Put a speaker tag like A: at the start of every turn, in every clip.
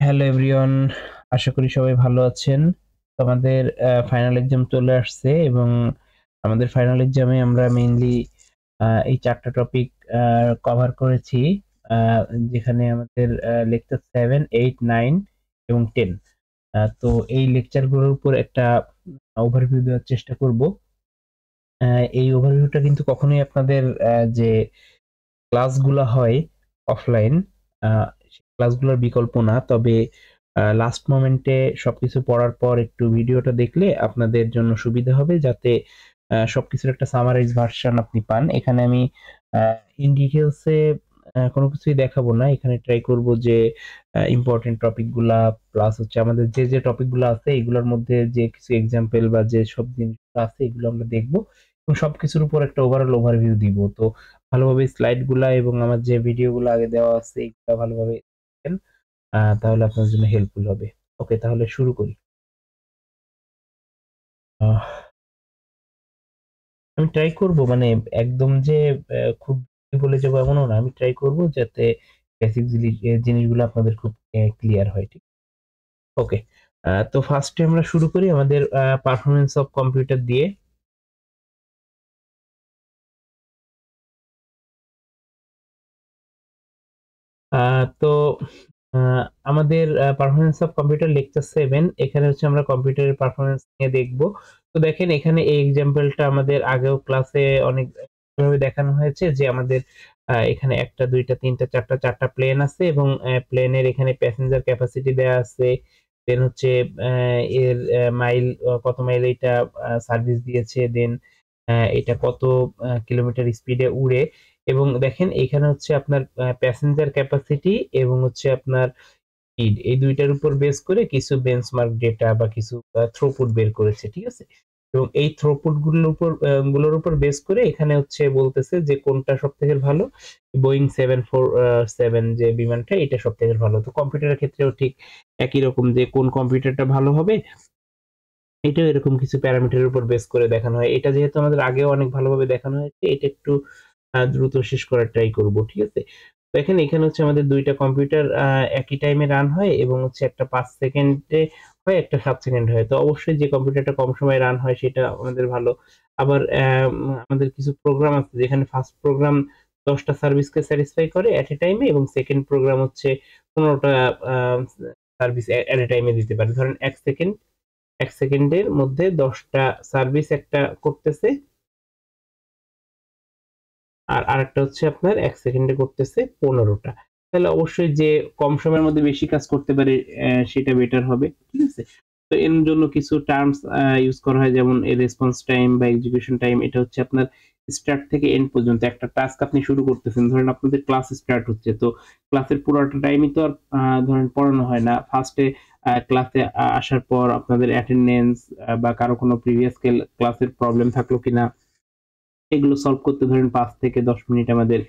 A: Hello everyone, আশা করি সবাই ভালো আছেন। তো আমাদের ফাইনাল এক্সাম চলে আসছে এবং আমাদের ফাইনাল এক্সামে আমরা মেইনলি এই ৪ টা টপিক আ কভার করেছি। আ যেখানে আমাদের লেকচার 7, 8, 9 এবং 10। তো এই লেকচারগুলোর উপর একটা ওভারভিউ দেওয়ার চেষ্টা করব। আ এই ওভারভিউটা কিন্তু কখনোই আপনাদের যে ক্লাসগুলা হয় অফলাইন, আ সেই ক্লাসগুলোর বিকল্প না। তবে লাস্ট মোমেন্টে সবকিছু পড়ার পর একটু ভিডিওটা দেখলে আপনাদের জন্য সুবিধা হবে যাতে সবকিছুর একটা সামারাইজ ভার্সন আপনি পান। এখানে আমি আ ইন ডিটেইলস এ কোন কিছুই দেখাবো না। এখানে ট্রাই করব যে ইম্পোর্টেন্ট টপিক গুলা প্লাস হচ্ছে আমাদের যে টপিক গুলা আছে এগুলোর মধ্যে যে কিছু এক্সাম্পল বা যেসব জিনিসগুলো আছে এগুলো আমরা দেখব এবং সবকিছুর উপর একটা ওভারঅল ওভারভিউ দিব। তো ভালোভাবে স্লাইড গুলা এবং আমার যে ভিডিও গুলো আগে দেওয়া আছে এগুলা ভালোভাবে দেখেন। তাহলে আপনার জন্য হেল্পফুল হবে। ওকে, তাহলে শুরু করি। আহ আমি ট্রাই করব মানে একদম যে খুব বলে যাবো এমনও না। আমি ট্রাই করব যাতে বেসিক জিনিসগুলো আপনাদের খুব ক্লিয়ার হয়। ঠিক? ওকে। তো ফার্স্ট এ আমরা শুরু করি আমাদের পারফরম্যান্স অফ কম্পিউটার দিয়ে। আ তো আ আমাদের পারফরম্যান্স অফ কম্পিউটার লেকচার 7 এখানে হচ্ছে আমরা কম্পিউটারের পারফরম্যান্স নিয়ে দেখব। তো দেখেন এখানে এই এক্সাম্পলটা আমাদের আগেও ক্লাসে অনেক ভাবে দেখানো হয়েছে যে আমাদের এখানে ১ টা ২ টা ৩ টা ৪ টা ৪ টা প্লেন আছে এবং প্লেনের এখানে প্যাসেঞ্জার ক্যাপাসিটি দেয়া আছে। দেন হচ্ছে এর মাইল কত মাইল এইটা সার্ভিস দিয়েছে। দেন এটা কত কিলোমিটার স্পিডে উড়ে এবং দেখেন এখানে হচ্ছে আপনার প্যাসেঞ্জার ক্যাপাসিটি এবং হচ্ছে আপনার স্পিড এই ২ টার উপর বেস করে কিছু বেঞ্চমার্ক ডেটা বা কিছু থ্রুপুট বের করেছে। ঠিক আছে? এবং এই থ্রুপুট গুলোর উপর বেস করে এখানে হচ্ছে বলতেছে যে কোনটা সবথেকে ভালো। বোয়িং 747 যে বিমানটা এটা সবথেকে ভালো। তো কম্পিউটারের ক্ষেত্রেও ঠিক একই রকম যে কোন কম্পিউটারটা ভালো হবে এটাও এরকম কিছু প্যারামিটারের উপর বেস করে দেখানো হয়। এটা যেহেতু আমাদের আগেও অনেক ভালোভাবে দেখানো হয়েছে, এটা একটু দ্রুত শেষ করার ট্রাই করব। ঠিক আছে? দেখেন এখানে হচ্ছে আমাদের ২ টা কম্পিউটার একই টাইমে রান হয় এবং হচ্ছে একটা ৫ সেকেন্ডে হয়, একটা ৭ সেকেন্ডে হয়। তো অবশ্যই যে কম্পিউটারটা কম সময়ে রান হয় সেটা আমাদের ভালো। আবার আমাদের কিছু প্রোগ্রাম আছে যেখানে ফার্স্ট প্রোগ্রাম ১০ টা সার্ভিসকে স্যাটিসফাই করে এট এ টাইমে এবং সেকেন্ড প্রোগ্রাম হচ্ছে ১৫ টা আ সার্ভিস এট এ টাইমে দিতে পারে। ধরেন ১ সেকেন্ডের মধ্যে ১০ টা সার্ভিস একটা করতেছে। আর আরেকটা হচ্ছে আপনার ১ সেকেন্ডে করতেছে ১৫ টা। তাহলে অবশ্যই যে কম সময়ের মধ্যে বেশি কাজ করতে পারে সেটা বেটার হবে। ঠিক আছে? তো এর জন্য কিছু টার্মস ইউস করা হয় যেমন এর রেসপন্স টাইম বা এক্সিকিউশন টাইম এটা হচ্ছে আপনার স্টার্ট থেকে এন্ড পর্যন্ত একটা টাস্ক আপনি শুরু করতেছেন। ধরেন আপনাদের ক্লাস স্টার্ট হচ্ছে। তো ক্লাসের পুরোটা টাইমই তো আর ধরেন পড়ানো হয় না। ফার্স্ট এ ক্লাসে আসার পর আপনাদের অ্যাটেন্ডেন্স বা কারো কোনো প্রিভিয়াস ক্লাসের প্রবলেম থাকলো কিনা এগুলো সলভ করতে ধরেন ৫ থেকে ১০ মিনিট আমাদের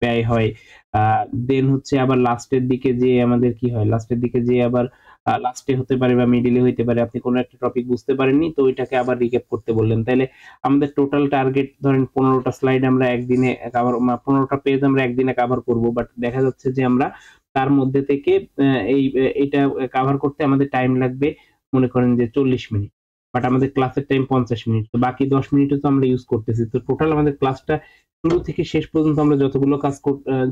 A: ব্যয় হয়। আ দেন হচ্ছে আবার লাস্টের দিকে যেয়ে আমাদের কি হয়? লাস্টের দিকে যেয়ে আবার লাস্টে হতে পারে বা মিডলে হইতে পারে। আপনি কোন একটা টপিক বুঝতে পারেননি তো ওইটাকে আবার রিক্যাপ করতে বললেন। তাইলে আমাদের টোটাল টার্গেট ধরেন ১৫ টা স্লাইড আমরা একদিনে কভার ১৫ টা পেজ আমরা একদিনে কভার করব। বাট দেখা যাচ্ছে যে আমরা তার মধ্যে থেকে এইটা কভার করতে আমাদের টাইম লাগবে মনে করেন যে ৪০ মিনিট। বাট আমাদের ক্লাসের টাইম ৫০ মিনিট। তো বাকি ১০ মিনিটও তো আমরা ইউজ করতেছি। তো টোটাল আমাদের ক্লাসটা শুরু থেকে শেষ পর্যন্ত আমরা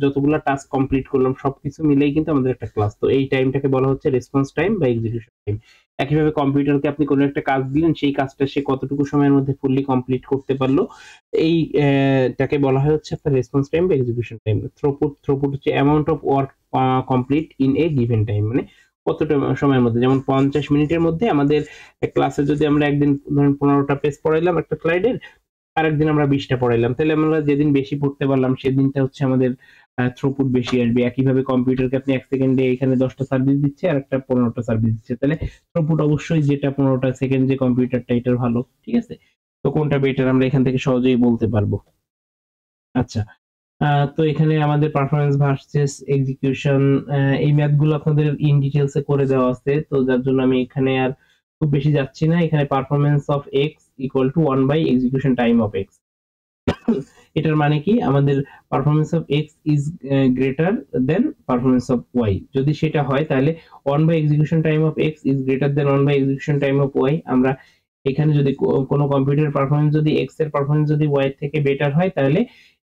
A: যতগুলা টাস্ক কমপ্লিট করলাম সবকিছু মিলেই কিন্তু আমাদের একটা ক্লাস। তো এই টাইমটাকে বলা হচ্ছে রেসপন্স টাইম বা এক্সিকিউশন টাইম। একইভাবে কম্পিউটারকে আপনি কোন একটা কাজ দিলেন, সেই কাজটা সে কতটুকু সময়ের মধ্যে ফুললি কমপ্লিট করতে পারল, এই টাকে বলা হয় হচ্ছে আপনার রেসপন্স টাইম বা এক্সিকিউশন টাইম। থ্রুপুট হচ্ছে amount of work complete in a given time. মানে কতটা সময়ের মধ্যে যেমন ৫০ মিনিটের মধ্যে আমাদের ক্লাসে যদি আমরা একদিন ধরেন ১৫ টা পেজ পড়াইলাম একটা স্লাইডের, আরেকদিন আমরা ২০ টা পড়াইলাম। তাইলে আমরা যেদিন বেশি পড়তে পারলাম সেদিনটা হচ্ছে আমাদের থ্রুপুট বেশি আসবে। একইভাবে কম্পিউটারকে আপনি ১ সেকেন্ডে এখানে ১০ টা সার্ভিস দিচ্ছে আরেকটা ১৫ টা সার্ভিস দিচ্ছে। তাহলে থ্রুপুট অবশ্যই যেটা ১৫ টা সেকেন্ড যে কম্পিউটারটা এটার ভালো। ঠিক আছে? তো কোনটা বেটার আমরা এখান থেকে সহজেই বলতে পারবো। আচ্ছা। আ তো এখানে আমাদের পারফরম্যান্স ভার্সেস এক্সিকিউশন এই ম্যাথ গুলো আপনাদের ইন ডিটেইলস এ করে দেওয়া আছে। তো যার জন্য আমি এখানে আর খুব বেশি যাচ্ছি না। এখানে performance of x equal to 1 by execution time of x। এটার মানে কি আমাদের performance of X is greater than performance of Y. যদি সেটা হয় তাহলে 1 by execution time of X is greater than 1 by execution time of Y. আমরা এখানে যদি কোনো কম্পিউটার পারফরমেন্স যদি এক্স এর পারফরমেন্স যদি ওয়াই এর থেকে বেটার হয় তাহলে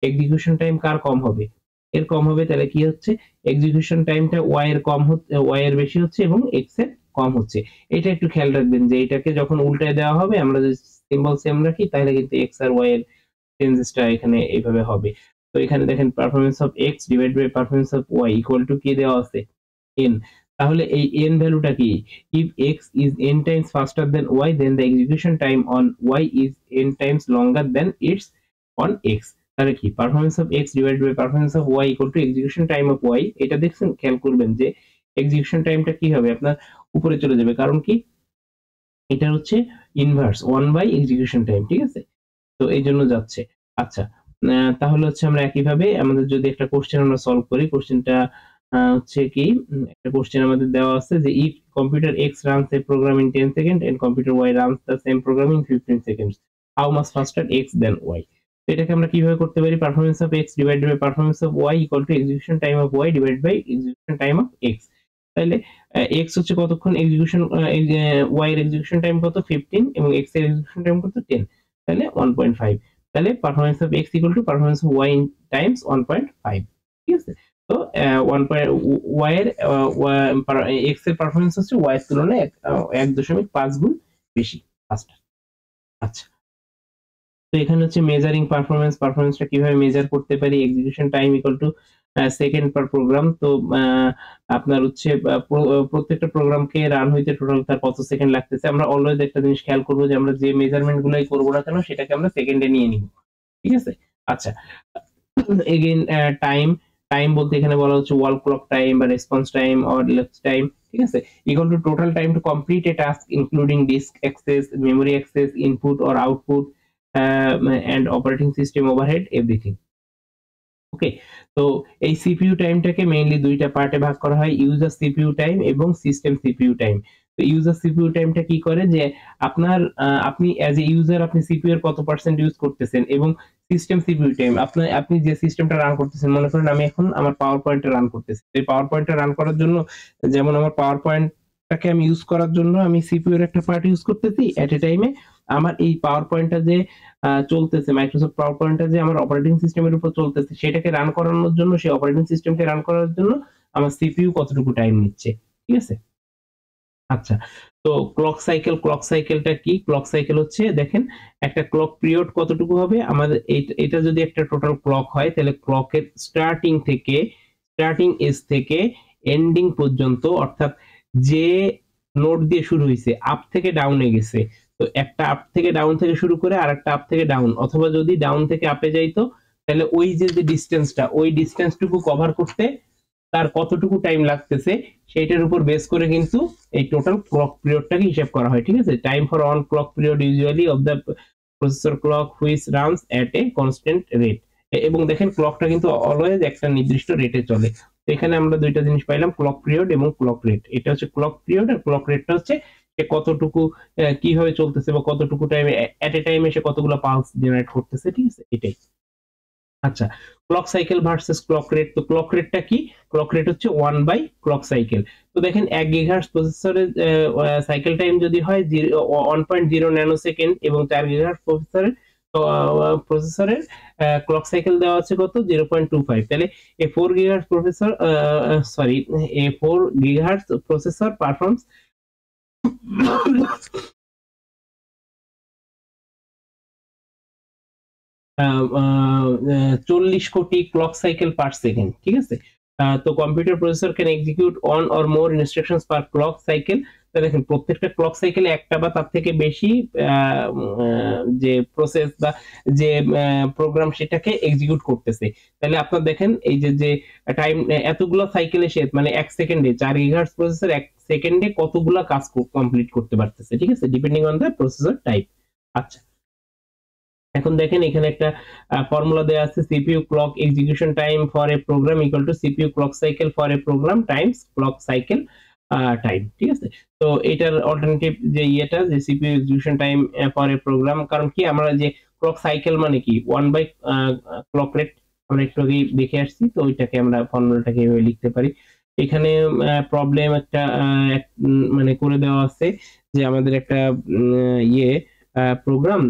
A: এক্সিকিউশন টাইম কার কম হবে? এর কম হবে। তাহলে কি হচ্ছে এক্সিকিউশন টাইমটা ওয়াই এর কম হচ্ছে, ওয়াই এর বেশি হচ্ছে এবং এক্স এর কম হচ্ছে। এটা একটু খেয়াল রাখবেন যে এটাকে যখন উল্টায় দেওয়া হবে আমরা যদি সিম্বল সেম রাখি তাহলে কিন্তু এক্স আর ওয়াই এর চেঞ্জেসটা এখানে এইভাবে হবে। তো এখানে দেখেন performance of X divide by performance of Y equal to কি দেওয়া আছে? n। তাহলে এই n ভ্যালুটা কি? if x is n times faster than y then the execution time on y is n times longer than its on x। তাহলে কি performance of x divide by performance of y equal to execution time of y। এটা দেখছেন, খেয়াল করবেন যে execution টাইমটা কি হবে আপনার উপরে চলে যাবে, কারণ কি এটা হচ্ছে ইনভার্স 1 বাই এক্সিকিউশন টাইম, ঠিক আছে? তো এই জন্য যাচ্ছে। আচ্ছা, তাহলে হচ্ছে আমরা একইভাবে আমাদের যদি একটা কোশ্চেন আমরা সলভ করি, কোশ্চেনটা হচ্ছে কি একটা কোশ্চেন আমাদের দেওয়া আছে যে if computer X runs a program in 10 seconds and computer Y runs the same program in 15 seconds, how much faster X than Y? তো এটাকে আমরা কিভাবে করতে পারি? Performance of X divided by performance of Y equal to execution time of Y divided by execution time of X। তাহলে X হচ্ছে কতক্ষণ execution, Y এর এক্সিকিউশন টাইম কত 15 এবং X এর এক্সিকিউশন টাইম কত 10, তাহলে 1.5। তাহলে performance of x equal two performance of y Times 1.5, ঠিক আছে? তো 1. y এর x এর পারফরম্যান্স হচ্ছে y এর তুলনায় 1.5 গুণ বেশি ফাস্টার। আচ্ছা, তো এখানে হচ্ছে মেজারিং পারফরম্যান্স, পারফরম্যান্সটা কিভাবে মেজার করতে পারি? Execution time equal to second per program. তো আপনার হচ্ছে প্রত্যেকটা প্রোগ্রামকে রান হইতে টোটাল তার কত সেকেন্ড লাগতেছে। আমরা অলওয়েজ একটা জিনিস খেয়াল করবো যে আমরা যে মেজারমেন্ট গুলাই করবো না কেন সেটাকে আমরা সেকেন্ডে নিয়ে নিব, ঠিক আছে? আচ্ছা, এগেইন টাইম, টাইম বলতে এখানে বলা হচ্ছে ওয়াল ক্লক টাইম বা response time or left time, ঠিক আছে? Equal to total time to complete a task including disk access, memory access, input or output and operating system overhead everything। Okay, তো এই CPU টাইমটাকে mainly দুইটা পার্টে ভাগ করা হয়, ইউজার সিপিইউ টাইম এবং সিস্টেম সিপিইউ টাইম। তো ইউজার সিপিইউ টাইমটা কি করে যে আপনার আপনি অ্যাজ এ ইউজার আপনি সিপিইউ এর কত পার্সেন্ট ইউজ করতেছেন, এবং সিস্টেম সিপিইউ টাইম আপনি যে সিস্টেমটা রান করতেছেন, মনে করেন আমি এখন আমার পাওয়ার পয়েন্টটা রান করতেছি। এই পাওয়ার পয়েন্টটা রান করার জন্য যেমন আমার পাওয়ার পয়েন্টটাকে আমি ইউজ করার জন্য আমি সিপিইউ এর একটা পার্ট ইউজ করতেছি এট এ টাইমে। আমার এই পাওয়ার পয়েন্টটা যে চলতেছে, মাইক্রোসফট পাওয়ার পয়েন্টটা যে আমার অপারেটিং সিস্টেমের উপর চলতেছে সেটাকে রান করানোর জন্য, সেই অপারেটিং সিস্টেমকে রান করার জন্য আমার সিপিইউ কতটুকু টাইম নিচ্ছে, ঠিক আছে? আচ্ছা, তো ক্লক সাইকেল, ক্লক সাইকেলটা কি? ক্লক সাইকেল হচ্ছে দেখেন একটা ক্লক পিরিয়ড কতটুকু হবে আমাদের, এটা যদি একটা টোটাল ক্লক হয় তাহলে ক্লকের স্টার্টিং এজ থেকে এন্ডিং পর্যন্ত, অর্থাৎ যে নোড দিয়ে শুরু হয়েছে আপ থেকে ডাউনে গেছে, তো একটা আপ থেকে ডাউন থেকে শুরু করে আরেকটা আপ থেকে ডাউন, অথবা যদি ডাউন থেকে আপে যাইতো তাহলে ওই যে ডিসটেন্সটা, ওই ডিসটেন্সটুকু কভার করতে তার কতটুকু টাইম লাগতেছে সেইটার উপর বেস করে কিন্তু এই টোটাল ক্লক পিরিয়ডটাকে হিসাব করা হয়, ঠিক আছে? Time for on clock period usually of the processor clock which runs at a constant rate. এবং দেখেন ক্লকটা কিন্তু অলওয়েজ একটা নির্দিষ্ট রেটে চলে। তো এখানে আমরা দুইটা জিনিস পাইলাম, ক্লক পিরিয়ড এবং ক্লক রেট। এটা হচ্ছে ক্লক পিরিয়ড, আর ক্লক রেটটা হচ্ছে সে কতটুকু কিভাবে চলতেছে বা কতটুকু টাইমে এট এ টাইমে সে কতগুলো পালস জেনারেট করতেছে, ঠিক আছে? এটাই। আচ্ছা, clock cycle versus clock rate. তো ক্লক রেটটা কি? ক্লক রেট হচ্ছে 1 বাই ক্লক সাইকেল। তো দেখেন 1 গিগাহার্টজ প্রসেসরের সাইকেল টাইম যদি হয় 1.0 ন্যানো সেকেন্ড এবং 4 গিগাহার্টজ প্রসেসরের ক্লক সাইকেল দেওয়া আছে কত? 0.25। তাহলে এ 4 গিগাহার্টজ প্রসেসর পারফর্মস 40 কোটি ক্লক সাইকেল পার সেকেন্ড, ঠিক আছে? তো computer processor can execute one or more instructions per clock cycle. তো দেখেন প্রত্যেকটা ক্লক সাইকেলে একটা বা তার থেকে বেশি যে প্রসেস বা যে প্রোগ্রাম সেটাকে এক্সিকিউট করতেছে। তাহলে আপনার দেখেন এই যে টাইম এতগুলো সাইকেলে সে মানে 1 সেকেন্ডে 4 গিগাহার্টজ প্রসেসর 1 সেকেন্ডে কতগুলা কাজ কমপ্লিট করতে পারতেছে, ঠিক আছে? Depending on the processor type. আচ্ছা, এখন দেখেন এখানে একটা ফর্মুলা দেয়া আছে, CPU clock execution time for a program equal to CPU clock cycle for a program times clock cycle time, ঠিক আছে? তো এটার অল্টারনেটিভ যে ইয়েটা যে CPU execution time for a program, কারণ কি আমরা যে ক্লক সাইকেল মানে কি 1 বাই ক্লক রেট আমরা একটু আগে দেখে আসছি, তো ওইটাকে আমরা ফর্মুলাটাকে এভাবে লিখতে পারি। এখানে প্রবলেম একটা মানে করে দেওয়া আছে যে আমাদের একটা ইয়ে প্রোগ্রাম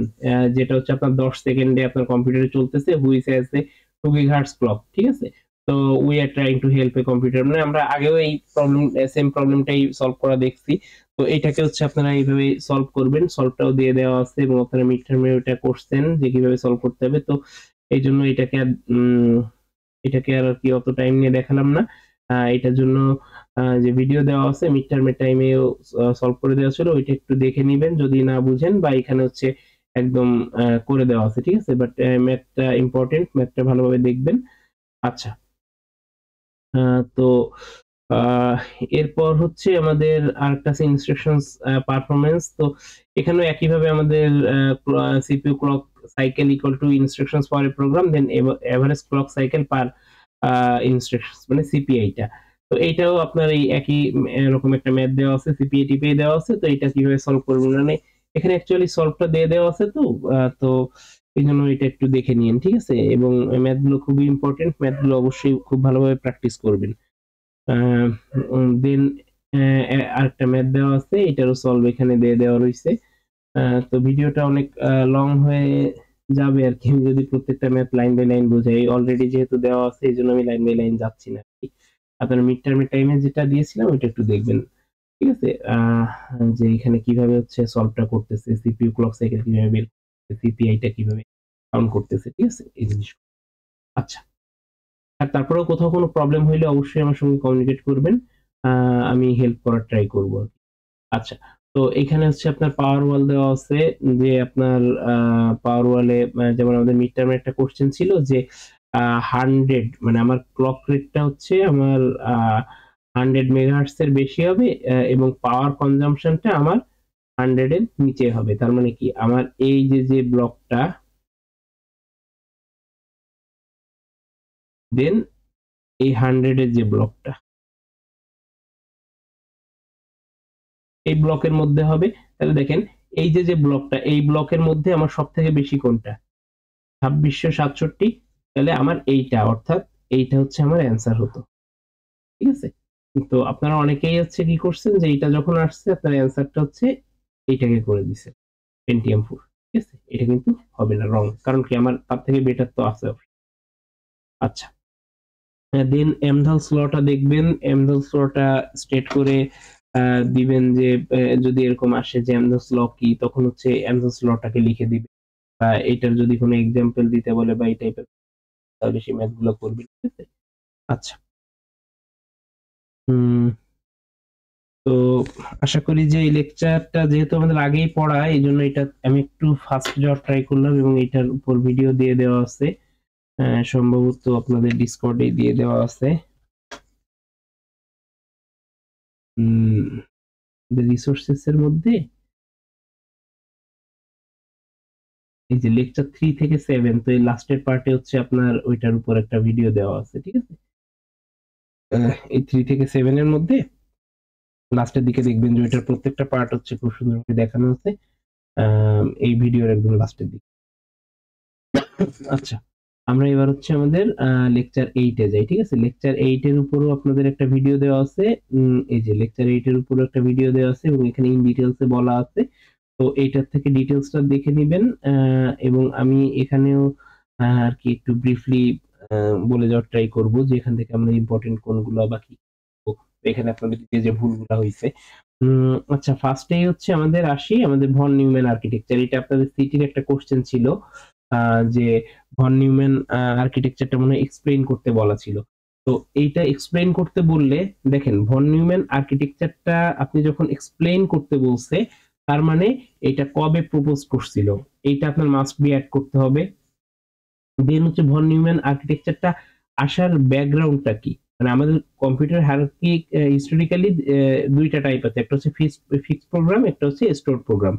A: যেটা হচ্ছে আপনার 10 সেকেন্ডে আপনার কম্পিউটারে চলতেছে, which has a 2 gigahertz clock, ঠিক আছে। তো we are trying to help a computer, মানে আমরা আগেও এই প্রবলেম সেম প্রবলেমটাই সলভ করা দেখছি। তো এটাকে হচ্ছে আপনারা এইভাবে সলভ করবেন, সলভটাও দিয়ে দেওয়া আছে এবং আপনারা মিড টার্মে ওটা করছেন যে কিভাবে সলভ করতে হবে। তো এই জন্য এটাকে আর কি অত টাইম নিয়ে দেখালাম না। এটার জন্য যে ভিডিও দেওয়া আছে মিড টার্মের টাইমেও সলভ করে দেওয়া ছিল, ওইটা একটু দেখে নিবেন যদি না বুঝেন, বা এখানে হচ্ছে একদম করে দেওয়া আছে, ঠিক আছে। বাট ম্যাথটা ইম্পর্টেন্ট, ম্যাথটা ভালোভাবে দেখবেন। আচ্ছা, তো এরপর হচ্ছে আমাদের আরেকটা আছে ইনস্ট্রাকশনস পারফরম্যান্স। তো এখানেও একইভাবে আমাদের CPU clock cycle equal to instructions for a program then average clock cycle per instructions, মানে সিপিআইটা। তো এইটাও আপনার এই একই এরকম একটা ম্যাথ দেওয়া আছে, সিপিআই টিপে দেওয়া আছে। তো এটা কিভাবে সলভ করবেন, মানে এখানে অ্যাকচুয়ালি সলভটা দিয়ে দেওয়া আছে। তো এই জন্য এটা একটু দেখে নিন, ঠিক আছে। এবং ম্যাথগুলো খুবই ইম্পর্টেন্ট, ম্যাথগুলো অবশ্যই খুব ভালোভাবে প্র্যাকটিস করবেন। দেন আরেকটা ম্যাথ দেওয়া আছে, এটারও সলভ এখানে দিয়ে দেওয়া রয়েছে। তো ভিডিওটা অনেক লং হয়ে যাবে আর কি যদি প্রত্যেকটা ম্যাথ লাইন বাই লাইন বোঝাই। অলরেডি যেহেতু দেওয়া আছে এই জন্য আমি লাইন বাই লাইন যাচ্ছি না। আপনারা মিড টার্মের টাইমে যেটা দিয়েছিলাম ওইটা একটু দেখবেন, ঠিক আছে। যে এখানে কিভাবে হচ্ছে সলভটা করতেছে, সিপিইউ ক্লক সাইকেল কিভাবে বের করতেছে, সিপিআইটা কিভাবে কাউন্ট করতেছে, ঠিক আছে, এই জিনিস। আচ্ছা, আর তারপরেও কোথাও কোনো প্রবলেম হইলে অবশ্যই আমার সঙ্গে কমিউনিকেট করবেন, আমি হেল্প করার ট্রাই করব। আচ্ছা, তো এখানে হচ্ছে আপনার পাওয়ার ওয়াল দেওয়া আছে, যে আপনার পাওয়ার ওয়ালে যেমন আমাদের মিড টার্মে একটা কোশ্চেন ছিল যে 100, মানে আমার ক্লক রেটটা হচ্ছে আমার 100 মেগাহার্টজ এর বেশি হবে এবং পাওয়ার কনজাম্পশনটা আমার 100 এর নিচে হবে। তার মানে কি আমার এই যে ব্লকটা, দেন এই 100 এর যে ব্লকটা, এই ব্লকের মধ্যে হবে। তাহলে দেখেন এই যে ব্লকটা, এই ব্লকের মধ্যে আমার সব থেকে বেশি কোনটা, 2667। তাহলে আমার এইটা, অর্থাৎ এইটা হচ্ছে আমার অ্যান্সার হতো, ঠিক আছে। তো আপনারা অনেকেই হচ্ছে কি করছেন যে এইটা যখন আসছে আপনার অ্যান্সারটা হচ্ছে এইটাকে করে দিছে পেন্টিয়াম 4, ঠিক আছে। এটা কিন্তু হবে না, রং, কারণ কি আমার তার থেকে বেটার তো আছে। আচ্ছা, দেন এমধাল স্লটা দেখবেন, এমধাল স্লটা স্টেট করে দিবেন যে যদি এরকম আসে যে এমধাল স্ল কি, তখন হচ্ছে এমধাল স্লটাকে লিখে দিবেন, বা এটার যদি কোনো এক্সাম্পল দিতে বলে বা এই টাইপের, তাহলে সেই ম্যাথগুলো করবেন, ঠিক আছে। আচ্ছা, তো আশা করি যে এই লেকচারটা যেহেতু আমাদের আগেই পড়া, এই জন্য এটা আমি একটু ফাস্ট যাওয়ার ট্রাই করলাম এবং এটার উপর ভিডিও দিয়ে দেওয়া আছে, সম্ভবত আপনাদের ডিসকর্ডে দিয়ে দেওয়া আছে। রিসোর্সেস এর মধ্যে এই যে লেকচার 3 থেকে 7, তো এই লাস্টের পার্টে হচ্ছে আপনার ওইটার উপর একটা ভিডিও দেওয়া আছে, ঠিক আছে। এই 3 থেকে 7 এর মধ্যে লাস্টের দিকে দেখবেন যে ওইটার প্রত্যেকটা পার্ট হচ্ছে খুব সুন্দর করে দেখানো আছে এই ভিডিওর একদম লাস্টের দিকে। আচ্ছা, আমরা এবার হচ্ছে আমাদের লেকচার 8 এ যাই, ঠিক আছে। লেকচার 8 এর উপরও আপনাদের একটা ভিডিও দেওয়া আছে, এই যে লেকচার 8 এর উপরও একটা ভিডিও দেওয়া আছে এবং এখানে ইন ডিটেইলস এ বলা আছে। তো এইটার থেকে ডিটেইলসটা দেখে নিবেন, এবং আমি এখানেও আর কি একটু ব্রিফলি বলে যাওয়ার ট্রাই করব যে এখান থেকে আমরা ইম্পর্টেন্ট কোনগুলো বা কি এখানে আপনাদের যে ভুলগুলো হয়েছে। আচ্ছা, ফার্স্টেই হচ্ছে আমাদের আসি আমাদের ভন নিউম্যান আর্কিটেকচার। এটা আপনাদের সিটির একটা কোশ্চেন ছিল যে ভন নিউম্যান আর্কিটেকচারটা মনে হয় এক্সপ্লেইন করতে বলা ছিল। তো এইটা এক্সপ্লেইন করতে বললে দেখেন ভন নিউম্যান আর্কিটেকচারটা আপনি যখন এক্সপ্লেইন করতে বলছে, তার মানে এটা কবে প্রপোজ করছিল এইটা আপনার মাস্ট বি অ্যাড করতে হবে। দেন হচ্ছে ভন নিউম্যান আর্কিটেকচারটা আসার ব্যাকগ্রাউন্ডটা কি, মানে আমাদের কম্পিউটার হায়ারার্কি হিস্টোরিক্যালি দুইটা টাইপ আছে, একটা হচ্ছে ফিক্সড প্রোগ্রাম, একটা হচ্ছে স্টোর প্রোগ্রাম।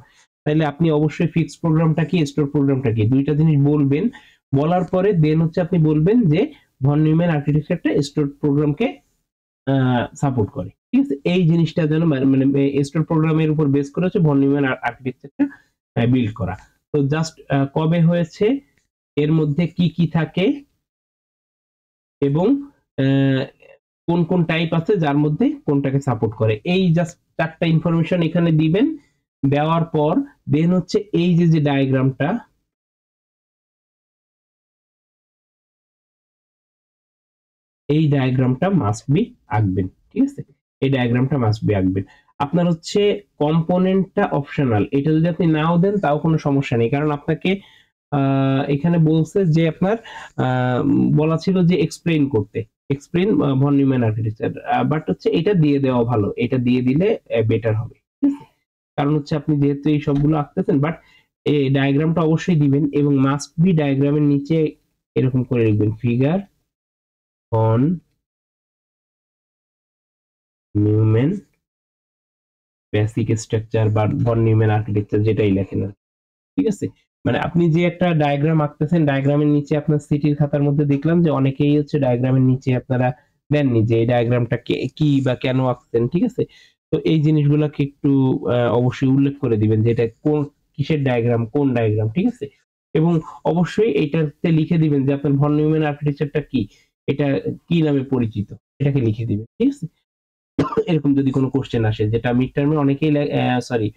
A: তাহলে আপনি অবশ্যই ফিক্সড প্রোগ্রামটা কি, স্টোর প্রোগ্রামটা কি, দুইটা জিনিস বলবেন। বলার পরে দেন হচ্ছে আপনি বলবেন যে ভন নিউম্যান আর্কিটেকচারটা স্টোর প্রোগ্রামকে সাপোর্ট করে, ঠিক আছে। এই জিনিসটা যেন মানে স্টোর প্রোগ্রামের উপর বেস করে হচ্ছে ভন নিউম্যান আর্কিটেকচারটা বিল্ড করা। তো জাস্ট কবে হয়েছে, এর মধ্যে কি কি থাকে, এবং কোন কোন টাইপ আছে যার মধ্যে কোনটাকে সাপোর্ট করে, এই জাস্ট 4টা ইনফরমেশন এখানে দিবেন। দেওয়ার পর দেন হচ্ছে এই যে ডায়াগ্রামটা, এই ডায়াগ্রামটা মাস্ট বি আঁকবেন, ঠিক আছে? এই ডায়াগ্রামটা মাস্ট বি আঁকবেন। আপনার হচ্ছে কম্পোনেন্টটা অপশনাল, এটা যদি আপনি নাও দেন তাও কোনো সমস্যা নেই, কারণ আপনাকে এখানে বলছে যে আপনার বলা ছিল যে এক্সপ্লেইন করতে, explain von Neumann architecture, but হচ্ছে এটা দিয়ে দেওয়া ভালো, এটা দিয়ে দিলে বেটার হবে, ঠিক আছে? কারণ হচ্ছে আপনি যেহেতু এই সবগুলো আঁকতেছেন, বাট এই ডায়াগ্রামটা অবশ্যই দিবেন, এবং মাস্ট বি ডায়াগ্রামের নিচে এরকম করে লিখবেন figure von Neumann basic structure বা ভন নিউম্যান আর্কিটেকচার, যেটাই লেখেন, ঠিক আছে? মানে আপনি যে একটা ডায়াগ্রাম আঁকতেছেন, ডায়াগ্রামের নিচে আপনার সিটির খাতার মধ্যে দেখলাম যে অনেকেই হচ্ছে ডায়াগ্রামের নিচে আপনারা দেননি যে এই ডায়াগ্রামটা কি বা কেন আঁকছেন, ঠিক আছে? তো এই জিনিসগুলোকে একটু অবশ্যই উল্লেখ করে দিবেন যে এটা কোন কিসের ডায়াগ্রাম, কোন ডায়াগ্রাম, ঠিক আছে? এবং অবশ্যই এইটাতে লিখে দিবেন যে আপনার ভন নিউম্যান আর্কিটেকচারটা কি, এটা কি নামে পরিচিত, এটাকে লিখে দিবেন, ঠিক আছে? এরকম যদি কোনো কোশ্চেন আসে, যেটা মিড টার্মে অনেকেই সরি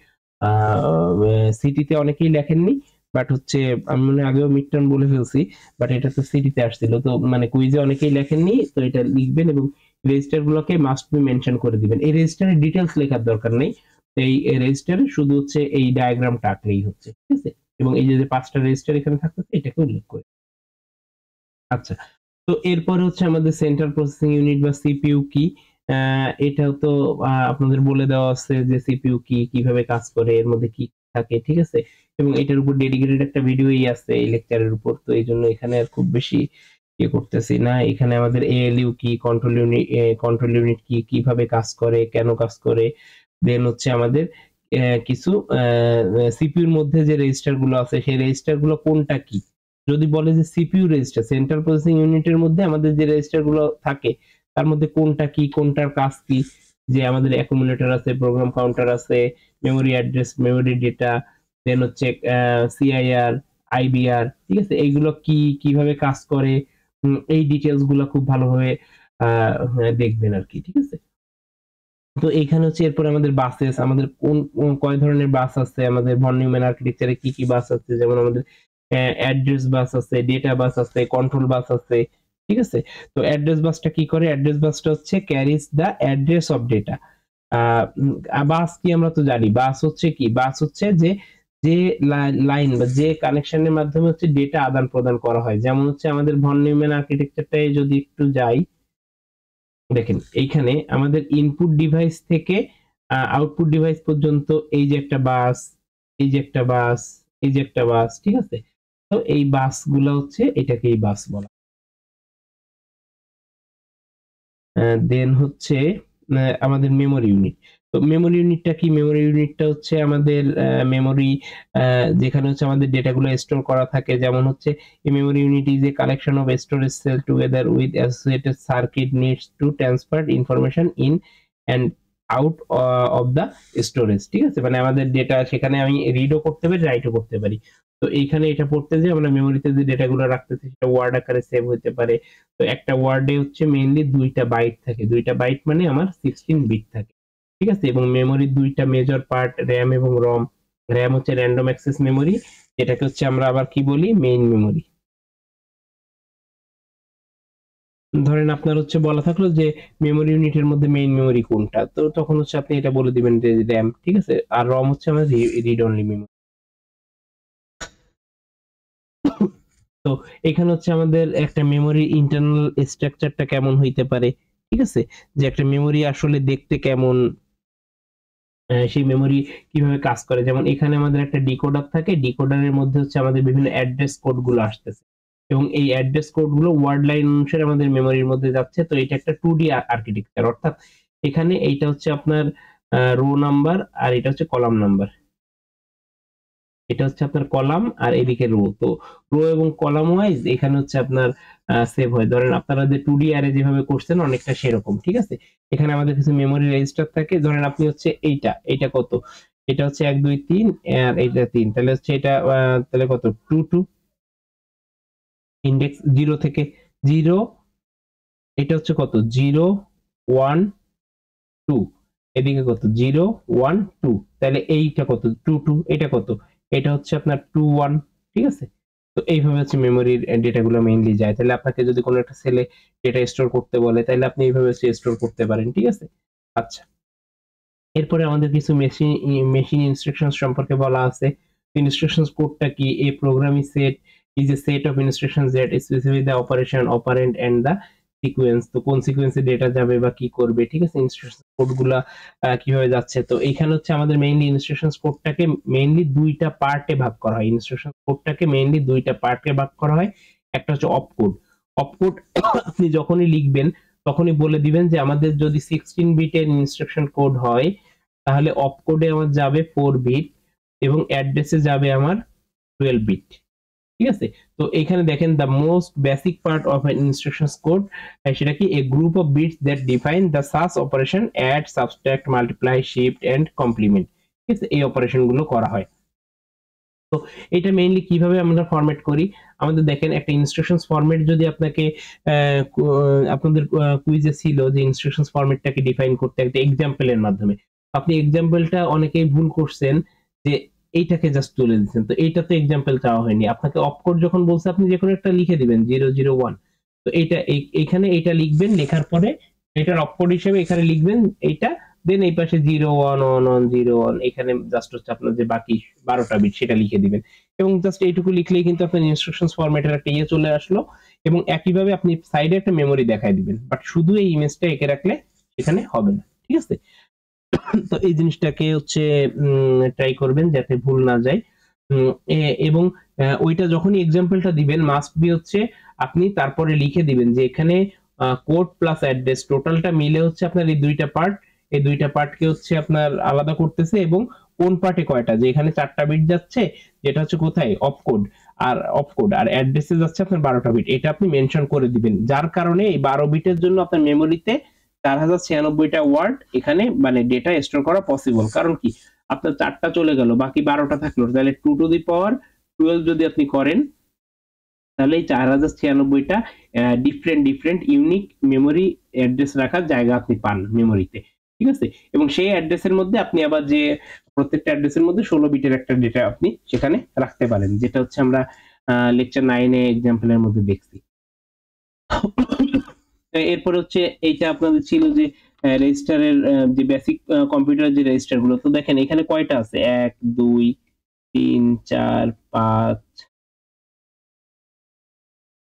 A: সিটিতে অনেকেই লেখেননি, বাট হচ্ছে আমি মনে হয় আগেও মিড টার্ম বলে ফেলছি, বাট এটা তো সিটিতে আসছিল, তো মানে কুইজে অনেকেই লেখেননি, তো এটা লিখবেন এবং রেজিস্টার গুলোকে মাস্ট বি মেনশন করে দিবেন। এই রেজিস্টারের ডিটেলস লেখার দরকার নেই, এই রেজিস্টারে শুধু হচ্ছে এই ডায়াগ্রামটা আঁকলেই হচ্ছে, ঠিক আছে? এবং এই যে 5টা রেজিস্টার এখানে থাকতেছে এটাকে উল্লেখ করে। আচ্ছা, তো এরপরে হচ্ছে আমাদের সেন্ট্রাল প্রসেসিং ইউনিট বা সিপিইউ কি, এটাও তো আপনাদের বলে দেওয়া আছে যে সিপিইউ কি, কিভাবে কাজ করে, এর মধ্যে কি থাকে, ঠিক আছে? এবং এটার উপর ডেডিকেটেড একটা ভিডিওই আছে এই লেকচারের উপর, তো এই জন্য এখানে আর খুব বেশি ইয়ে করতেছি না। এখানে আমাদের এএলইউ কি, কন্ট্রোল ইউনিট কি, কিভাবে কাজ করে, কেন কাজ করে, দেন হচ্ছে আমাদের কিছু সিপিইউর মধ্যে যে রেজিস্টার গুলো আছে সেই রেজিস্টার গুলো কোনটা কি, যদি বলে যে সিপিইউ রেজিস্টার, সেন্ট্রাল প্রসেসিং ইউনিটের মধ্যে আমাদের যে রেজিস্টার গুলো থাকে তার মধ্যে কোনটা কি, কোনটার কাজ কি, যে আমাদের অ্যাকুমুলেটর আছে, প্রোগ্রাম কাউন্টার আছে, মেমোরি অ্যাড্রেস, মেমোরি ডেটা, দেন হচ্ছে সিআইআর, আইবিআর, ঠিক আছে? এইগুলো কি, কিভাবে কাজ করে, এই ডিটেলস গুলো খুব ভালোভাবে দেখবেন আর কি, ঠিক আছে? তো এইখানে হচ্ছে এরপর আমাদের বাসেস, আমাদের কয় ধরনের বাস আছে, আমাদের ভন নিউম্যান আর্কিটেকচারে কি কি বাস আছে, যেমন আমাদের অ্যাড্রেস বাস আছে, ডেটা বাস আছে, কন্ট্রোল বাস আছে, ঠিক আছে? তো অ্যাড্রেস বাসটা কি করে, অ্যাড্রেস বাসটা হচ্ছে carries the address of data. Bus কি আমরা তো জানি, বাস হচ্ছে কি, বাস হচ্ছে যে যে লাইন বা যে কানেকশনের মাধ্যমে হচ্ছে ডেটা আদান প্রদান করা হয়, যেমন হচ্ছে আমাদের ভন নিউম্যান আর্কিটেকচারটাই যদি একটু যাই, দেখেন এইখানে আমাদের ইনপুট ডিভাইস থেকে আউটপুট ডিভাইস পর্যন্ত এই যে একটা বাস, এই যে একটা বাস, এই যে একটা বাস, ঠিক আছে? তো এই বাসগুলো হচ্ছে এটাকেই বাস বলা। দেন হচ্ছে আমাদের মেমোরি ইউনিট। তো মেমোরি ইউনিটটা কি, মেমোরি ইউনিটটা হচ্ছে আমাদের মেমোরি, যেখানে হচ্ছে আমাদের ডেটাগুলো স্টোর করা থাকে, যেমন হচ্ছে এই memory unit is a collection of storage cell together with associated circuit needs to transfer information in and out of the storage, ঠিক আছে? মানে আমাদের ডেটা সেখানে আমি রিডও করতে পারি, রাইটও করতে পারি। তো এইখানে এটা পড়তে যে আমরা মেমোরিতে যে ডেটাগুলো রাখতেছি সেটা ওয়ার্ড আকারে সেভ হতে পারে। তো একটা ওয়ার্ডে হচ্ছে মেইনলি 2টা বাইট থাকে, 2টা বাইট মানে আমার 16 বিট থাকে, ঠিক আছে? এবং মেমোরির 2টা মেজর পার্ট, র্যাম এবং রম। র্যাম হচ্ছে র্যান্ডম অ্যাক্সেস মেমোরি, এটাকে হচ্ছে আমরা আবার কি বলি, মেইন মেমোরি। ধরেন আপনার হচ্ছে বলা থাকলো যে মেমোরি ইউনিটের মধ্যে মেইন মেমোরি কোনটা, তো তখন হচ্ছে আপনি এটা বলে দিবেন যে র্যাম, ঠিক আছে? আর রম হচ্ছে আমাদের রিড অনলি মেমোরি। তো এখানে হচ্ছে আমাদের একটা মেমোরি ইন্টারনাল স্ট্রাকচারটা কেমন হইতে পারে, ঠিক আছে? যে একটা মেমোরি আসলে দেখতে কেমন, সেই মেমোরি কিভাবে কাজ করে, যেমন এখানে আমাদের একটা ডিকোডার থাকে, ডিকোডারের মধ্যে হচ্ছে আমাদের বিভিন্ন অ্যাড্রেস কোড গুলো আসতেছে, এবং এই অ্যাড্রেস কোড গুলো ওয়ার্ড লাইন অনুসারে আমাদের মেমোরির মধ্যে যাচ্ছে। তো এটা একটা 2D আর্কিটেকচার, অর্থাৎ এখানে এইটা হচ্ছে আপনার রো নাম্বার আর এটা হচ্ছে কলাম নাম্বার, এটা হচ্ছে আপনার কলাম আর এদিকে রো। তো রো এবং কলাম ওয়াইজ এখানে হচ্ছে আপনার সেভ হয়। ধরেন আপনারা যে 2D অ্যারে যেভাবে করছেন অনেকটা সেরকম, ঠিক আছে? এখানে আমাদের কিছু মেমোরি রেজিস্টার থাকে, ধরেন আপনি হচ্ছে এইটা কত, এটা হচ্ছে 1 2 3 আর এটা 3, তাহলে হচ্ছে এটা তাহলে কত 2 2 ইনডেক্স 0 থেকে 0, এটা হচ্ছে কত 0 1 2, এদিকে কত 0 1 2, তাহলে এইটা কত 2 2, এটা কত, এটা হচ্ছে আপনার 2 1, ঠিক আছে। তো এইভাবে হচ্ছে মেমোরির ডেটাগুলো মেইনলি যায়। তাহলে আপনাকে যদি কোনো একটা সেলে ডেটা স্টোর করতে বলে তাহলে আপনি এইভাবে স্টোর করতে পারেন, ঠিক আছে। আচ্ছা, এরপরে আমাদের কিছু মেশিন ইনস্ট্রাকশনস সম্পর্কে বলা আছে। ইনস্ট্রাকশনস কোডটা কি? A programming set is a set of instructions that specify the operation operand and the sequence. তো কোন সিকোয়েন্সে ডেটা যাবে বা কি করবে, ঠিক আছে। ইনস্ট্রাকশন কোডগুলা কিভাবে যাচ্ছে, তো এইখানে হচ্ছে আমাদের মেইনলি ইনস্ট্রাকশনস কোডটাকে মেইনলি দুইটা পার্টে ভাগ করা হয়। ইনস্ট্রাকশন কোডটাকে মেইনলি দুইটা পার্টে ভাগ করা হয়। একটা হচ্ছে অপকোড। অপকোড আপনি যখনই লিখবেন তখনই বলে দিবেন যে আমাদের যদি 16 বিটের ইনস্ট্রাকশন কোড হয় তাহলে অপকোডে আমার যাবে 4 বিট এবং অ্যাড্রেসে যাবে আমার 12 বিট, ঠিক আছে। তো এখানে দেখেন the most basic part of an instructions code, সেটা কি a group of bits that define the such operation add subtract multiply shift and complement, ঠিক আছে। এই অপারেশন গুলো করা হয়। তো এটা মেইনলি কিভাবে আমরা ফরম্যাট করি, আমাদের দেখেন একটা ইনস্ট্রাকশনস ফরম্যাট যদি আপনাকে আপনাদের কুইজে ছিল যে ইনস্ট্রাকশনস ফরম্যাটটাকে ডিফাইন করতে একটা এক্সাম্পলের মাধ্যমে, আপনি এক্সাম্পলটা অনেকেই ভুল করছেন যে এইটাকে জাস্ট তুলে দিচ্ছেন, তো এইটা তো এক্সাম্পল চাওয়া হয়নি। আপনাকে অপকোড যখন বলছে আপনি যে কোনো একটা লিখে দিবেন 001, তো এইটা এইখানে এইটা লিখবেন, লেখার পরে এটার অপকোড হিসেবে এখানে লিখবেন এইটা, দেন এই পাশে 011101, এখানে জাস্ট হচ্ছে আপনার যে বাকি 12টা বিট সেটা লিখে দিবেন এবং জাস্ট এইটুকু লিখলেই কিন্তু আপনার ইনস্ট্রাকশনস ফরম্যাটের একটা ইয়ে চলে আসলো। এবং একইভাবে আপনি সাইডে একটা মেমোরি দেখায় দিবেন, বাট শুধু এই ইমেজটা এঁকে রাখলে এখানে হবে না, ঠিক আছে। তো এই জিনিসটাকে হচ্ছে ট্রাই করবেন যাতে ভুল না যায়। এবং ওইটা যখনই এক্সাম্পলটা দিবেন মাস্ট বি হচ্ছে আপনি তারপরে লিখে দিবেন যে এখানে কোড প্লাস অ্যাড্রেস টোটালটা মিলে হচ্ছে আপনার এই দুইটা পার্ট, এই দুইটা পার্টকে হচ্ছে আপনার আলাদা করতেছে এবং কোন পার্টে কয়টা, যে এখানে 4টা বিট যাচ্ছে যেটা হচ্ছে কোথায় অপকোড আর অ্যাড্রেসে যাচ্ছে আপনার 12টা বিট, এটা আপনি মেনশন করে দিবেন। যার কারণে এই 12 বিটের জন্য আপনার মেমোরিতে 4096টা ওয়ার্ড এখানে মানে ডেটা স্টোর করা পসিবল। কারণ কি আপনার 4টা চলে গেল, বাকি 12টা থাকলো, তাহলে 2 টু দি পাওয়ার 12 যদি আপনি করেন তাহলে এই 4096টা ডিফারেন্ট ইউনিক মেমোরি অ্যাড্রেস রাখার জায়গা আপনি পান মেমোরিতে, ঠিক আছে। এবং সেই অ্যাড্রেসের মধ্যে আপনি আবার যে প্রত্যেকটা অ্যাড্রেসের মধ্যে 16 বিটের একটা ডেটা আপনি সেখানে রাখতে পারেন, যেটা হচ্ছে আমরা লেকচার 9 এ এক্সাম্পলের মধ্যে দেখছি। এরপর হচ্ছে এইটা আপনাদের ছিল যে রেজিস্টারের যে বেসিক কম্পিউটার যে রেজিস্টার গুলো, তো দেখেন এখানে কয়টা আছে 1 2 3 4 5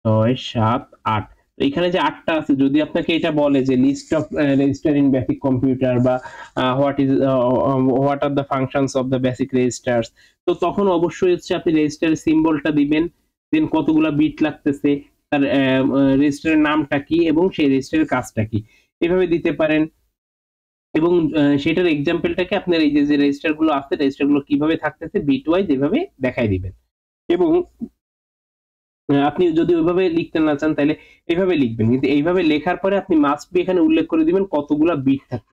A: 6 7 8, তো এখানে যে 8টা আছে যদি আপনাকে এটা বলে যে list of register in basic computer বা what are the functions of the basic registers, তো তখন অবশ্যই হচ্ছে আপনি রেজিস্টারের সিম্বলটা দিবেন, দেন কতগুলা বিট লাগতেছে, তার রেজিস্টারের নামটা কি এবং সেই রেজিস্টারের কাজটা কি, এভাবে দিতে পারেন। এবং সেটার এক্সাম্পলটাকে আপনার এই যে রেজিস্টার গুলো আছে রেজিস্টার গুলো কিভাবে থাকতেছে বিট ওয়াইজ এভাবে দেখাই দিবেন। এবং আপনি যদি ওইভাবে লিখতে না চান তাহলে এইভাবে লিখবেন, কিন্তু এইভাবে লেখার পরে আপনি মাস্ট বি এখানে উল্লেখ করে দিবেন কতগুলা বিট থাকে,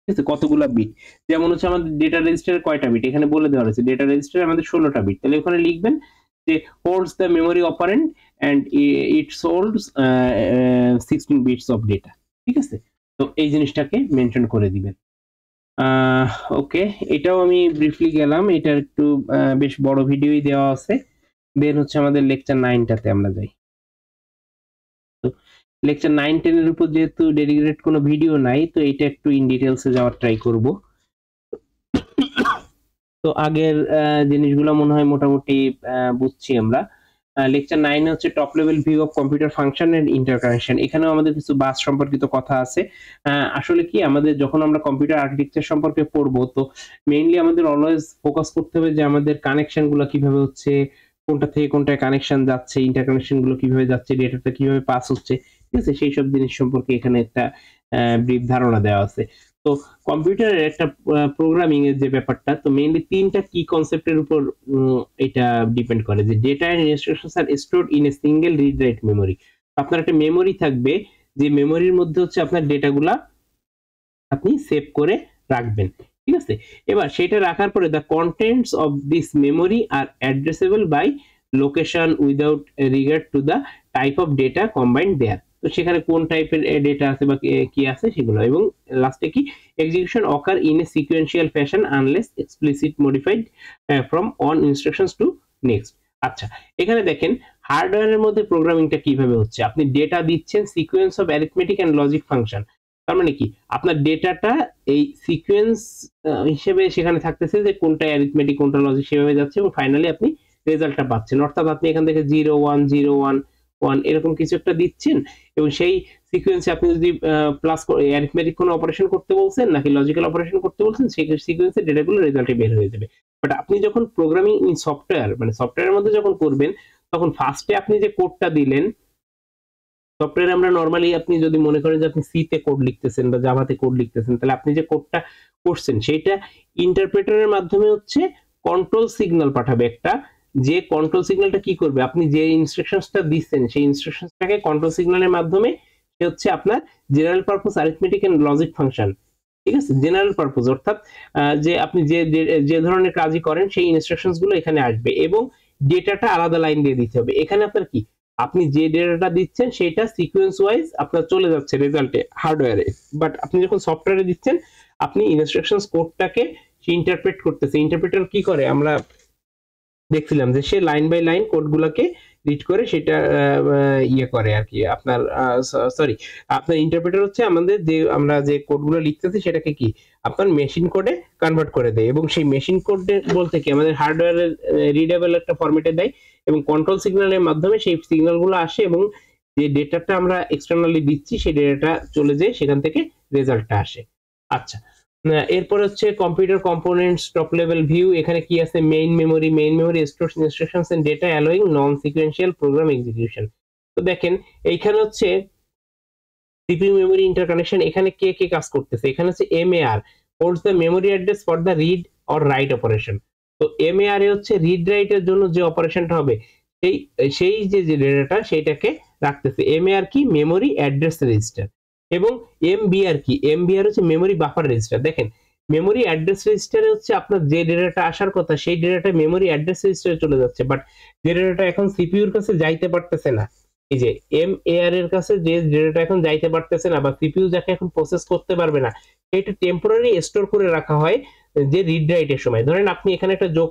A: ঠিক আছে, কতগুলা বিট। যেমন হচ্ছে আমাদের ডেটা রেজিস্টারে কয়টা বিট এখানে বলে দেওয়া হয়েছে, ডেটা রেজিস্টারে আমাদের 16টা বিট, তাহলে ওখানে লিখবেন যে holds the memory operand and it holds 16 bits of data, ঠিক আছে। তো এই জিনিসটাকে মেনশন করে দিবেন। ওকে, এটাও আমি ব্রিফলি গেলাম, এটার একটু বেশ বড় ভিডিওই দেওয়া আছে। দেন হচ্ছে আমাদের লেকচার 9টাতে আমরা যাই। তো লেকচার 9 10 এর উপর যেহেতু ডেডিকেটেড কোনো ভিডিও নাই, তো এটা একটু ইন ডিটেইলসে যাওয়ার ট্রাই করব। তো আগের জিনিসগুলো মনে হয় মোটামুটি বুঝছি আমরা। লেকচার 9 এ হচ্ছে top level view of computer function and interconnection, এখানেও আমাদের কিছু বাস সম্পর্কিত কথা আছে। আসলে কি আমাদের যখন আমরা কম্পিউটার আর্কিটেকচার সম্পর্কে পড়বো, তো মেইনলি আমাদের অলওয়েজ ফোকাস করতে হবে যে আমাদের কানেকশন গুলো কিভাবে হচ্ছে, কোনটা থেকে কোনটায় কানেকশন যাচ্ছে, ইন্টারকানেকশন গুলো কিভাবে যাচ্ছে, ডেটাটা কিভাবে পাস হচ্ছে, ঠিক আছে, সেই সব জিনিস সম্পর্কে এখানে একটা ব্রিফ ধারণা দেওয়া আছে। তো কম্পিউটারের একটা প্রোগ্রামিং এর যে ব্যাপারটা, তো মেইনলি 3টা কি কনসেপ্টের উপর এটা ডিপেন্ড করে যে data and instructions are stored in a single read write memory. আপনার একটা মেমোরি থাকবে, যে মেমোরির মধ্যে হচ্ছে আপনার ডেটাগুলা আপনি সেভ করে রাখবেন। ঠিক আছে। এবার সেটা রাখার পরে the contents of this memory are addressable by location without regard to the type of data combined there. তো সেখানে কোন টাইপের ডেটা আছে বা কি আছে সেগুলো, এবং লাস্টে কি execution occur in a sequential fashion unless explicit modified from one instructions to next. আচ্ছা, এখানে দেখেন হার্ডওয়্যারের মধ্যে প্রোগ্রামিংটা কিভাবে হচ্ছে। আপনি ডেটা দিচ্ছেন sequence of arithmetic and logic function. তার মানে কি আপনার ডেটাটা এই সিকোয়েন্স হিসেবে সেখানে থাকতেছে যে কোনটা অ্যারিথমেটিক কোনটা লজিক সেভাবে যাচ্ছে, এবং ফাইনালি আপনি রেজাল্টটা পাচ্ছেন। অর্থাৎ আপনি এখান থেকে 0 1 0 1 1 এরকম কিছু একটা দিচ্ছেন, এবং সেই সিকোয়েন্সে আপনি যদি প্লাস অ্যারিথমেটিক কোনো অপারেশন করতে বলছেন নাকি লজিক্যাল অপারেশন করতে বলছেন, সেই সিকোয়েন্সে ডেটাগুলো রেজাল্টে বের হয়ে যাবে। বাট আপনি যখন প্রোগ্রামিং ইন সফটওয়্যার মানে সফটওয়্যারের মধ্যে যখন করবেন, তখন ফার্স্টে আপনি যে কোডটা দিলেন, সফটওয়্যারে আমরা নরমালি আপনি যদি মনে করেন যে আপনি সি তে কোড লিখতেছেন বা জাভাতে কোড লিখতেছেন, তাহলে আপনি যে কোডটা করছেন সেইটা ইন্টারপ্রেটারের মাধ্যমে হচ্ছে কন্ট্রোল সিগন্যাল পাঠাবে একটা, যে কন্ট্রোল সিগন্যালটা কি করবে, আপনি যে ইনস্ট্রাকশনসটা দিচ্ছেন সেই ইনস্ট্রাকশনসটাকে কন্ট্রোল সিগন্যালের মাধ্যমে সে হচ্ছে আপনার general purpose arithmetic and logic function, ঠিক আছে, জেনারেল পারপোজ অর্থাৎ যে আপনি যে ধরনের কাজই করেন সেই ইনস্ট্রাকশনস গুলো এখানে আসবে, এবং ডেটাটা আলাদা লাইন দিয়ে দিতে হবে। এখানে আপনার কি আপনি যে ডেটাটা দিচ্ছেন সেটা সিকোয়েন্স ওয়াইজ আপনার চলে যাচ্ছে রেজাল্টে হার্ডওয়্যারে, বাট আপনি যখন সফটওয়্যারে দিচ্ছেন আপনি ইনস্ট্রাকশনস কোডটাকে সে ইন্টারপ্রেট করতেছে। ইন্টারপ্রেটার কি করে আমরা দেখছিলাম যে সে লাইন বাই লাইন কোডগুলোকে রিড করে সেটা ইয়ে করে আর কি আপনার সরি আপনার ইন্টারপ্রেটার হচ্ছে আমাদের যে আমরা যে কোডগুলো লিখতেছি সেটাকে কি আপনার মেশিন কোডে কনভার্ট করে দেয়, এবং সেই মেশিন কোড বলতে কি আমাদের হার্ডওয়্যারের রিডেবল একটা ফরম্যাটে দেয়, এবং কন্ট্রোল সিগন্যালের মাধ্যমে সেই সিগন্যালগুলো আসে, এবং যে ডেটাটা আমরা এক্সটার্নালি দিচ্ছি সেই ডেটাটা চলে যায়, সেখান থেকে রেজাল্টটা আসে। আচ্ছা, এরপর হচ্ছে computer components top level view. এখানে কি আছে, main memory stores instructions and data allowing non sequential program execution. তো দেখেন এইখানে হচ্ছে সিপিইউ মেমোরি ইন্টারকানেকশন, এখানে কে কে কাজ করতেছে, এখানে হচ্ছে MAR holds the memory address for the read or write operation. তো এমএআর এ হচ্ছে রিড রাইটের জন্য যে অপারেশনটা হবে সেই সেই যে ডেটাটা সেইটাকে রাখতেছে। এমএআর কি মেমোরি অ্যাড্রেস রেজিস্টার, এবং এমবিআর কি এমবিআর হচ্ছে মেমোরি বাফার রেজিস্টার। দেখেন মেমোরি অ্যাড্রেস রেজিস্টারে হচ্ছে আপনার যে ডেটাটা আসার কথা সেই ডেটাটা মেমোরি অ্যাড্রেস রেজিস্টারে চলে যাচ্ছে, বাট যে ডেটাটা এখন সিপিইউর কাছে যাইতে পারতেছে না, এই যে এমএআর এর কাছে যে ডেটাটা এখন যাইতে পারতেছে না বা সিপিইউ যাকে এখন প্রসেস করতে পারবে না, সেটা টেম্পোরারি স্টোর করে রাখা হয় যে রিড রাইটের সময়। ধরেন আপনি এখানে একটা যোগ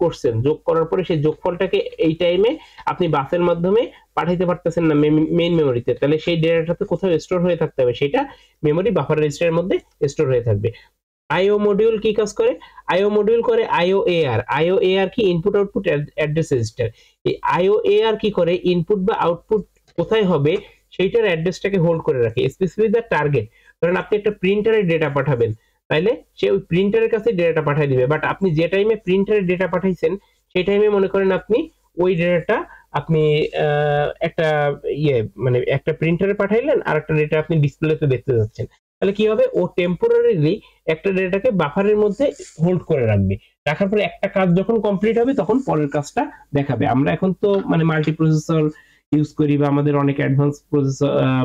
A: করছেন, যোগ করার পরে সেই যোগফলটাকে এই টাইমে আপনি বাসের মাধ্যমে পাঠাইতে পারতেছেন না মেইন মেমোরিতে, তাহলে সেই ডেটাটাতে কোথাও স্টোর হয়ে থাকতে হবে, সেটা মেমোরি বাফার রেজিস্টারের মধ্যে স্টোর হয়ে থাকবে। আইও মডিউল কি কাজ করে, আইও মডিউল করে আইওএআর কি ইনপুট আউটপুট অ্যাড্রেস রেজিস্টার। এই আইওএআর কি করে ইনপুট বা আউটপুট কোথায় হবে সেইটার অ্যাড্রেসটাকে হোল্ড করে রাখে, স্পেসিফিক দ্য টার্গেট। ধরেন আপনি একটা প্রিন্টারের ডেটা পাঠাবেন, তাইলে সে ওই প্রিন্টারের কাছে ডেটাটা পাঠিয়ে দিবে, বাট আপনি যে টাইমে প্রিন্টারের ডেটা পাঠাইছেন সেই টাইমে মনে করেন আপনি ওই ডেটাটা আপনি একটা মানে একটা প্রিন্টারে পাঠাইলেন আর একটা ডেটা আপনি ডিসপ্লেতে দেখতে যাচ্ছেন, তাহলে কি হবে ও টেম্পোরারিলি একটা ডেটাকে বাফারের মধ্যে হোল্ড করে রাখবে, রাখার পরে একটা কাজ যখন কমপ্লিট হবে তখন পরের কাজটা দেখাবে। আমরা এখন তো মানে মাল্টি প্রসেসর ইউজ করি বা আমাদের অনেক অ্যাডভান্স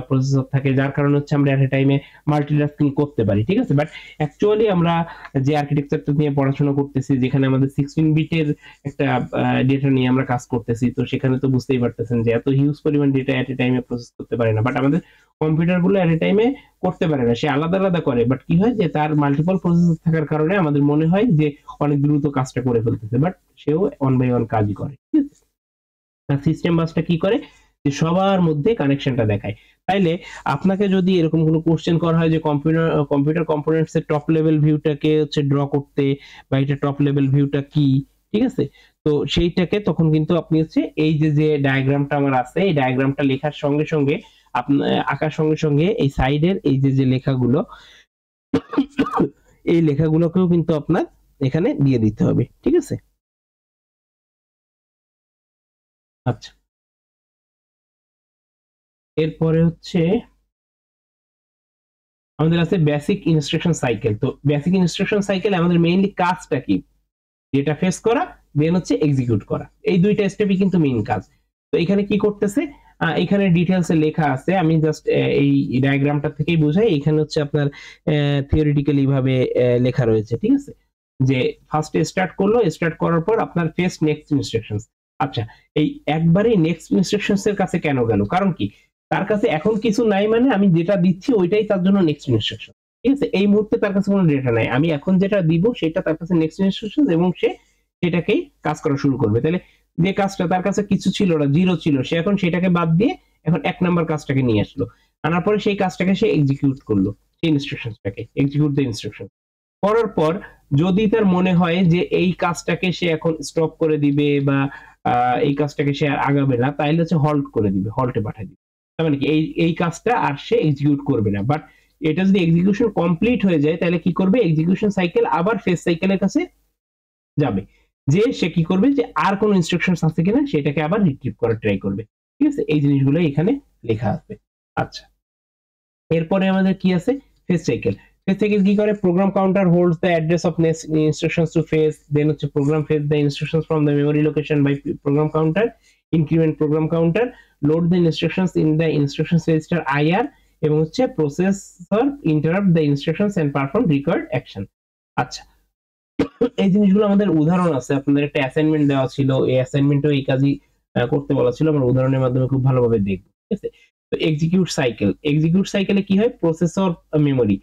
A: প্রসেসর থাকে, যার কারণে হচ্ছে আমরা এট এ টাইমে মাল্টিটাস্কিং করতে পারি, ঠিক আছে। বাট অ্যাকচুয়ালি আমরা যে আর্কিটেকচারটা নিয়ে পড়াশোনা করতেছি, যেখানে আমাদের 16 বিটের একটা ডেটা নিয়ে আমরা কাজ করতেছি, তো সেখানে তো বুঝতেই পারতেছেন যে এত হিউজ পরিমাণ ডেটা এট এ টাইমে প্রসেস করতে পারে না, বাট আমাদের কম্পিউটার গুলো এট এ টাইমে করতে পারে না, সে আলাদা আলাদা করে। বাট কি হয় যে তার মাল্টিপল প্রসেসর থাকার কারণে আমাদের মনে হয় যে অনেক দ্রুত কাজটা করে ফেলতেছে, বাট সেও ওয়ান বাই ওয়ান কাজই করে, ঠিক আছে। সিস্টেম বাসটা কি করে যে সবার মধ্যে কানেকশনটা দেখায়। তাইলে আপনাকে যদি এরকম কোনো কোশ্চেন করা হয় যে কম্পিউটার কম্পোনেন্টস এর টপ লেভেল ভিউটাকে হচ্ছে ড্র করতে, বা এটা টপ লেভেল ভিউটা কি, ঠিক আছে, তো সেইটাকে তখন কিন্তু আপনি হচ্ছে এই যে ডায়াগ্রামটা আমার আছে এই ডায়াগ্রামটা লেখার সঙ্গে সঙ্গে আপনার আঁকার সঙ্গে সঙ্গে এই সাইডের এই যে লেখাগুলো এই লেখাগুলোকেও কিন্তু আপনার এখানে দিয়ে দিতে হবে, ঠিক আছে। আচ্ছা, এরপরে হচ্ছে আমাদের আছে বেসিক ইনস্ট্রাকশন সাইকেল। তো বেসিক ইনস্ট্রাকশন সাইকেল আমাদের মেইনলি কাজটা কি, ডেটা ফেস করা দেন হচ্ছে এক্সিকিউট করা, এই দুইটা স্টেপই কিন্তু মেইন কাজ। তো এখানে কি করতেছে এখানে ডিটেইলসে লেখা আছে, আমি জাস্ট এই ডায়াগ্রামটা থেকেই বোঝাই। এখানে হচ্ছে আপনার থিওরিটিক্যালি ভাবে লেখা রয়েছে, ঠিক আছে? যে ফার্স্টে স্টার্ট করলো, স্টার্ট করার পর আপনার ফেস নেক্সট ইনস্ট্রাকশনস। আচ্ছা, এই একবারেই নেক্সট ইনস্ট্রাকশনস এর কাছে কেন গেল? কারণ কি? তার কাছে এখন কিছু নাই, মানে আমি যেটা দিচ্ছি ওইটাই তার জন্য নেক্সট ইনস্ট্রাকশন। ঠিক আছে? এই মুহূর্তে তার কাছে কোনো ডেটা নাই। আমি এখন যেটা দিব সেটা তার কাছে নেক্সট ইনস্ট্রাকশন, এবং সে সেটাকেই কাজ করা শুরু করবে। তাহলে যে কাজটা তার কাছে কিছু ছিল না, জিরো ছিল, সে এখন সেটাকে বাদ দিয়ে এখন 1 নাম্বার কাজটাকে নিয়ে আসলো। আনার পরে সেই কাজটাকে সে এক্সিকিউট করলো। সেই ইনস্ট্রাকশনটাকে এক্সিকিউট দ্য ইনস্ট্রাকশন। করার পর যদি তার মনে হয় যে এই কাজটাকে সে এখন স্টপ করে দিবে বা এই কাজটাকে সে আর আগাবে না, তাইলে হচ্ছে হল্ট করে দিবে, হল্টে পাঠিয়ে দিবে। তার মানে কি এই কাজটা আর সে এক্সিকিউট করবে না। বাট এটা যদি এক্সিকিউশন কমপ্লিট হয়ে যায় তাহলে কি করবে? এক্সিকিউশন সাইকেল আবার ফেস সাইকেলের কাছে যাবে, যে সে কি করবে যে আর কোন ইনস্ট্রাকশনস আছে কিনা সেটাকে আবার রিট্রিভ করার ট্রাই করবে। ঠিক আছে? এই জিনিসগুলো এখানে লেখা আছে। আচ্ছা, এরপরে আমাদের কি আছে? Face cycle. ফেস সাইকেল কি করে? Program counter holds the address of next instructions to fetch, then হচ্ছে program fetch the instructions from the memory location by program counter, increment program counter, load the instructions in the instructions register IR, এবং হচ্ছে processor interrupt the instructions and perform required action. আচ্ছা, এই জিনিসগুলো আমাদের উদাহরণ আছে। আপনাদের একটা অ্যাসাইনমেন্ট দেওয়া ছিল, এই অ্যাসাইনমেন্টও এই কাজই করতে বলা ছিল। আমরা উদাহরণের মাধ্যমে খুব ভালোভাবে দেখব। ঠিক আছে? তো এক্সিকিউট সাইকেল, এক্সিকিউট সাইকেলে কি হয়? প্রসেসর মেমরি,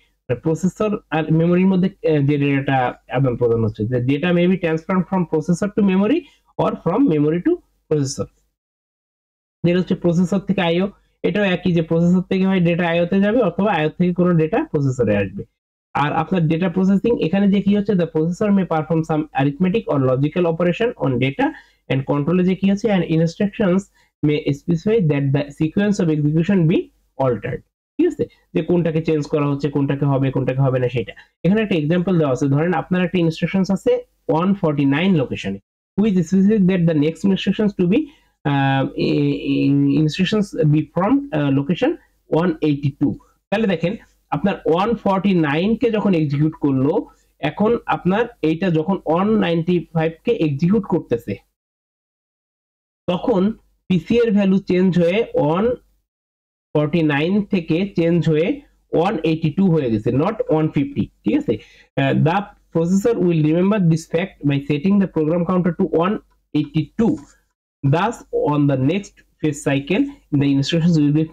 A: প্রসেসর আর মেমরির মধ্যে যে ডেটাটা আদান প্রদান হচ্ছে, যে data may be transfer from processor to memory or from memory to processor. যেটা হচ্ছে প্রসেসর থেকে আইও, এটাও একই, যে প্রসেসর থেকে হয় ডেটা আইওতে যাবে অথবা আইও থেকে কোনো ডেটা প্রসেসরে আসবে। আর আপনার ডেটা প্রসেসিং, এখানে যে কি হচ্ছে, the processor may perform some arithmetic or logical operation on data and কন্ট্রোলে যে কি হচ্ছে, and instructions may specify that the sequence of execution be altered. ঠিক আছে? যে কোনটাকে চেঞ্জ করা হচ্ছে, কোনটাকে হবে, কোনটাকে হবে না সেটা। এখানে একটা এক্সাম্পল দেওয়া আছে। ধরেন আপনার একটা ইনস্ট্রাকশনস আছে 149 লোকেশনে, which specific that the next instructions to be instructions be from location 182। তাহলে দেখেন আপনার 149 কে যখন এক্সিকিউট করলো, এখন আপনার এইটা যখন 195 কে এক্সিকিউট করতেছে, তখন পিসি এর ভ্যালু চেঞ্জ হয়ে 149 থেকে চেঞ্জ হয়ে 182 হয়ে গেছে, নট 150। ঠিক আছে? The processor will remember this fact by setting the program counter to 182. Thus, on the next phase cycle, the instructions will be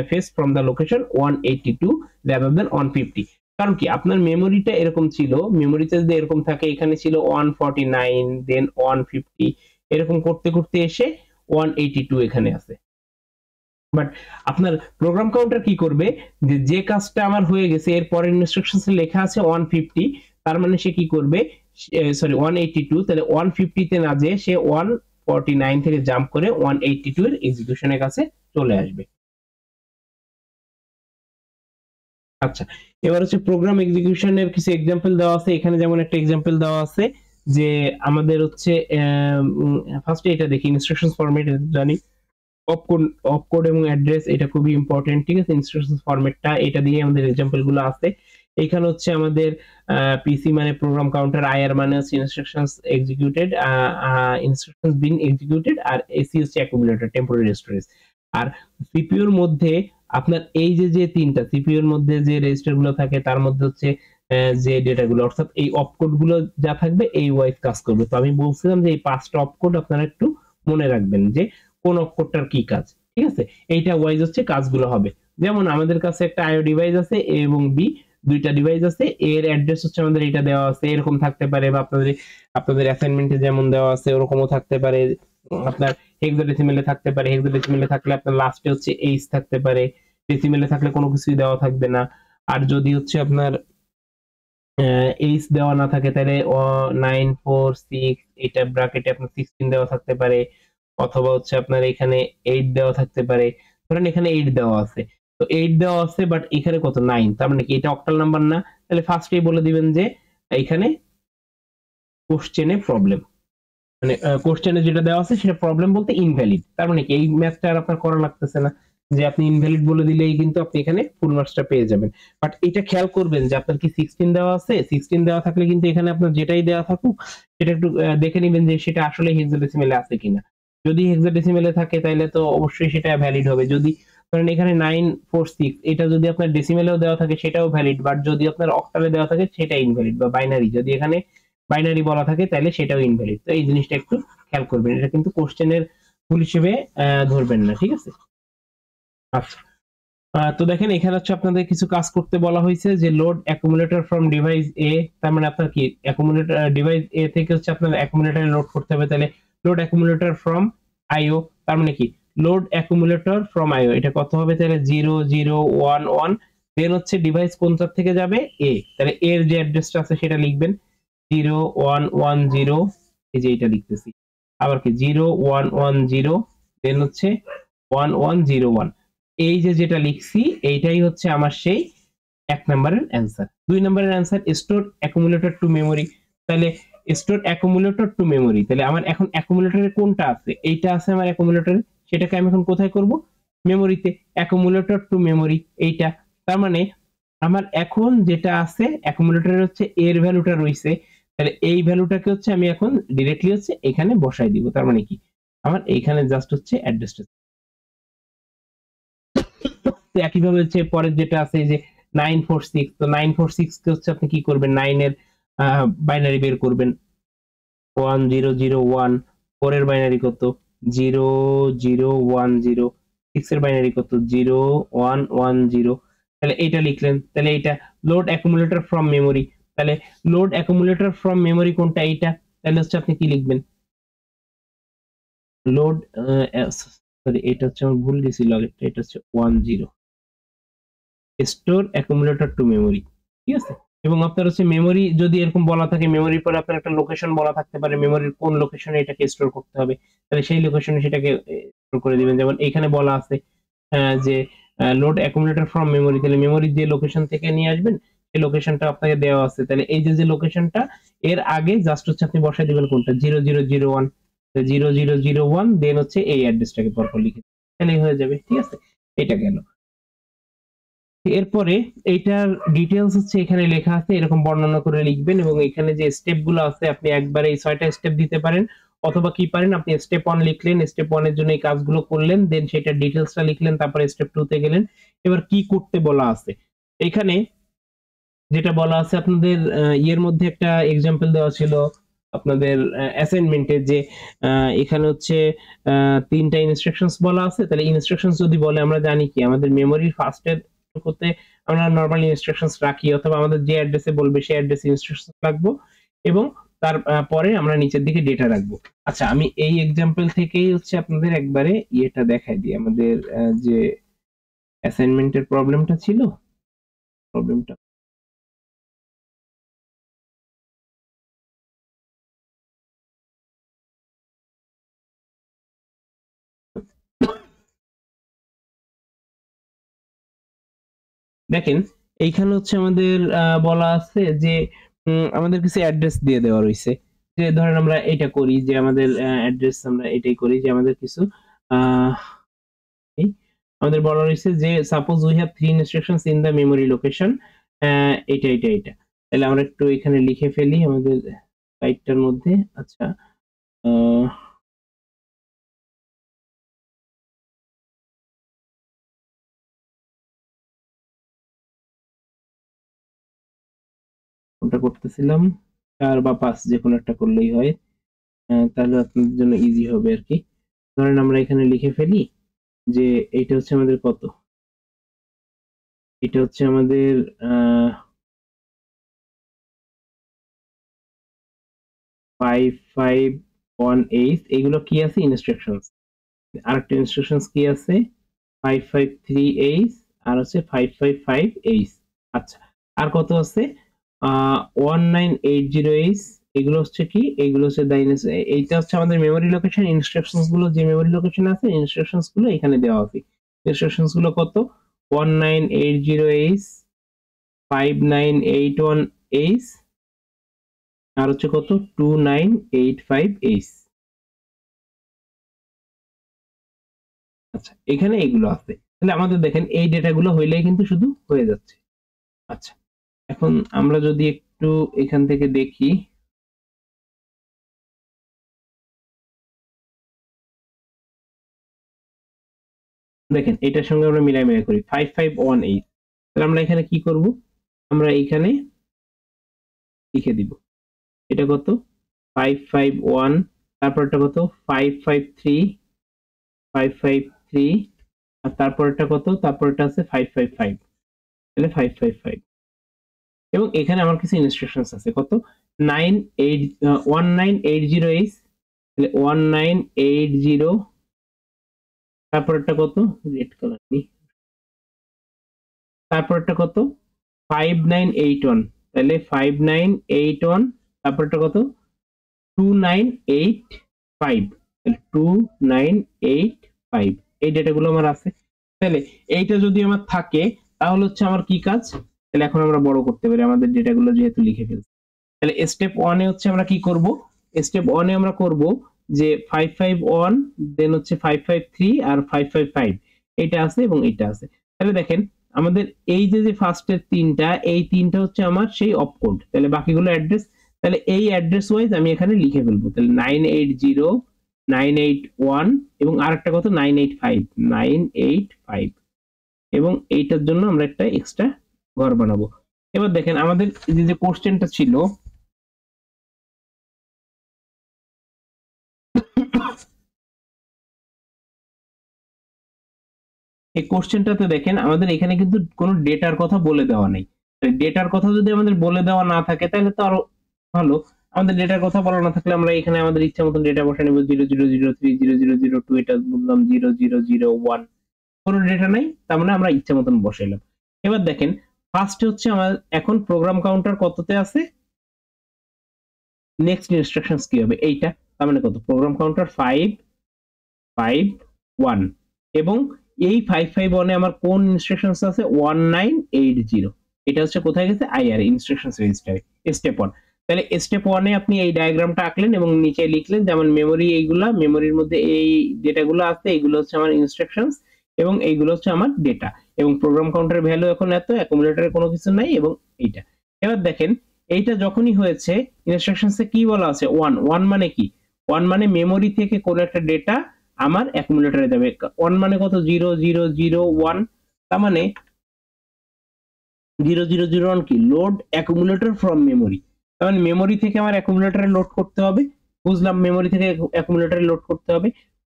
A: fetched from the location 182 rather than 150. কারণ কি? আপনার মেমোরিটা এরকম ছিল, মেমোরিতে যদি এরকম থাকে, এখানে ছিল 149 দেন 150, এরকম করতে করতে এসে 182 এখানে আছে। বাট আপনার প্রোগ্রাম কাউন্টার কি করবে? যে কাজটা আমার হয়ে গেছে এর পরের ইনস্ট্রাকশনসে লেখা আছে 150, তার মানে সে কি করবে? সরি 182, তাহলে 150 তে না যেয়ে সে 149 থেকে জাম্প করে 182 এর এক্সিকিউশনের কাছে চলে আসবে। আচ্ছা, এবার হচ্ছে প্রোগ্রাম এক্সিকিউশনের কিছু এক্সাম্পল দেওয়া আছে। এখানে যেমন একটা এক্সাম্পল দেওয়া আছে যে আমাদের হচ্ছে ফার্স্টে এটা দেখি, ইনস্ট্রাকশনস ফরম্যাট জানি, অপকোড এবং অ্যাড্রেস, এটা খুবই ইম্পর্টেন্ট। ঠিক আছে? ইনস্ট্রাকশনস ফরম্যাটটা, এটা দিয়ে আমাদের এক্সাম্পল গুলো আছে। এখানে হচ্ছে আমাদের পিসি মানে প্রোগ্রাম কাউন্টার, আইআর মানে হচ্ছে ইনস্ট্রাকশনস এক্সিকিউটেড, ইনস্ট্রাকশনস বিন এক্সিকিউটেড, আর এসি হচ্ছে অ্যাকুমুলেটর, টেম্পোরারি স্টোরেজ। আর সিপিইউর মধ্যে আপনার এই যে তিনটা সিপিইউর মধ্যে যে রেজিস্টার গুলো থাকে, তার মধ্যে হচ্ছে যে ডেটা গুলো, অর্থাৎ এই অপকোড গুলো যা থাকবে এই ওয়াইজ কাজ করবে। তো আমি বলছিলাম যে এই 5টা অপকোড আপনারা একটু মনে রাখবেন যে কোন অক্ষরটার কি কাজ। ঠিক আছে? এইটা ওয়াইজ হচ্ছে কাজগুলো হবে। যেমন আমাদের কাছে একটা আইও ডিভাইস আছে, এ এবং বি, দুইটা ডিভাইস আছে। এর অ্যাড্রেস হচ্ছে আমাদের এটা দেওয়া আছে, এরকম থাকতে পারে, বা আপনাদের অ্যাসাইনমেন্টে যেমন দেওয়া আছে ওরকমও থাকতে পারে। আপনার হেক্সাডেসিমেলে থাকতে পারে, হেক্সাডেসিমেলে থাকলে আপনার লাস্টে হচ্ছে এইচ থাকতে পারে, ডেসিমেলে থাকলে কোনো কিছুই দেওয়া থাকবে না। আর যদি হচ্ছে আপনার এইচ দেওয়া না থাকে তাহলে 946, এটা ব্র্যাকেটে আপনার 16 দেওয়া থাকতে পারে, অথবা হচ্ছে আপনার এখানে 8 দেওয়া থাকতে পারে। ধরেন এখানে 8 দেওয়া আছে, তো 8 দেওয়া আছে বাট এখানে কত 9, তার মানে কি এটা অক্টাল নাম্বার না? তাহলে ফার্স্টেই বলে দিবেন যে এখানে কোশ্চেনে প্রবলেম, মানে কোশ্চেনে যেটা দেওয়া আছে সেটা প্রবলেম বলতে ইনভ্যালিড। তার মানে কি এই ম্যাথটা আর আপনার করা লাগতেছে না, যে আপনি ইনভ্যালিড বলে দিলেই কিন্তু আপনি এখানে ফুল মার্কসটা পেয়ে যাবেন। বাট এটা খেয়াল করবেন যে আপনার কি 16 দেওয়া আছে, 16 দেওয়া থাকলে কিন্তু এখানে আপনার যেটাই দেওয়া থাকুক সেটা একটু দেখে নেবেন যে সেটা আসলে হেক্সাডেসিমেলে আছে কিনা। যদি হেক্সাডেসিমেলে থাকে তাহলে তো অবশ্যই সেটা ভ্যালিড হবে। যদি ধরেন এখানে 946 এটা যদি আপনার ডেসিমেলেও দেওয়া থাকে সেটাও ভ্যালিড, বাট যদি আপনার অক্টালে দেওয়া থাকে সেটা ইনভ্যালিড, বা বাইনারি যদি এখানে বাইনারি বলা থাকে তাহলে সেটাও ইনভ্যালিড। তো এই জিনিসটা একটু খেয়াল করবেন, এটা কিন্তু কোশ্চেনের ভুল হিসেবে ধরবেন না, ঠিক আছে? আচ্ছা, তো দেখেন এখানে হচ্ছে আপনাদের কিছু কাজ করতে বলা হয়েছে যে লোড অ্যাকুমুলেটর ফ্রম ডিভাইস এ, তার মানে আপনার কি অ্যাকুমুলেটর ডিভাইস এ থেকে হচ্ছে আপনার অ্যাকুমুলেটরে লোড করতে হবে, তাহলে লোড অ্যাকুমুলেটর ফ্রম আইও, তার মানে কি লোড অ্যাকুমুলেটর ফ্রম আইও, এটা কত হবে তাহলে 0011, দেন হচ্ছে ডিভাইস কোনটার থেকে যাবে এ, তাহলে এর যে অ্যাড্রেসটা আছে সেটা লিখবেন 0110, এই যে এটা লিখতেছি, আবার কি 0110, দেন হচ্ছে 1101, এই যে যেটা লিখছি এইটাই হচ্ছে আমার সেই 1 নম্বরের অ্যান্সার। 2 নম্বরের answer store accumulator to memory, তাহলে স্টোর অ্যাকুমুলেটর টু মেমরি, তাহলে আমার এখন অ্যাকুমুলেটরে কোনটা আছে, এইটা আছে আমার অ্যাকুমুলেটরে, সেটাকে আমি এখন কোথায় করব, মেমরিতে, অ্যাকুমুলেটর টু মেমরি এইটা, তার মানে আমার এখন যেটা আছে অ্যাকুমুলেটরের হচ্ছে এর ভ্যালুটা রইছে, তাহলে এই ভ্যালুটাকে হচ্ছে আমি এখন ডিরেক্টলি হচ্ছে এখানে বসাই দিব, তার মানে কি আমার এইখানে জাস্ট হচ্ছে অ্যাড্রেসটা। তো একইভাবে হচ্ছে পরের যেটা আছে এই যে 946, তো 946 কে হচ্ছে আপনি কি করবেন, 9 এর বাইনারি বের করবেন 1001, 4 এর বাইনারি কত 0010, 6 এর বাইনারি কত 0110, তাহলে এইটা লিখলেন, তাহলে এইটা লোড অ্যাকুমুলেটর ফ্রম মেমরি, তাহলে লোড অ্যাকুমুলেটর ফ্রম মেমরি কোনটা, এইটা, তাহলে হচ্ছে আপনি কি লিখবেন লোড, সরি এটা হচ্ছে আমার ভুল দিছিল আগেরটা, এটা হচ্ছে 10, স্টোর অ্যাকুমুলেটর টু মেমরি, ঠিক আছে? এবং আপনার হচ্ছে মেমরি যদি এরকম বলা থাকে, মেমরির পরে আপনার একটা লোকেশন বলা থাকতে পারে, মেমরির কোন লোকেশনে এটাকে স্টোর করতে হবে, তাহলে সেই লোকেশনে সেটাকে স্টোর করে দিবেন। যেমন এখানে বলা আছে যে লোড অ্যাকুমুলেটর ফ্রম মেমরি, তাহলে মেমরির যে লোকেশন থেকে নিয়ে আসবেন সেই লোকেশনটা আপনাকে দেওয়া আছে, তাহলে এই যে যে লোকেশনটা এর আগে জাস্ট হচ্ছে আপনি বসাই দিবেন কোনটা 0001, 0001, দেন হচ্ছে এই অ্যাড্রেসটাকে পরপর লিখে তাহলেই হয়ে যাবে, ঠিক আছে? এটা গেল। এরপরে এইটার ডিটেলস হচ্ছে এখানে লেখা আছে, এরকম বর্ণনা করে লিখবেন, এবং এখানে যে স্টেপ গুলো আছে আপনি একবারে এই 6টা স্টেপ দিতে পারেন, অথবা কি পারেন আপনি স্টেপ 1 লিখলেন, স্টেপ 1 এর জন্য এই কাজগুলো করলেন, দেন সেটা ডিটেলসটা লিখলেন, তারপরে স্টেপ 2 তে গেলেন। এবার কি করতে বলা আছে এখানে, যেটা বলা আছে আপনাদের ইয়ের মধ্যে একটা এক্সাম্পল দেওয়া ছিল আপনাদের অ্যাসাইনমেন্টে, যে এখানে হচ্ছে 3টা ইনস্ট্রাকশনস বলা আছে, তাহলে ইনস্ট্রাকশনস যদি বলে আমরা জানি কি আমাদের মেমোরির ফার্স্টের করতে আমরা নরমাল ইনস্ট্রাকশনস রাখি, অথবা আমাদের যে অ্যাড্রেসে বলবে সেই অ্যাড্রেসে ইনস্ট্রাকশনস রাখবো, এবং তার পরে আমরা নিচের দিকে ডেটা রাখবো। আচ্ছা, আমি এই এক্সাম্পল থেকেই হচ্ছে আপনাদের একবারে ইয়েটা দেখাই দিই, আমাদের যে অ্যাসাইনমেন্টের প্রবলেমটা ছিল, প্রবলেমটা দেখেন, এইখানে হচ্ছে আমাদের বলা আছে যে আমাদের কিছু অ্যাড্রেস দিয়ে দেওয়া রয়েছে, যে ধরেন আমরা এটা করি যে আমাদের অ্যাড্রেস আমরা এটাই করি যে আমাদের কিছু আহ, এই, আমাদের বলা রয়েছে যে suppose we have 3 instructions in the memory location, এটা, তাহলে আমরা একটু এখানে লিখে ফেলি আমাদের সাইটটার মধ্যে। আচ্ছা, আহ, কোনটা করতেছিলাম, 4 বা 5 যে কোনো একটা করলেই হয়, তাহলে আপনাদের জন্য ইজি হবে আর কি। ধরেন আমরা এখানে লিখে ফেলি যে এইটা হচ্ছে আমাদের কত, এটা হচ্ছে আমাদের 5518, এগুলো কি আছে ইনস্ট্রাকশনস, আরেকটা ইনস্ট্রাকশনস কি আছে 553H, আর হচ্ছে 555H। আচ্ছা, আর কত আছে 1980H, এগুলো হচ্ছে কি, এগুলো হচ্ছে এইটা হচ্ছে আমাদের মেমরি লোকেশন, ইনস্ট্রাকশনস গুলো যে মেমরি লোকেশন আছে ইনস্ট্রাকশনস গুলো এখানে দেওয়া আছে, ইনস্ট্রাকশনস গুলো কত 1980H, 5981H, আর হচ্ছে কত 2985H। আচ্ছা, এখানে এগুলো আছে, তাহলে আমাদের দেখেন এই ডেটাগুলো হইলেই কিন্তু শুধু হয়ে যাচ্ছে। আচ্ছা, এখন আমরা যদি একটু এখান থেকে দেখি দেখেন এটার সঙ্গে আমরা মিলাই করি 5518। তাহলে আমরা এখানে কি করব, আমরা এখানে লিখে দিব এটা কত 551, তারপরটা কত 553, 553, আর তারপরটা কত, তারপরটা আছে 555, তাহলে 555। এবং এখানে আমার কিছু ইনস্ট্রাকশনস আছে কত 1980H, তাহলে 1980, তারপরটা কত রেড কালার নেই, তারপরটা কত 5981, তাহলে 5981, তারপরটা কত 2985, তাহলে 2985, এই ডেটাগুলো আমার আছে। তাহলে এইটা যদি আমার থাকে তাহলে হচ্ছে আমার কি কাজ, তাহলে এখন আমরা বড় করতে পারি আমাদের ডেটাগুলো যেহেতু লিখে ফেলছি। তাহলে স্টেপ 1 এ হচ্ছে আমরা কি করব, স্টেপ 1 এ আমরা করব যে 551, দেন হচ্ছে 553 আর 555, এটা আছে এবং এটা আছে। তাহলে দেখেন আমাদের এই যে ফার্স্টের তিনটা, এই তিনটা হচ্ছে আমার সেই অপকোড, তাহলে বাকিগুলো অ্যাড্রেস। তাহলে এই অ্যাড্রেস ওয়াইজ আমি এখানে লিখে ফেলবো, তাহলে 980, 981 এবং আরেকটা কত 985, 985, এবং এইটার জন্য আমরা একটা এক্সট্রা ঘর বানাবো। এবার দেখেন আমাদের যে কোশ্চেনটা ছিল, এই কোশ্চেনটাতে দেখেন আমাদের এখানে কিন্তু কোনো ডেটার কথা বলে দেওয়া নেই। ডেটার কথা যদি আমাদের বলে দেওয়া না থাকে তাহলে তো আরো ভালো। আমাদের ডেটার কথা বলা না থাকলে আমরা এখানে আমাদের ইচ্ছা মতন ডেটা বসে নেব, 0003, 0002, এটা বললাম 0001, কোনো ডেটা নাই, তার মানে আমরা ইচ্ছা মতন বসাইলাম। এবার দেখেন ফার্স্টে হচ্ছে আমার এখন প্রোগ্রাম কাউন্টার কততে আছে, নেক্সট ইনস্ট্রাকশনস কি হবে এইটা, তার মানে কত প্রোগ্রাম কাউন্টার 551, এবং এই 551 এ আমার কোন ইনস্ট্রাকশনস আছে 1980, এটা হচ্ছে কোথায় গেছে আইআর ইনস্ট্রাকশনস রেজিস্টারে স্টেপ 1। তাহলে স্টেপ 1 এ আপনি এই ডায়াগ্রামটা আঁকলেন এবং নিচে লিখলেন যেমন মেমরি, এইগুলা মেমরির মধ্যে এই ডেটাগুলো আছে, এইগুলো হচ্ছে আমার ইনস্ট্রাকশনস এবং এইগুলো হচ্ছে আমার ডেটা, এবং প্রোগ্রাম কাউন্টারের ভ্যালু এখন এত, অ্যাকুমুলেটরে কোনো কিছু নাই, এবং এইটা। এবার দেখেন এইটা যখনই হয়েছে ইনস্ট্রাকশনসে কি বলা আছে 1, 1 মানে কি, 1 মানে মেমরি থেকে কোন একটা ডেটা আমার অ্যাকুমুলেটরে যাবে। 1 মানে কত 0001, তার মানে 0001 কি লোড অ্যাকুমুলেটর ফ্রম মেমরি, তার মানে মেমরি থেকে আমার অ্যাকুমুলেটরে লোড করতে হবে। বুঝলাম মেমরি থেকে অ্যাকুমুলেটরে লোড করতে হবে,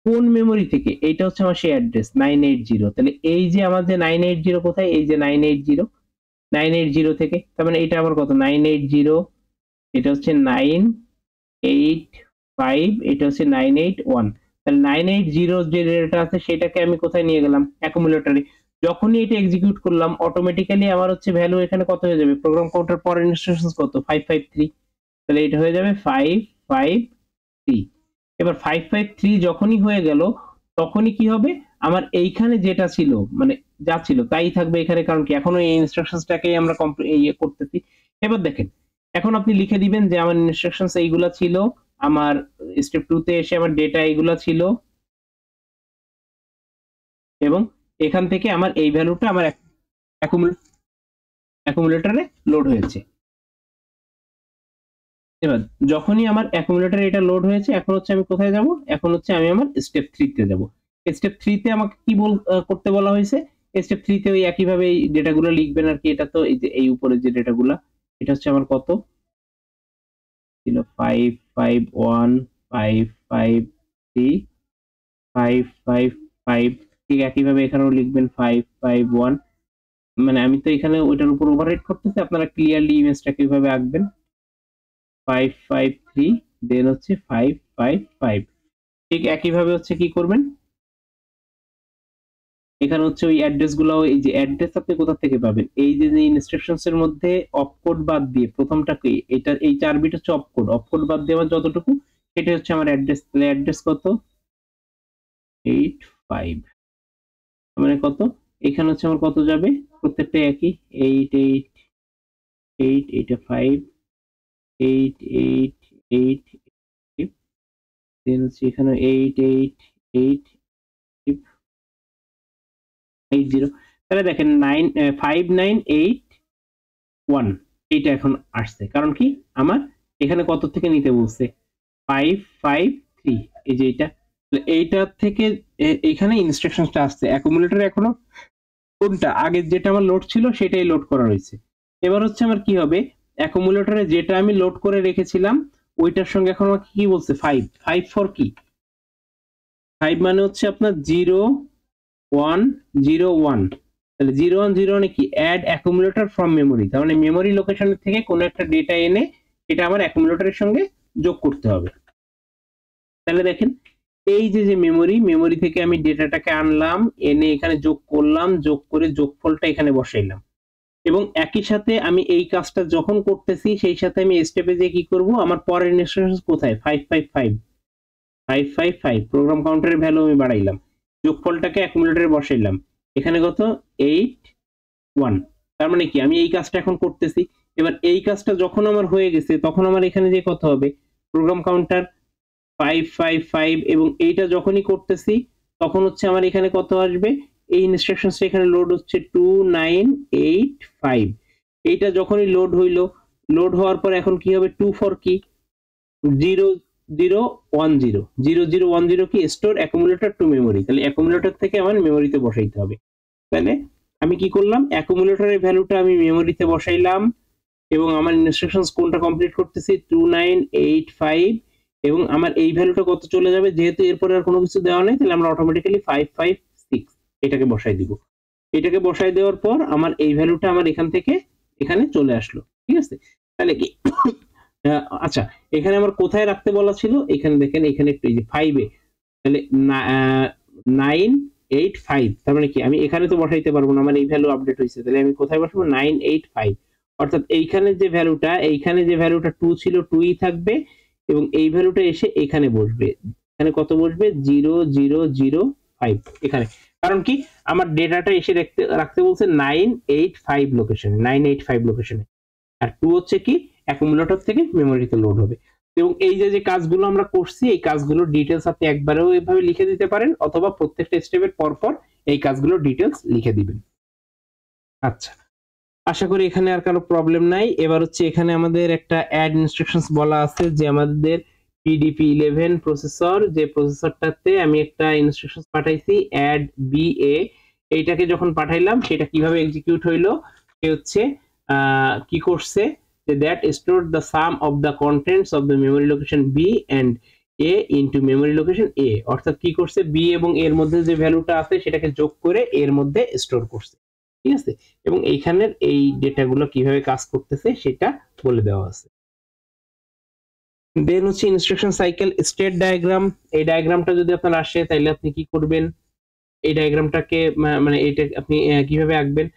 A: কোন মেমরি থেকে, এইটা হচ্ছে আমার সেই অ্যাড্রেস 980। তাহলে এই যে আমার যে 980 কোথায়, এই যে 980, 980 থেকে, তার মানে এটা আমার কত 980, এটা হচ্ছে 985, এটা হচ্ছে 981, তাহলে 980 যে ডেটা আছে সেটাকে আমি কোথায় নিয়ে গেলাম অ্যাকুমুলেটরে। যখনই এটা এক্সিকিউট করলাম অটোমেটিক্যালি আমার হচ্ছে ভ্যালু এখানে কত হয়ে যাবে, প্রোগ্রাম কাউন্টার পরের ইনস্ট্রাকশনস কত 553, তাহলে এটা হয়ে যাবে 553। এবার 553 যখনই হয়ে গেল তখনই কি হবে, আমার এইখানে যেটা ছিল মানে যা ছিল তাই থাকবে এখানে, কারণ কি এখনো এই ইনস্ট্রাকশনসটাকেই আমরা ইয়ে করতেছি। এবার দেখেন এখন আপনি লিখে দিবেন যে আমার ইনস্ট্রাকশনস এইগুলা ছিল, আমার স্টেপ 2 তে এসে আমার ডেটা এইগুলা ছিল, এবং এখান থেকে আমার এই ভ্যালুটা আমার অ্যাকুমুলেটরে লোড হয়েছে। এবার যখনই আমার অ্যাকুমুলেটরে এটা লোড হয়েছে এখন হচ্ছে আমি কোথায় যাব, এখন হচ্ছে আমি আমার স্টেপ 3 তে যাব। স্টেপ 3 তে আমাকে কি করতে বলা হয়েছে, স্টেপ 3 তে ওই একই ভাবে এই ডেটাগুলো লিখবেন আর কি। এটা তো এই যে এই উপরে যে ডেটাগুলো, এটা হচ্ছে আমার কত ছিল 551, 553, 555, ঠিক একইভাবে এখানেও লিখবেন 551, মানে আমি তো এখানে ওইটার উপর ওভাররাইট করতেছি, আপনারা ক্লিয়ারলি ইমেজটা কিভাবে আঁকবেন 553, দেন হচ্ছে 555, ঠিক একইভাবে হচ্ছে কি করবেন, এখানে হচ্ছে ওই অ্যাড্রেস গুলো, এই যে অ্যাড্রেস আপনি কোথা থেকে পাবেন, এই যে ইনস্ট্রাকশনস এর মধ্যে অপকোড বাদ দিয়ে প্রথমটাকে, এটা এই 4 বিট হচ্ছে অপকোড, অপকোড বাদ দিয়ে আমার যতটুকু সেটা হচ্ছে আমার অ্যাড্রেস। তাহলে অ্যাড্রেস কত 85, মানে কত এখানে হচ্ছে আমার কত যাবে, প্রত্যেকটা একই 888, এটা 5, 888, দেন হচ্ছে এখানে 888, 80, তাহলে দেখেন 5981 এইটা এখন আসছে, কারণ কি আমার এখানে কত থেকে নিতে বলছে 553, এই যে এটা এইটা থেকে এইখানে ইনস্ট্রাকশনটা আসছে, অ্যাকুমুলেটর এখনো কোনটা আগে যেটা আমার লোড ছিল সেটাই লোড করা রয়েছে। এবার হচ্ছে আমার কি হবে, অ্যাকুমুলেটরে যেটা আমি লোড করে রেখেছিলাম ওইটার সঙ্গে এখন আমাকে কি বলছে 5 5 ফর কি 5 মানে হচ্ছে আপনার 0 1 0 1, তাহলে 0 1 0 মানে কি অ্যাড অ্যাকুমুলেটর ফ্রম মেমোরি, তার মানে মেমোরি লোকেশন থেকে কোনো একটা ডেটা এনে এটা আমার অ্যাকুমুলেটরের সঙ্গে যোগ করতে হবে। তাহলে দেখেন এই যে মেমোরি থেকে আমি ডেটাটাকে আনলাম, এনে এখানে যোগ করলাম, যোগ করে যোগফলটা এখানে বসাইলাম এবং একই সাথে আমি এই কাজটা যখন করতেছি সেই সাথে আমি স্টেপে যে কি করব, আমার পরের ইনস্ট্রাকশন কোথায় 555 555 প্রোগ্রাম কাউন্টারের ভ্যালু আমি বাড়াইলাম, যোগফলটাকে অ্যাকুমুলেটরে বসাইলাম, এখানে কত 8 1, তার মানে কি আমি এই কাজটা এখন করতেছি। এবার এই কাজটা যখন আমার হয়ে গেছে তখন আমার এখানে যে কত হবে, প্রোগ্রাম কাউন্টার 555 এবং এইটা যখনই করতেছি তখন হচ্ছে আমার এখানে কত আসবে, এই ইনস্ট্রাকশনটা এখানে লোড হচ্ছে 2985, এইটা যখনই লোড হইলো, লোড হওয়ার পর এখন কি হবে 2 ফর কি 0010 0010 কি স্টোর অ্যাকুমুলেটর টু মেমোরি, তাহলে অ্যাকুমুলেটর থেকে আমার মেমোরিতে বসাইতে হবে। তাহলে আমি কি করলাম, অ্যাকুমুলেটরের ভ্যালুটা আমি মেমোরিতে বসাইলাম এবং আমার ইনস্ট্রাকশনস কোনটা কমপ্লিট করতেছি 2985 এবং আমার এই ভ্যালুটা কত চলে যাবে, যেহেতু এরপরে আর কোনো কিছু দেওয়া নেই তাহলে আমরা অটোমেটিক্যালি 556 এটাকে বসাই দিব। এটাকে বসাই দেওয়ার পর আমার এই ভ্যালুটা আমার এখান থেকে এখানে চলে আসলো, ঠিক আছে। তাহলে কি আচ্ছা এখানে আমার কোথায় রাখতে বলা ছিল, এখানে দেখেন এখানে একটু এই যে 5 এ, তাহলে 985, তার মানে কি আমি এখানে তো বসাইতে পারবো না, আমার এই ভ্যালু আপডেট হয়েছে, তাহলে আমি কোথায় বসাবো 985, অর্থাৎ এইখানে যে ভ্যালুটা 2 ছিল 2ই থাকবে এবং এই ভ্যালুটা এসে এখানে বসবে, এখানে কত বসবে 0005 এখানে, কারণ কি আমার ডেটাটা এসে রাখতে বলছে 985 লোকেশনে, 985 লোকেশনে, আর 2 হচ্ছে কি অ্যাকুমুলেটর থেকে মেমোরিতে লোড হবে। এবং এই যে কাজগুলো আমরা করছি এই কাজগুলোর ডিটেলস আপনি একবারেও এভাবে লিখে দিতে পারেন অথবা প্রত্যেকটা স্টেপের পর পর এই কাজগুলোর ডিটেলস লিখে দিবেন। আচ্ছা, আশা করি এখানে আর কারো প্রবলেম নাই। এবার হচ্ছে এখানে আমাদের একটা অ্যাড ইনস্ট্রাকশনস বলা আছে যে আমাদের PDP-11 প্রসেসর, যে প্রসেসরটাতে আমি একটা ইনস্ট্রাকশনস পাঠাইছি অ্যাড BA, এইটাকে যখন পাঠাইলাম সেটা কিভাবে এক্সিকিউট হইলো, সে হচ্ছে কি করছে যে that stored the sum of the contents of the memory location B and A into memory location A, অর্থাৎ কি করছে B এবং এর মধ্যে যে ভ্যালুটা আছে সেটাকে যোগ করে এর মধ্যে স্টোর করছে, ঠিক আছে। এবং এইখানের এই ডেটাগুলো কিভাবে কাজ করতেছে সেটা বলে দেওয়া আছে। দেন হচ্ছে ইনস্ট্রাকশন সাইকেল স্টেট ডায়াগ্রাম, এই ডায়াগ্রামটা যদি আপনার আসে তাহলে আপনি কি করবেন, এই ডায়াগ্রামটাকে মানে এটা আপনি কিভাবে আঁকবেন,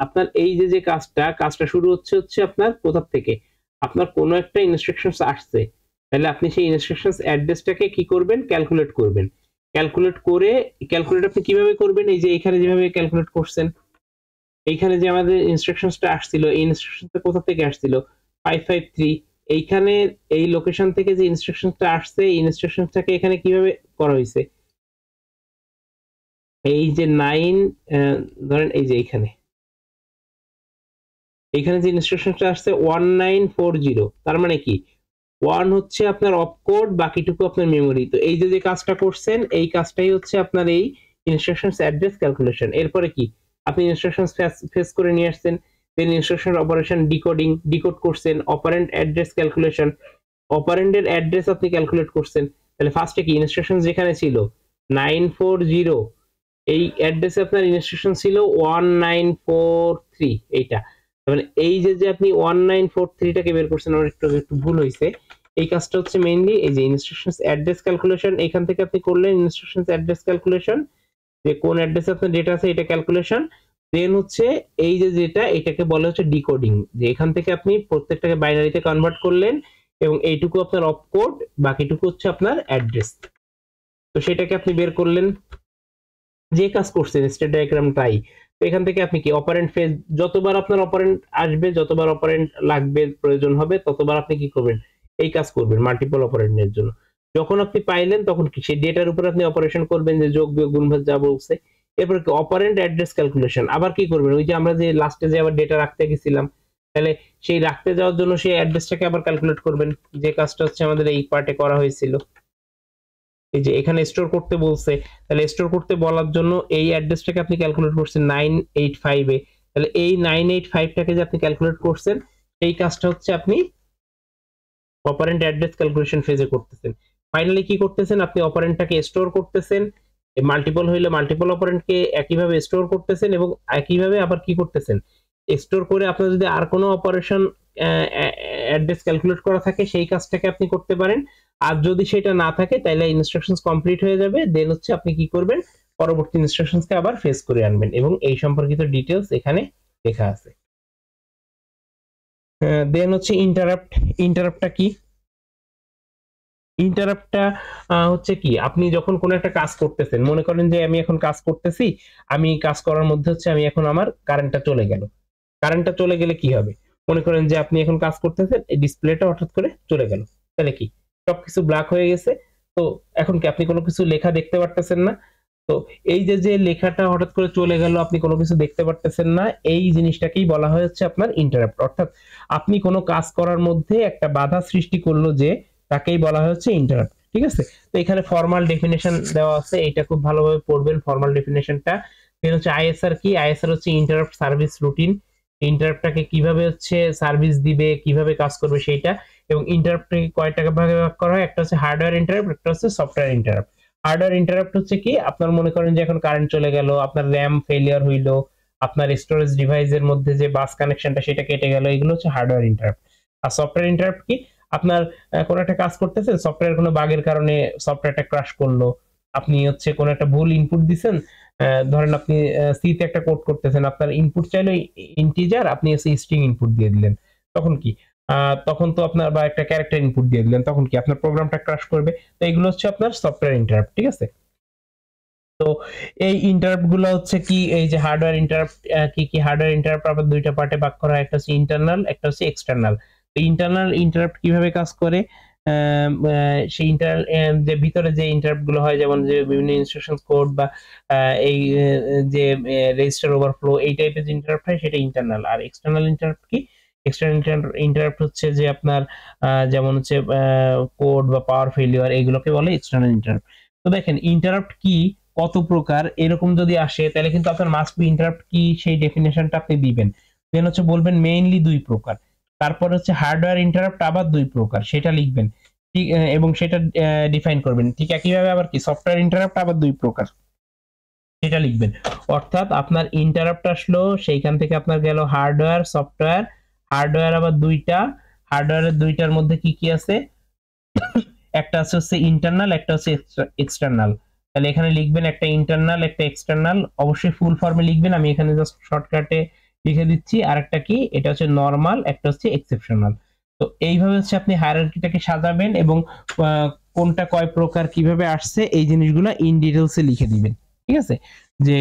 A: আপনার এই যে কাজটা শুরু হচ্ছে আপনার কোথা থেকে, আপনার কোনো একটা ইনস্ট্রাকশনস আসছে, তাহলে আপনি সেই ইনস্ট্রাকশনস অ্যাড্রেসটাকে কি করবেন ক্যালকুলেট করবেন, ক্যালকুলেট আপনি কিভাবে করবেন, এই যে এখানে যেভাবে ক্যালকুলেট করছেন, এইখানে যে আমাদের ইনস্ট্রাকশনসটা আসছিল এই ইনস্ট্রাকশনটা কোথা থেকে আসছিল 553, এইখানে এই লোকেশন থেকে যে ইনস্ট্রাকশনটা আসছে এই ইনস্ট্রাকশনটাকে এখানে কিভাবে করা হয়েছে, এই যে 9 ধরেন এই যে এইখানে যে ইনস্ট্রাকশনটা আসছে 1940, তার মানে কি 1 হচ্ছে আপনার অপকোড, বাকিটুকু আপনার মেমোরি। তো এই যে কাজটা করছেন এই কাজটাই হচ্ছে আপনার এই ইনস্ট্রাকশনস অ্যাড্রেস ক্যালকুলেশন। এরপরে কি আপনি ইনস্ট্রাকশনস ফেস করে নিয়ে আসছেন, দেন ইনস্ট্রাকশন অপারেশন ডিকোড করছেন, অপারেন্ড অ্যাড্রেস ক্যালকুলেশন, অপারেন্ডের অ্যাড্রেস আপনি ক্যালকুলেট করছেন। তাহলে ফার্স্টে কি ইনস্ট্রাকশন যেখানে ছিল 940, এই অ্যাড্রেসে আপনার ইনস্ট্রাকশন ছিল 1943, এইটা মানে এই যে আপনি 1943টাকে বের করছেন, আমার একটু ভুল হয়েছে, এই কাজটা হচ্ছে মেইনলি এই যে ইনস্ট্রাকশনস অ্যাড্রেস ক্যালকুলেশন, এখান থেকে আপনি করলেন ইনস্ট্রাকশনস অ্যাড্রেস ক্যালকুলেশন, যে কোন অ্যাড্রেসে আপনার ডেটা আছে এটা ক্যালকুলেশন, দেন হচ্ছে এই যেটা এটাকে বলা হচ্ছে ডিকোডিং, যে এখান থেকে আপনি প্রত্যেকটাকে বাইনারিতে কনভার্ট করলেন এবং এইটুকু আপনার অপকোড, বাকিটুকু হচ্ছে আপনার অ্যাড্রেস। তো সেটাকে আপনি বের করলেন, যে কাজ করছেন স্টেট ডায়াগ্রামটাই। তো এখান থেকে আপনি কি অপারেন্ট ফেজ, যতবার আপনার অপারেন্ট আসবে, যতবার অপারেন্ট লাগবে প্রয়োজন হবে ততবার আপনি কি করবেন এই কাজ করবেন মাল্টিপল অপারেন্ডের জন্য। যখন আপনি পাইলেন তখন কি সেই ডেটার উপর আপনি অপারেশন করবেন, যে যোগ বিয়োগ গুণ ভাগ যা বলছে। এরপর কি অপারেন্ড অ্যাড্রেস ক্যালকুলেশন, আবার কি করবেন ওই যে আমরা যে লাস্টে যে আবার ডেটা রাখতে গেছিলাম, তাহলে সেই রাখতে যাওয়ার জন্য সেই অ্যাড্রেসটাকে আবার ক্যালকুলেট করবেন, যে কাজটা হচ্ছে আমাদের এই পার্টে করা হয়েছিল। এই যে এখানে স্টোর করতে বলছে, তাহলে স্টোর করতে বলার জন্য এই অ্যাড্রেসটাকে আপনি ক্যালকুলেট করছেন 985 এ, তাহলে এই 985 টাকে যে আপনি ক্যালকুলেট করছেন এই কাজটা হচ্ছে আপনি অপারেন্ট অ্যাড্রেস ক্যালকুলেশন ফেজে করতেছেন। ফাইনালি কি করতেছেন, আপনি অপারেন্টটাকে স্টোর করতেছেন, মাল্টিপল হইলে মাল্টিপল অপারেন্টকে একইভাবে স্টোর করতেছেন এবং একইভাবে আবার কি করতেছেন, স্টোর করে আপনার যদি আর কোনো অপারেশন অ্যাড্রেস ক্যালকুলেট করা থাকে সেই কাজটাকে আপনি করতে পারেন। আর যদি সেটা না থাকে তাহলে ইনস্ট্রাকশনস কমপ্লিট হয়ে যাবে, দেন হচ্ছে আপনি কি করবেন, পরবর্তী ইনস্ট্রাকশনসকে আবার ফেস করে আনবেন এবং এই সম্পর্কিত ডিটেইলস এখানে লেখা আছে। দেন হচ্ছে ইন্টারাপ্ট। ইন্টারাপ্টটা কি? ইন্টারাপ্টটা হচ্ছে কি, আপনি যখন কোনো একটা কাজ করতেছেন, মনে করেন যে আমি এখন কাজ করতেছি, আমি কাজ করার মধ্যে হচ্ছে আমি এখন আমার কারেন্টটা চলে গেল। কারেন্টটা চলে গেলে কি হবে, মনে করেন যে আপনি এখন কাজ করতেছেন, এই ডিসপ্লেটা হঠাৎ করে চলে গেল, তাহলে কি সবকিছু ব্ল্যাক হয়ে গেছে। তো এখন কি আপনি কোনো কিছু লেখা দেখতে পারতেছেন না। তো এই যে যে লেখাটা হঠাৎ করে চলে গেল, আপনি কোনো কিছু দেখতে পারতেছেন না, এই জিনিসটাকেই বলা হচ্ছে আপনার ইন্টারাপ্ট। অর্থাৎ আপনি কোনো কাজ করার মধ্যে একটা বাধা সৃষ্টি করলো, যে তাকেই বলা হচ্ছে ইন্টারাপ্ট। ঠিক আছে, তো এখানে ফর্মাল ডেফিনেশন দেওয়া আছে, এটা খুব ভালোভাবে পড়বেন ফর্মাল ডেফিনেশনটা। এটা হচ্ছে আইএসআর কি, আইএসআর হচ্ছে ইন্টারাপ্ট সার্ভিস রুটিন। ইন্টারাপ্টটাকে কিভাবে হচ্ছে সার্ভিস দিবে, কিভাবে কাজ করবে সেইটা। এবং ইন্টারাপ্টটাকে কয়টা ভাগে ভাগ করা হয়, একটা হচ্ছে হার্ডওয়্যার ইন্টারাপ্ট, একটা হচ্ছে সফটওয়্যার ইন্টারাপ্ট। হার্ডওয়্যার ইন্টারাপ্ট হচ্ছে কি, আপনার মনে করেন যে এখন কারেন্ট চলে গেল, আপনার র্যাম ফেলিয়ার হইলো, আপনার স্টোরেজ ডিভাইসের মধ্যে যে বাস কানেকশনটা সেটা কেটে গেল, এগুলো হচ্ছে হার্ডওয়্যার ইন্টারাপ্ট। আর সফটওয়্যার ইন্টারাপ্ট কি, আপনার কোনো একটা কাজ করতেছেন, সফটওয়্যার কোনো বাগের কারণে সফটওয়্যারটা ক্র্যাশ করলো, আপনি হচ্ছে কোনো একটা ভুল ইনপুট দিছেন, ধরেন আপনি সি তে একটা কোড করতেছেন, আপনার ইনপুট চাইলে ইন্টিজার, আপনি হচ্ছে স্ট্রিং ইনপুট দিয়ে দিলেন, তখন কি তখন তো আপনার, বা একটা ক্যারেক্টার ইনপুট দিয়ে দিলেন, তখন কি আপনার প্রোগ্রামটা ক্র্যাশ করবে। তো এগুলো হচ্ছে আপনার সফটওয়্যার ইন্টারাপ্ট। ঠিক আছে, তো এই ইন্টারাপ্ট গুলো হচ্ছে কি, এই যে হার্ডওয়্যার ইন্টারাপ্ট, কি কি হার্ডওয়্যার ইন্টারাপ্ট আবার দুইটা পার্টে ভাগ করা হয়, একটা হচ্ছে ইন্টারনাল, একটা হচ্ছে এক্সটার্নাল। তো ইন্টারনাল ইন্টারাপ্ট কিভাবে কাজ করে, সেই ইন্টারনাল যে ভিতরে যে ইন্টারাপ্ট গুলো হয়, যেমন যে বিভিন্ন ইনস্ট্রাকশন কোড বা এই যে রেজিস্টার ওভারফ্লো, এই টাইপের যে ইন্টারাপ্ট হয় সেটা ইন্টারনাল। আর এক্সটার্নাল ইন্টারাপ্ট কি, এক্সটার্নাল ইন্টারাপ্ট হচ্ছে যে আপনার যেমন হচ্ছে কোড বা পাওয়ার ফেলিওর, এগুলোকে বলে এক্সটার্নাল ইন্টারাপ্ট। তো দেখেন ইন্টারাপ্ট কি, কত প্রকার, এরকম যদি আসে তাহলে কিন্তু আপনার মাস্ট বি ইন্টারাপ্ট কি সেই ডেফিনেশনটা আপনি দিবেন। দেন হচ্ছে বলবেন মেইনলি দুই প্রকার, তারপর হচ্ছে হার্ডওয়্যার ইন্টারাপ্ট আবার দুই প্রকার সেটা লিখবেন, ঠিক, এবং সেটা ডিফাইন করবেন। ঠিক একইভাবে আবার কি সফটওয়্যার ইন্টারাপ্ট আবার দুই প্রকার সেটা লিখবেন। অর্থাৎ আপনার ইন্টারাপ্ট আসলো, সেইখান থেকে আপনার গেল হার্ডওয়্যার সফটওয়্যার, হার্ডওয়্যার আবার দুইটা, হার্ডওয়্যারের দুইটার মধ্যে কি কি আছে, একটা আছে হচ্ছে ইন্টারনাল, একটা হচ্ছে এক্সটার্নাল। তাহলে এখানে লিখবেন একটা ইন্টারনাল একটা এক্সটার্নাল, অবশ্যই ফুল ফর্মে লিখবেন, আমি এখানে জাস্ট শর্টকাটে লিখে দিচ্ছি। আর একটা কি, এটা হচ্ছে নরমাল, একটা হচ্ছে এক্সেপশনাল। তো এইভাবে হচ্ছে আপনি হায়ারার্কিটাকে সাজাবেন এবং কোনটা কয় প্রকার কিভাবে আসছে এই জিনিসগুলো ইন ডিটেইলসে লিখে দিবেন। ঠিক আছে, যে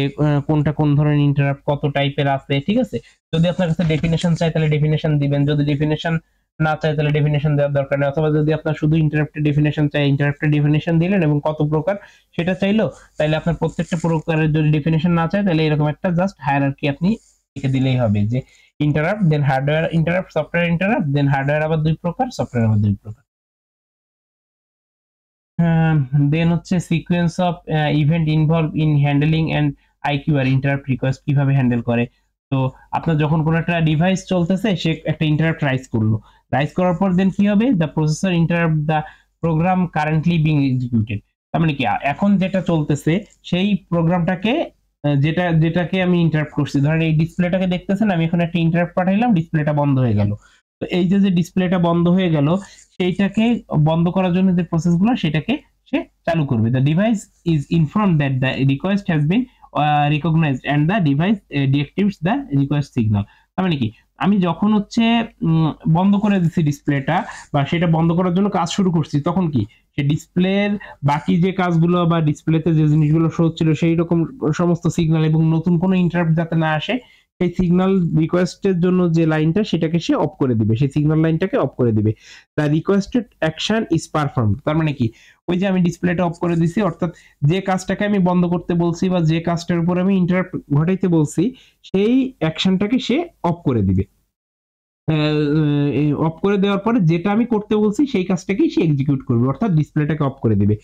A: কোনটা কোন ধরনের ইন্টারাপ্ট কত টাইপের আছে। ঠিক আছে, যদি আপনার কাছে ডেফিনেশন চাই তাহলে ডেফিনেশন দিবেন, যদি ডেফিনেশন না চাই তাহলে ডেফিনেশন দেওয়ার দরকার নেই, অথবা যদি আপনার শুধু ইন্টারাপ্টের ডেফিনেশন চাই, ইন্টারাপ্টের ডেফিনেশন দিলেন এবং কত প্রকার সেটা চাইলো, তাহলে আপনার প্রত্যেকটা প্রকারের যদি ডেফিনেশন না চাই তাহলে এরকম একটা জাস্ট হায়ারার্কি আপনি লিখে দিলেই হবে, যে interrupt, then hardware interrupt, software interrupt, then hardware আবার দুই প্রকার, সফটওয়্যার আবার দুই প্রকার। দেন হচ্ছে sequence of event involve in handling and আইকিউআর ইন্টারাপ্ট রিকোয়েস্ট কিভাবে হ্যান্ডেল করে। তো আপনার যখন কোনো একটা ডিভাইস চলতেছে, সে একটা ইন্টারাপ্ট রাইজ করলো, রাইজ করার পর দেন কি হবে, the processor interrupt the program currently being executed. তার মানে কি, এখন যেটা চলতেছে সেই প্রোগ্রামটাকে, যেটাকে আমি ইন্টারাপ্ট করছি, ধরেন এই ডিসপ্লেটাকে দেখতেছেন, আমি এখন একটা ইন্টারাপ্ট পাঠাইলাম, ডিসপ্লেটা বন্ধ হয়ে গেল। তো এই যে যে ডিসপ্লেটা বন্ধ হয়ে গেল, সেইটাকে বন্ধ করার জন্য যে প্রসেসগুলো সেটাকে সে চালু করবে। The device is informed that the request has been recognized and the device deactivates the request signal. তার মানে কি, আমি যখন হচ্ছে বন্ধ করে দিচ্ছি ডিসপ্লেটা, বা সেটা বন্ধ করার জন্য কাজ শুরু করছি, তখন কি সে ডিসপ্লের বাকি যে কাজগুলো বা ডিসপ্লেতে যে জিনিসগুলো শো হচ্ছিল সেই রকম সমস্ত সিগন্যাল এবং নতুন কোনো ইন্টারাপ্ট যাতে না আসে, সেই সিগন্যাল রিকোয়েস্টের জন্য যে লাইনটা সেটাকে সে অফ করে দিবে, সেই সিগন্যাল লাইনটাকে অফ করে দিবে। The requested action is perform. তার মানে কি, ওই যে আমি ডিসপ্লেটা অফ করে দিছি, অর্থাৎ যে কাজটাকে আমি বন্ধ করতে বলছি বা যে কাজটার উপর আমি ইন্টারাপ্ট ঘটাইতে বলছি, সেই অ্যাকশনটাকে সে অফ করে দিবে। অফ করে দেওয়ার পরে যেটা আমি করতে বলছি সেই কাজটাকেই সে এক্সিকিউট করবে, অর্থাৎ ডিসপ্লেটাকে অফ করে দিবে।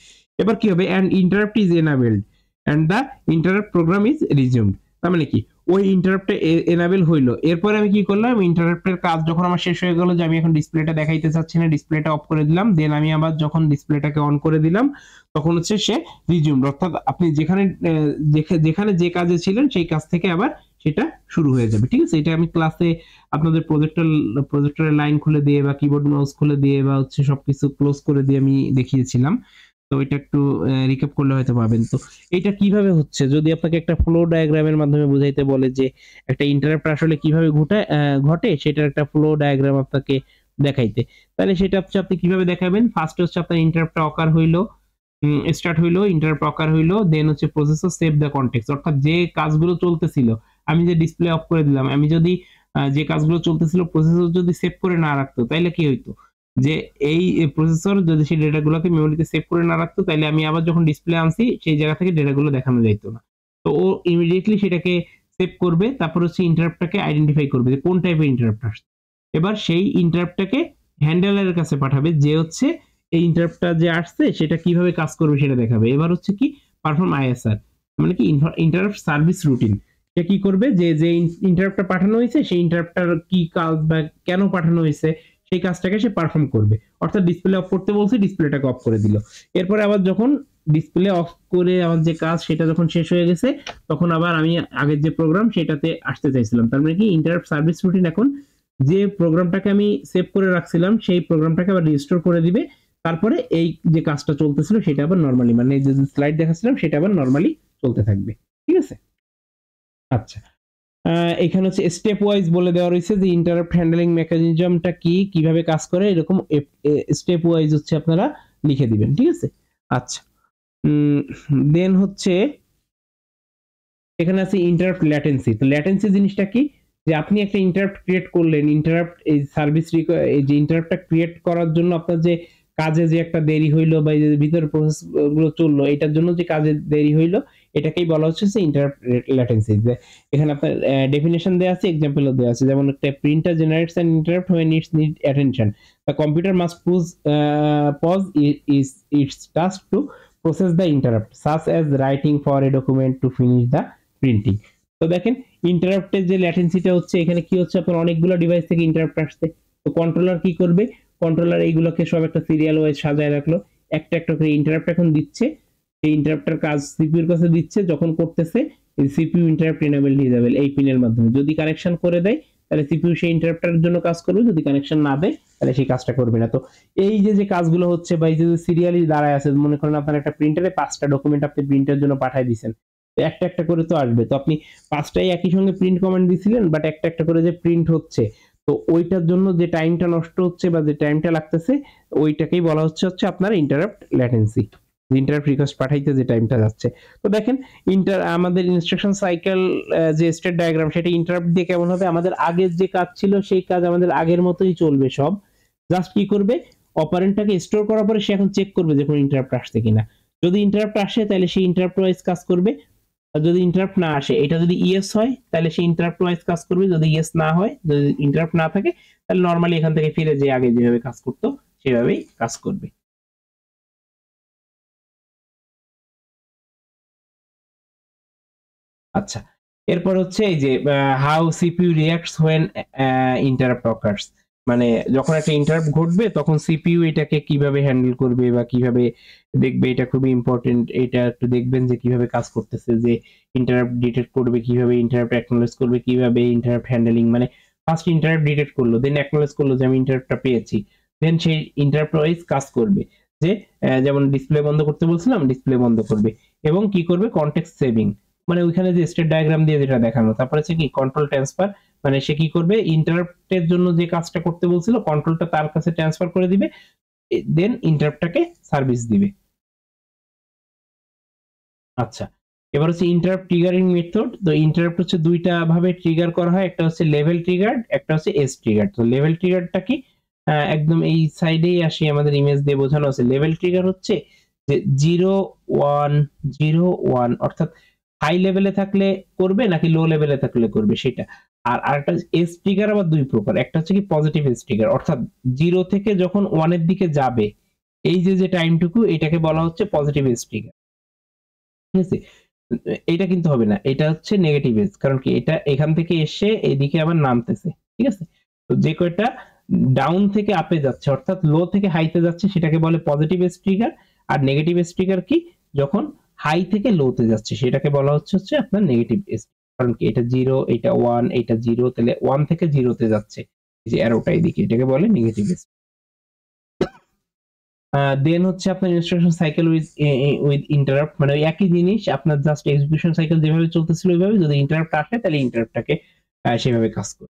A: এবার কি হবে, and interrupt is enabled and the interrupt program is resumed। তার মানে কি ওই ইন্টারাপ্টে এনাবেল হইলো, এরপরে আমি কি করলাম, ইন্টারাপ্টের কাজ যখন আমার শেষ হয়ে গেল যে আমি এখন ডিসপ্লেটা দেখাইতে চাচ্ছি না, ডিসপ্লেটা অফ করে দিলাম, দেন আমি আবার যখন ডিসপ্লেটাকে অন করে দিলাম তখন হচ্ছে সে রিজিউম, অর্থাৎ আপনি যেখানে যেখানে যে কাজে ছিলেন সেই কাজ থেকে আবার সেটা শুরু হয়ে যাবে। ঠিক আছে, এটা আমি ক্লাসে আপনাদের প্রজেক্টরের লাইন খুলে দিয়ে বা কিবোর্ড মাউস খুলে দিয়ে বা হচ্ছে সবকিছু ক্লোজ করে দিয়ে আমি দেখিয়েছিলাম। তো এটা একটু রিক্যাপ করলে হয়তো পাবেন। তো এটা কিভাবে হচ্ছে, যদি আপনাকে একটা ফ্লো ডায়াগ্রামের মাধ্যমে বুঝাইতে বলে যে একটা ইন্টারাপ্ট আসলে কিভাবে ঘটে সেটার একটা ফ্লো ডায়াগ্রাম আপনাকে দেখাইতে, তাহলে সেটা হচ্ছে আপনি কিভাবে দেখাবেন। ফার্স্ট হচ্ছে আপনার ইন্টারাপ্টটা অকার হইলো, স্টার্ট হইলো, ইন্টারাপ্ট অকার হইলো, দেন হচ্ছে প্রসেসর সেভ দ্য কনটেক্সট, অর্থাৎ যে কাজগুলো চলতেছিল আমি যে ডিসপ্লে অফ করে দিলাম, আমি যদি যে কাজগুলো চলতেছিল প্রসেসর যদি সেভ করে না রাখতো তাহলে কি হইতো, যে এই প্রসেসর যদি সেই ডেটাগুলোকে মেমোরিতে সেভ করে না রাখতো তাহলে আমি আবার যখন ডিসপ্লে আনছি সেই জায়গা থেকে ডেটাগুলো দেখানো যাইতো না। তো ও ইমিডিয়েটলি সেটাকে সেভ করবে, তারপর হচ্ছে ইন্টারাপ্টটাকে আইডেন্টিফাই করবে যে কোন টাইপের ইন্টারাপ্ট আসছে, এবার সেই ইন্টারাপ্টটাকে হ্যান্ডেলারের কাছে পাঠাবে যে হচ্ছে এই ইন্টারাপ্টটা যে আসছে সেটা কিভাবে কাজ করবে সেটা দেখাবে। এবার হচ্ছে কি পারফর্ম আইএসআর, মানে কি ইন্টারাপ্ট সার্ভিস রুটিন, সে কি করবে যে যে ইন্টারাপ্টটা পাঠানো হয়েছে সেই ইন্টারাপ্টটার কি কাজ বা কেন পাঠানো হয়েছে সেই কাজটাকে সে পারফর্ম করবে, অর্থাৎ ডিসপ্লে অফ করতে বলছে ডিসপ্লেটাকে অফ করে দিল, এরপরে আবার যখন ডিসপ্লে অফ করে আমার যে কাজ সেটা যখন শেষ হয়ে গেছে তখন আবার আমি আগের যে প্রোগ্রাম সেটাতে আসতে চাইছিলাম, তার মানে কি ইন্টারাপ্ট সার্ভিস রুটিন এখন যে প্রোগ্রামটাকে আমি সেভ করে রাখছিলাম সেই প্রোগ্রামটাকে আবার রিস্টোর করে দিবে, তারপরে এই যে কাজটা চলতেছিল সেটা আবার নরমালি, মানে যে স্লাইড দেখাচ্ছিলাম সেটা আবার নরমালি চলতে থাকবে। ঠিক আছে, আচ্ছা এখানে হচ্ছে স্টেপ ওয়াইজ বলে দেওয়া রয়েছে যে ইন্টারাপ্ট হ্যান্ডলিং মেকানিজমটা কি, কিভাবে কাজ করে, এরকম স্টেপ ওয়াইজ হচ্ছে আপনারা লিখে দিবেন। ঠিক আছে, আচ্ছা দেন হচ্ছে এখানে আছে ইন্টারাপ্ট ল্যাটেন্সি। তো ল্যাটেন্সি জিনিসটা কি, যে আপনি একটা ইন্টারাপ্ট ক্রিয়েট করলেন, ইন্টারাপ্ট এই সার্ভিস এই যে ইন্টারাপ্টটা ক্রিয়েট করার জন্য আপনার যে কাজে যে একটা দেরি হইলো বা এই যে ভিতরে প্রসেস গুলো চললো এটার জন্য যে কাজে দেরি হইলো এটাকেই বলা হচ্ছে যে ইন্টারাপ্ট ল্যাটেন্সি। এখানে আপনার ডেফিনেশন দেওয়া আছে, এক্সাম্পলও দেওয়া আছে, যেমন একটা printer generates an interrupt when it needs attention, the computer must pause its task to process the interrupt, such as writing for a document to finish the printing. তো দেখেন ইন্টারাপ্টের যে ল্যাটেন্সিটা হচ্ছে এখানে কি হচ্ছে, আপনার অনেকগুলো ডিভাইস থেকে ইন্টারাপ্ট আসছে, তো কন্ট্রোলার কি করবে, কন্ট্রোলার এইগুলোকে সব একটা সিরিয়াল ওয়াইজ সাজায় রাখলো, একটা একটা করে ইন্টারাপ্ট এখন দিচ্ছে, এই ইন্টারাপ্টের কাজ সিপিইউর কাছে দিচ্ছে, যখন করতেছে এই সিপিইউ ইন্টারাপ্ট এনেবল হয়ে যাবে এই পিনের মাধ্যমে, যদি কানেকশন করে দেয় তাহলে সিপিইউ সেই ইন্টারাপ্টের জন্য কাজ করবে, যদি কানেকশন না দেয় তাহলে সেই কাজটা করবে না। তো এই যে যে কাজগুলো হচ্ছে বা এই যে সিরিয়ালি দাঁড়ায় আছে, মনে করেন আপনার একটা প্রিন্টারে 5টা ডকুমেন্ট আপনি প্রিন্টের জন্য পাঠিয়ে দিয়েছেন, একটা একটা করে তো আসবে, তো আপনি 5টাই একই সঙ্গে প্রিন্ট কমান্ড দিছিলেন বাট একটা একটা করে যে প্রিন্ট হচ্ছে, তো ওইটার জন্য যে টাইমটা নষ্ট হচ্ছে বা যে টাইমটা লাগতেছে ওইটাকেই বলা হচ্ছে আপনার ইন্টারাপ্ট ল্যাটেন্সি, ইন্টারাপ্ট রিকোয়েস্ট পাঠাইতে যে টাইমটা যাচ্ছে। তো দেখেন আমাদের ইনস্ট্রাকশন সাইকেল যে স্টেট ডায়াগ্রাম সেটা ইন্টারাপ্ট দিয়ে কেমন হবে, আমাদের আগের যে কাজ ছিল সেই কাজ আমাদের আগের মতোই চলবে সব, জাস্ট কি করবে অপারেন্টটাকে স্টোর করার পরে সে এখন চেক করবে যে কোনো ইন্টারাপ্ট আসছে কিনা, যদি ইন্টারাপ্ট আসে তাহলে সেই ইন্টারাপ্ট ওয়াইজ কাজ করবে, আর যদি ইন্টারাপ্ট না আসে, এটা যদি ইয়েস হয় তাহলে সে ইন্টারাপ্ট ওয়াইজ কাজ করবে, যদি ইয়েস না হয়, যদি ইন্টারাপ্ট না থাকে তাহলে নরমালি এখান থেকে ফিরে যে আগে যেভাবে কাজ করতো সেভাবেই কাজ করবে। আচ্ছা এরপর হচ্ছে এই যে how CPU reacts when interrupt occurs, মানে যখন একটা ইন্টারাপ্ট ঘটবে তখন সিপিইউ এটাকে কিভাবে হ্যান্ডেল করবে বা কিভাবে দেখবে, এটা খুবই ইম্পর্টেন্ট, এটা একটু দেখবেন যে কিভাবে কাজ করতেছে, যে ইন্টারাপ্ট ডিটেক্ট করবে কিভাবে, ইন্টারাপ্ট অ্যাকনলেজ করবে কিভাবে, ইন্টারাপ্ট হ্যান্ডলিং মানে ফার্স্ট ইন্টারাপ্ট ডিটেক্ট করলো, দেন অ্যাকনলেজ করলো যে আমি ইন্টারাপ্টটা পেয়েছি, দেন সেই ইন্টারাপ্ট ওয়াইজ কাজ করবে, যে যেমন ডিসপ্লে বন্ধ করতে বলছিলাম ডিসপ্লে বন্ধ করবে, এবং কি করবে কনটেক্সট সেভিং, মানে ওইখানে যে স্টেট ডায়াগ্রাম দিয়ে যেটা দেখানো, তারপর হচ্ছে কি কন্ট্রোল ট্রান্সফার, মানে সে কি করবে ইন্টারাপ্টের জন্য যে কাজটা করতে বলছিল কন্ট্রোলটা তার কাছে ট্রান্সফার করে দিবে, দেন ইন্টারাপ্টটাকে সার্ভিস দিবে। আচ্ছা এবার হচ্ছে ইন্টারাপ্ট ট্রিগারিং মেথড। তো ইন্টারাপ্ট হচ্ছে দুইটা ভাবে ট্রিগার করা হয়, একটা হচ্ছে লেভেল ট্রিগার্ড, একটা হচ্ছে এজ ট্রিগার্ড। তো লেভেল ট্রিগারটা কি, একদম এই সাইডেই আসি, আমাদের ইমেজ দিয়ে বোঝানো আছে, লেভেল ট্রিগার হচ্ছে যে 0 1 0 1, অর্থাৎ হাই লেভেলে থাকলে করবে নাকি লো লেভেলে থাকলে করবে সেটা। আর আরেকটা এজ ট্রিগার আবার দুই প্রকার, একটা হচ্ছে কি পজিটিভ এজ ট্রিগার, অর্থাৎ 0 থেকে যখন 1 এর দিকে যাবে এই যে টাইমটুকু এটাকে বলা হচ্ছে পজিটিভ এজ ট্রিগার। ঠিক আছে? এটা কিন্তু হবে না, এটা হচ্ছে নেগেটিভ এজ, কারণ কি এটা এখান থেকে এসে এদিকে আবার নামতেছে। ঠিক আছে? তো যে কয়টা ডাউন থেকে আপে যাচ্ছে অর্থাৎ লো থেকে হাইতে যাচ্ছে সেটাকে বলে পজিটিভ এজ ট্রিগার। আর নেগেটিভ এজ ট্রিগার কি, যখন হাই থেকে লোতে যাচ্ছে সেটাকে বলা হচ্ছে আপনার নেগেটিভ এজ। কারণ কি এটা 0, এটা 1, এটা 0, তাহলে 1 থেকে 0 তে যাচ্ছে, এই যে অ্যারোটা এদিকে, এটাকে বলে নেগেটিভ এজ। দেন হচ্ছে আপনার ইনস্ট্রাকশন সাইকেল উইথ ইন্টারাপ্ট, মানে ওই একই জিনিস আপনার জাস্ট এক্সিকিউশন সাইকেল যেভাবে চলতেছিল ওইভাবে, যদি ইন্টারাপ্ট আসে তাহলে ইন্টারাপ্টটাকে সেভাবে কাজ করে।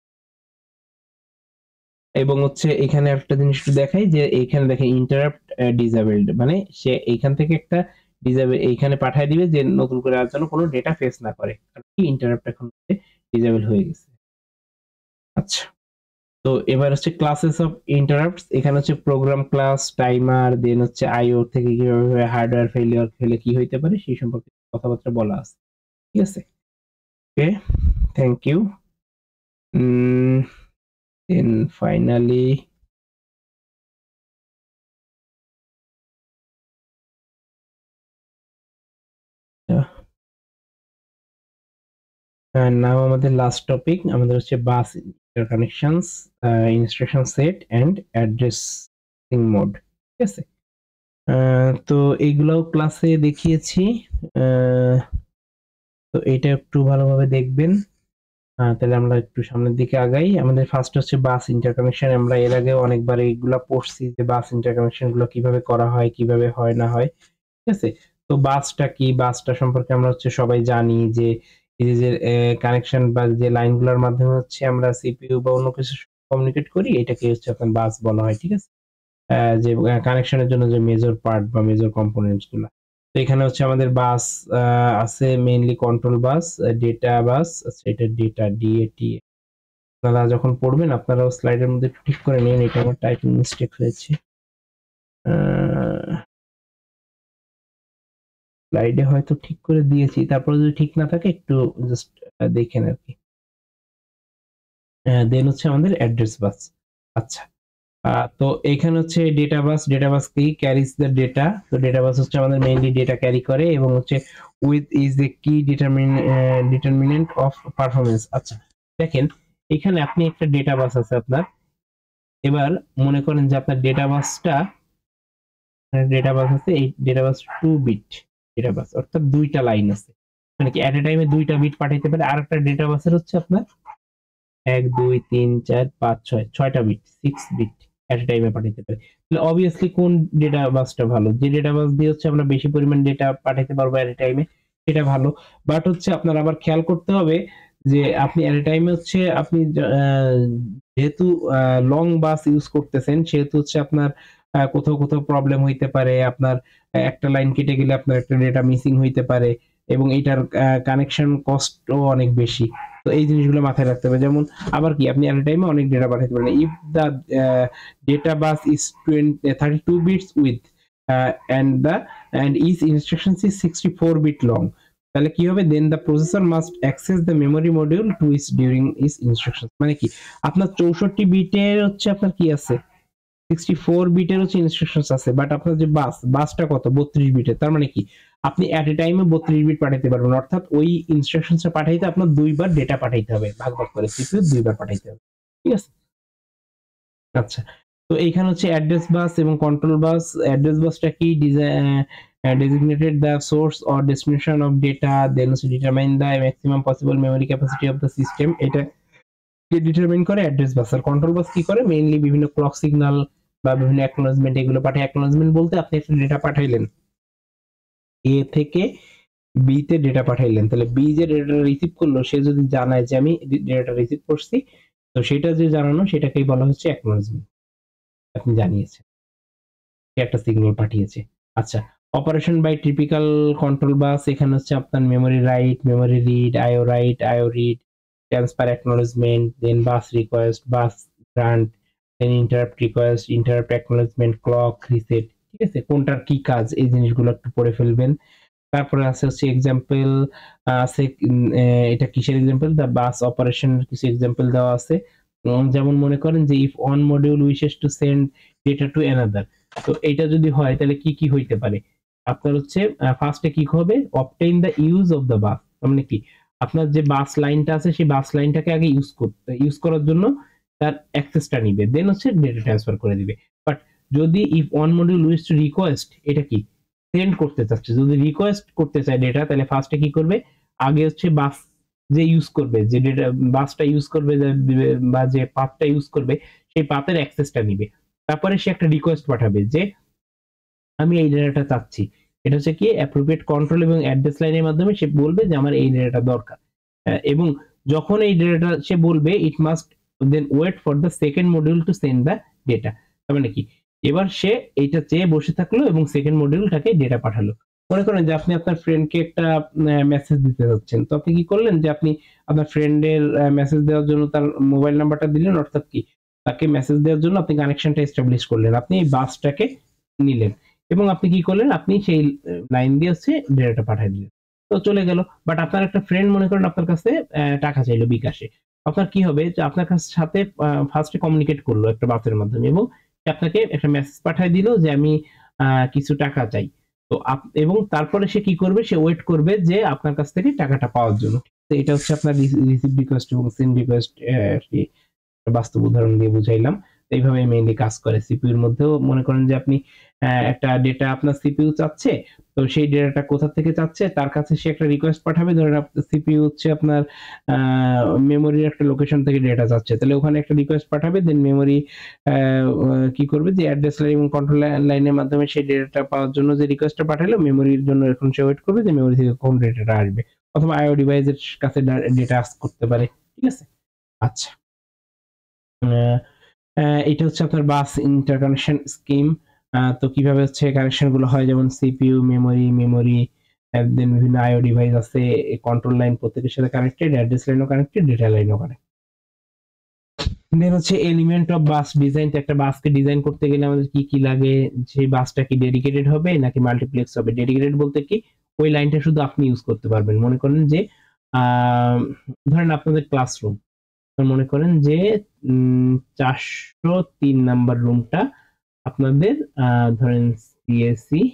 A: এবং হচ্ছে এখানে একটা জিনিস একটু দেখাই যে এইখানে দেখেন ইন্টারাপ্ট ডিসেবলড, মানে সে এইখান থেকে একটা ডিসেবল এইখানে পাঠিয়ে দিবে যে নতুন করে আর যেন কোনো ডেটা ফেস না করে, কারণ কি ইন্টারাপ্ট এখন ডিসেবল হয়ে গেছে। আচ্ছা, তো এবার হচ্ছে ক্লাসেস অফ ইন্টারাপ্টস। এখানে হচ্ছে প্রোগ্রাম ক্লাস, টাইমার, দেন হচ্ছে আইও থেকে কিভাবে হার্ডওয়্যার ফেলিওর ফেলে কি হইতে পারে সেই সম্পর্কে কথাবার্তা বলা আছে। ঠিক আছে, okay, thank you. Then finally now আমাদের লাস্ট টপিক আমাদের হচ্ছে bus interconnections, instruction set and addressing mode. ঠিক আছে, তো এইগুলাও ক্লাসে দেখিয়েছি, তো এটা একটু ভালোভাবে দেখবেন। তাহলে আমরা একটু সামনের দিকে আগাই। আমাদের ফার্স্ট হচ্ছে বাস ইন্টারকানেকশন। আমরা এর আগে অনেকবার এইগুলা পড়ছি যে বাস ইন্টারকানেকশন গুলো কিভাবে করা হয়, কিভাবে হয় না হয়। ঠিক আছে, তো বাসটা কি, বাসটা সম্পর্কে আমরা হচ্ছে সবাই জানি যে এই যে কানেকশন বা যে লাইনগুলোর মাধ্যমে হচ্ছে আমরা সিপিইউ বা অন্য কিছু কমিউনিকেট করি, এটাকে হচ্ছে আপনার বাস বলা হয়। ঠিক আছে, যে কানেকশনের জন্য যে মেজর পার্ট বা মেজর কম্পোনেন্টস গুলা। তো এখানে হচ্ছে আমাদের বাস আছে, মেইনলি কন্ট্রোল বাস, ডেটা বাস, আচ্ছা এটা ডেটা ডিএটি। আপনারা যখন পড়বেন আপনারাও স্লাইডের মধ্যে একটু ঠিক করে নিন, এটা আমার টাইপিং মিস্টেক হয়েছে। স্লাইডে হয়তো ঠিক করে দিয়েছি, তারপরে যদি ঠিক না থাকে একটু জাস্ট দেখেন আর কি। দেন হচ্ছে আমাদের অ্যাড্রেস বাস। আচ্ছা, তো এখানে হচ্ছে ডেটা বাস। ডেটা বাস কি, ক্যারিজ দ্য ডেটা। তো ডেটা বাস হচ্ছে আমাদের মেইনলি ডেটা ক্যারি করে এবং হচ্ছে উইথ ইজ দ্য কি ডিটারমিনেন্ট অফ পারফরমেন্স। আচ্ছা, দেখেন এখানে আপনি একটা ডেটা বাস আছে আপনার। এবার মনে করেন যে আপনার ডেটা বাসটা আছে, এই ডেটা বাস 2 বিট ডেটা বাস, অর্থাৎ দুইটা লাইন আছে, মানে কি এট এ টাইমে দুইটা বিট পাঠাইতে পারে। আর একটা ডেটা বাসের হচ্ছে আপনার 1 2 3 4 5 6 ছয়টা বিট, 6 বিট এট এ টাইমে পাঠাইতে পারে। তাহলে অবভিয়াসলি কোন ডেটা বাসটা ভালো, যে ডেটা বাস দিয়ে হচ্ছে আমরা বেশি পরিমাণ ডেটা পাঠাইতে পারবো এট এ টাইমে, সেটা ভালো। বাট হচ্ছে আপনার আবার খেয়াল করতে হবে যে আপনি এট এ টাইমে হচ্ছে আপনি যেহেতু লং বাস ইউজ করতেছেন সেহেতু হচ্ছে আপনার কোথাও কোথাও প্রবলেম হইতে পারে, আপনার একটা লাইন কেটে গেলে আপনার একটা ডেটা মিসিং হইতে পারে এবং এটার কানেকশন কস্টও অনেক বেশি। তো এই জিনিসগুলো মাথায় রাখতে হবে। যেমন আবার কি আপনি এট এ টাইমে অনেক ডেটা পাঠাতে পারেন। If the data bus is 32 bits with and each instruction is 64 bit long, তাহলে কি হবে, then the processor must access the memory module to is during is instruction. মানে কি আপনার 64 বিটের হচ্ছে আপনার কি আছে, 64 বিটের হচ্ছে ইনস্ট্রাকশনস আছে, বাট আপনার যে বাসটা কত 32 বিটের। তার মানে কি আপনি এট এ টাইমে 32 বিট পাঠাইতে পারবেন, অর্থাৎ ওই ইনস্ট্রাকশনসটা পাঠাইতে আপনার দুইবার ডেটা পাঠাইতে হবে, ভাগ ভাগ করে সিপিইউ দুইবার পাঠাইতে হবে। ঠিক আছে, আচ্ছা, তো এইখানে হচ্ছে অ্যাড্রেস বাস এবং কন্ট্রোল বাস। অ্যাড্রেস বাসটা কি, designated the source or destination of data, then determine the maximum possible memory capacity of the system, এটা ডিটারমাইন করে অ্যাড্রেস বাস। আর কন্ট্রোল বাস কি করে, মেইনলি বিভিন্ন ক্লক সিগন্যাল বা বিভিন্ন অ্যাকনোলেজমেন্ট এগুলো পাঠায়। অ্যাকনোলেজমেন্ট বলতে আপনি একটা ডেটা পাঠাইলেন, এ থেকে বি তে ডেটা পাঠাইলেন, তাহলে বি যে ডেটা রিসিভ করলো সে যদি জানায় যে আমি ডেটা রিসিভ করছি, তো সেটা যে জানানো সেটাকেই বলা হচ্ছে অ্যাকনোলেজমেন্ট, আপনি জানিয়েছেন, সে একটা সিগন্যাল পাঠিয়েছে। আচ্ছা, operation by typical control bus, এখানে হচ্ছে আপনার memory write, memory read, IO write, IO read, transfer acknowledgement, then bus request, bus grant, then interrupt request, interrupt acknowledgement, clock reset. ঠিক আছে, কোনটার কি কাজ এই জিনিসগুলো একটু পড়ে ফেলবেন। তারপরে আছে হচ্ছে এক্সাম্পল আছে, এটা কিসের এক্সাম্পল, দা বাস অপারেশন কিছু এক্সাম্পল দেওয়া আছে। যেমন মনে করেন যে if one module wishes to send data to another, তো এইটা যদি হয় তাহলে কি কি হইতে পারে? আপনার হচ্ছে ফার্স্টে কি হবে? obtain the use of the bus, তার মানে কি? আপনার যে বাস লাইনটা আছে সেই বাস লাইনটাকে আগে ইউজ করার জন্য তার অ্যাক্সেসটা নিবে, দেন হচ্ছে ডেটা ট্রান্সফার করে দিবে। বাট যদি if one module wish to request, এটা কি সেন্ড করতে চাচ্ছে, যদি রিকোয়েস্ট করতে চায় ডেটা, তাহলে ফার্স্টে কি করবে? আগে হচ্ছে বাস যে ইউজ করবে, যে ডেটা বাসটা ইউজ করবে বা যে পাথটা ইউজ করবে সেই পাথের অ্যাক্সেসটা নিবে। তারপরে সে একটা রিকোয়েস্ট পাঠাবে যে আমি এই ডেটাটা চাচ্ছি। এটা হচ্ছে কি অ্যাপ্রোপ্রিয়েট কন্ট্রোল এবং অ্যাড্রেস লাইনের মাধ্যমে সে বলবে যে আমার এই ডেটাটা দরকার। এবং যখন এই ডেটাটা সে বলবে it must then wait for the second module to send the data. তার মানে কি? এবার সে এইটা চেয়ে বসে থাকলো এবং সেকেন্ড মডিউলটাকে ডেটা পাঠালো। মনে করেন যে আপনি আপনার ফ্রেন্ডকে একটা মেসেজ দিতে যাচ্ছেন। তো আপনি কি করলেন যে আপনি আপনার ফ্রেন্ডের মেসেজ দেওয়ার জন্য তার মোবাইল নাম্বারটা দিলেন, অর্থাৎ কি তাকে মেসেজ দেওয়ার জন্য আপনি কানেকশনটা এস্টাবলিশ করলেন। আপনি এই বাসটাকে নিলেন এবং আপনি কি করলেন? আপনি সেই লাইন দিয়ে হচ্ছে ডেটাটা পাঠিয়ে দিলেন। তো চলে গেল। বাট আপনার একটা ফ্রেন্ড মনে করেন আপনার কাছে টাকা চাইলো বিকাশে। আপনার কি হবে? যে আপনার সাথে ফার্স্ট এ কমিউনিকেট করলো একটা বাসের মাধ্যমে এবং সে আপনাকে একটা মেসেজ পাঠিয়ে দিল যে আমি কিছু টাকা চাই। তো এবং তারপরে সে কি করবে? সে ওয়েট করবে যে আপনার কাছ থেকে টাকাটা পাওয়ার জন্য। তো এটা হচ্ছে আপনার রিসিভ রিকোয়েস্ট এবং সেন্ড রিকোয়েস্ট আরকি বাস্তব উদাহরণ দিয়ে বুঝাইলাম। এইভাবে মেইনলি কাজ করে। সিপিইউর মধ্যেও মনে করেন যে আপনি একটা ডেটা আপনার সিপিইউ চাচ্ছে। তো সেই ডেটাটা কোথা থেকে চাচ্ছে তার কাছে সে একটা রিকোয়েস্ট পাঠাবে। ধরেন আপনার সিপিইউ হচ্ছে আপনার আ মেমোরির একটা লোকেশন থেকে ডেটা চাচ্ছে। তাহলে ওখানে একটা রিকোয়েস্ট পাঠাবে। দেন মেমোরি আ কি করবে? যে অ্যাড্রেস লাইন এবং কন্ট্রোল লাইনের মাধ্যমে সেই ডেটাটা পাওয়ার জন্য যে রিকোয়েস্টটা পাঠালো মেমোরির জন্য এখন সে ওয়েট করবে যে মেমোরি থেকে কখন ডেটাটা আসবে। অথবা আইও ডিভাইসের কাছে ডেটা আস্ক করতে পারে। ঠিক আছে? আচ্ছা। আ আ এটা হচ্ছে আপনার বাস ইন্টারকানেকশন স্কিম। তো কিভাবে হচ্ছে কানেকশন গুলো হয়, যেমন সিপিইউ, মেমোরি দেন বিভিন্ন আইও ডিভাইস আছে, কন্ট্রোল লাইন প্রত্যেকের সাথে কানেক্টেড, অ্যাড্রেস লাইনও কানেক্টেড, ডেটা লাইনও কানেক্টেড। দেন হচ্ছে এলিমেন্ট অফ বাস ডিজাইন। তো একটা বাসকে ডিজাইন করতে গেলে আমাদের কি কি লাগে? সেই বাসটা কি ডেডিকেটেড হবে নাকি মাল্টিপ্লেক্স হবে? ডেডিকেটেড বলতে কি? ওই লাইনটা শুধু আপনি ইউজ করতে পারবেন। মনে করেন যে আ ধরেন আপনাদের ক্লাসরুম। মনে করেন যে 403 নাম্বার রুমটা আপনাদের ধরেন সিএসই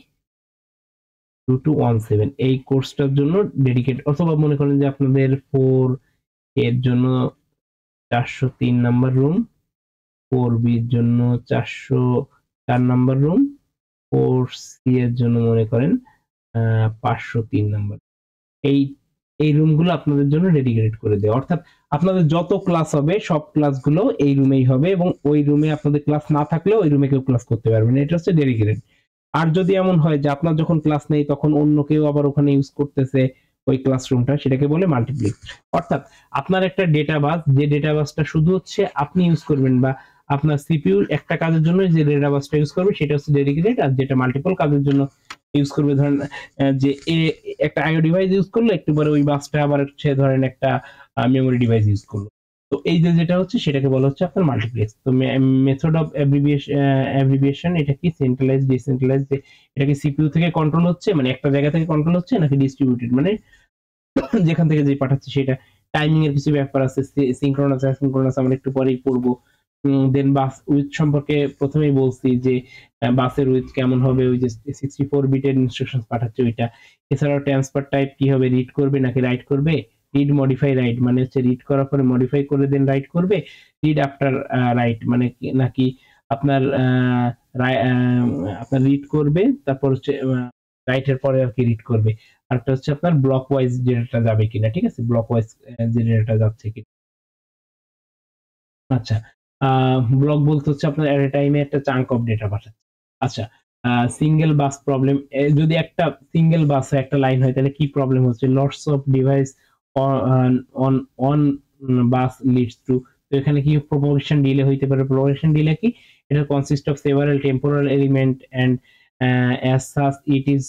A: 2217 এই কোর্সটার জন্য ডেডিকেট, অথবা মনে করেন যে আপনাদের 4 এর জন্য 403 নাম্বার রুম, 4 বি এর জন্য 404 নাম্বার রুম, 4 সি এর জন্য মনে করেন 503 নাম্বার। এই এই রুমগুলো আপনাদের জন্য ডেডিকেটেড করে দেয়া। অর্থাৎ আপনাদের যত ক্লাস হবে সব ক্লাসগুলো এই রুমেই হবে এবং ওই রুমে আপনাদের ক্লাস না থাকলেও ওই রুমে কেউ ক্লাস করতে পারবে না। এটা হচ্ছে ডেডিকেটেড। আর যদি এমন হয় যে আপনার যখন ক্লাস নেই তখন অন্য কেউ আবার ওখানে ইউজ করতেছে ওই ক্লাসরুমটা, সেটাকে বলে মাল্টিপ্লেক্স। অর্থাৎ আপনার একটা ডেটা বাস, যে ডেটা বাসটা শুধু হচ্ছে আপনি ইউজ করবেন বা আপনার সিপিইউ একটা কাজের জন্য যে ডেটা বাসটা ইউজ করবে সেটা হচ্ছে ডেডিকেটেড, আর যেটা মাল্টিপল কাজের জন্য ইউজ করবে, ধরেন যে একটা আইও ডিভাইস ইউজ করলো, একটু পরে ওই বাসটা আবার হচ্ছে ধরেন একটা মেমোরি ডিভাইস ইউজ করলো। তো এই যে যেটা হচ্ছে সেটাকে বলা হচ্ছে আপনার মাল্টিপ্লেক্স। তো মেথড অফ অ্যাব্রিভিয়েশন এটা কি সেন্ট্রালাইজড, ডিসেন্ট্রালাইজড, এটা কি সিপিইউ থেকে কন্ট্রোল হচ্ছে মানে একটা জায়গা থেকে কন্ট্রোল হচ্ছে নাকি ডিস্ট্রিবিউটেড মানে যেখান থেকে যে পাঠাচ্ছে সেটা। টাইমিং এর কিছু ব্যাপার আছে, সিনক্রোনাস অ্যাসিনক্রোনাস আমরা একটু পরেই পড়বো। দেন বাস উইথ সম্পর্কে প্রথমেই বলছি যে বাসের উইথ কেমন হবে, ওই যে 64 বিটের ইনস্ট্রাকশনস পাঠাচ্ছে ওইটা। এছাড়াও ট্রান্সফার টাইপ কি হবে, রিড করবে নাকি রাইট করবে। রিড মডিফাই রাইট মানে হচ্ছে রিড করার পরে মডিফাই করে দেন রাইট করবে। রিড আফটার রাইট মানে নাকি আপনার আপনার রিড করবে তারপর হচ্ছে রাইটের পরে আর কি রিড করবে। আরেকটা হচ্ছে আপনার ব্লক ওয়াইজ ডেটাটা যাবে কিনা, ঠিক আছে? ব্লক ওয়াইজ যে ডেটাটা যাচ্ছে কিনা। আচ্ছা। আ ব্লক বলতে হচ্ছে আপনার এট a টাইমে একটা চাঙ্ক অফ ডেটা পাঠাচ্ছে। আচ্ছা। সিঙ্গেল বাস প্রবলেম, যদি একটা সিঙ্গেল বাসে একটা লাইন হয় তাহলে কি প্রবলেম হচ্ছে? Lots of device on on on bus leads to. তো এখানে কি প্রপোগেশন ডিলে হইতে পারে। প্রপোগেশন ডিলে কি? এটা consist of several temporal element and as such it is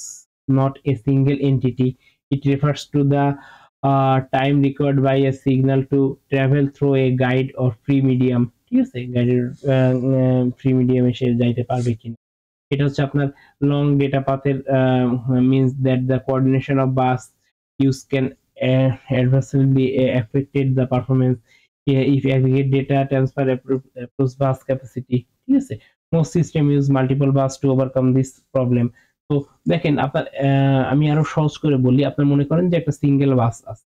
A: not a single entity. It refers to the time required by a signal to travel through a guide or free medium. ঠিক আছে? গাইডের free মিডিয়ামে সে যাইতে পারবে কিনা। এটা হচ্ছে আপনার লং ডেটা পাথের means that the coordination of bus use can adversely affected the performance if aggregate data transfer approves bus capacity. ঠিক আছে? Most system use multiple bus to overcome this problem. তো দেখেন আপনার আমি আরো সহজ করে বলি, আপনার মনে করেন যে একটা সিঙ্গেল বাস আছে।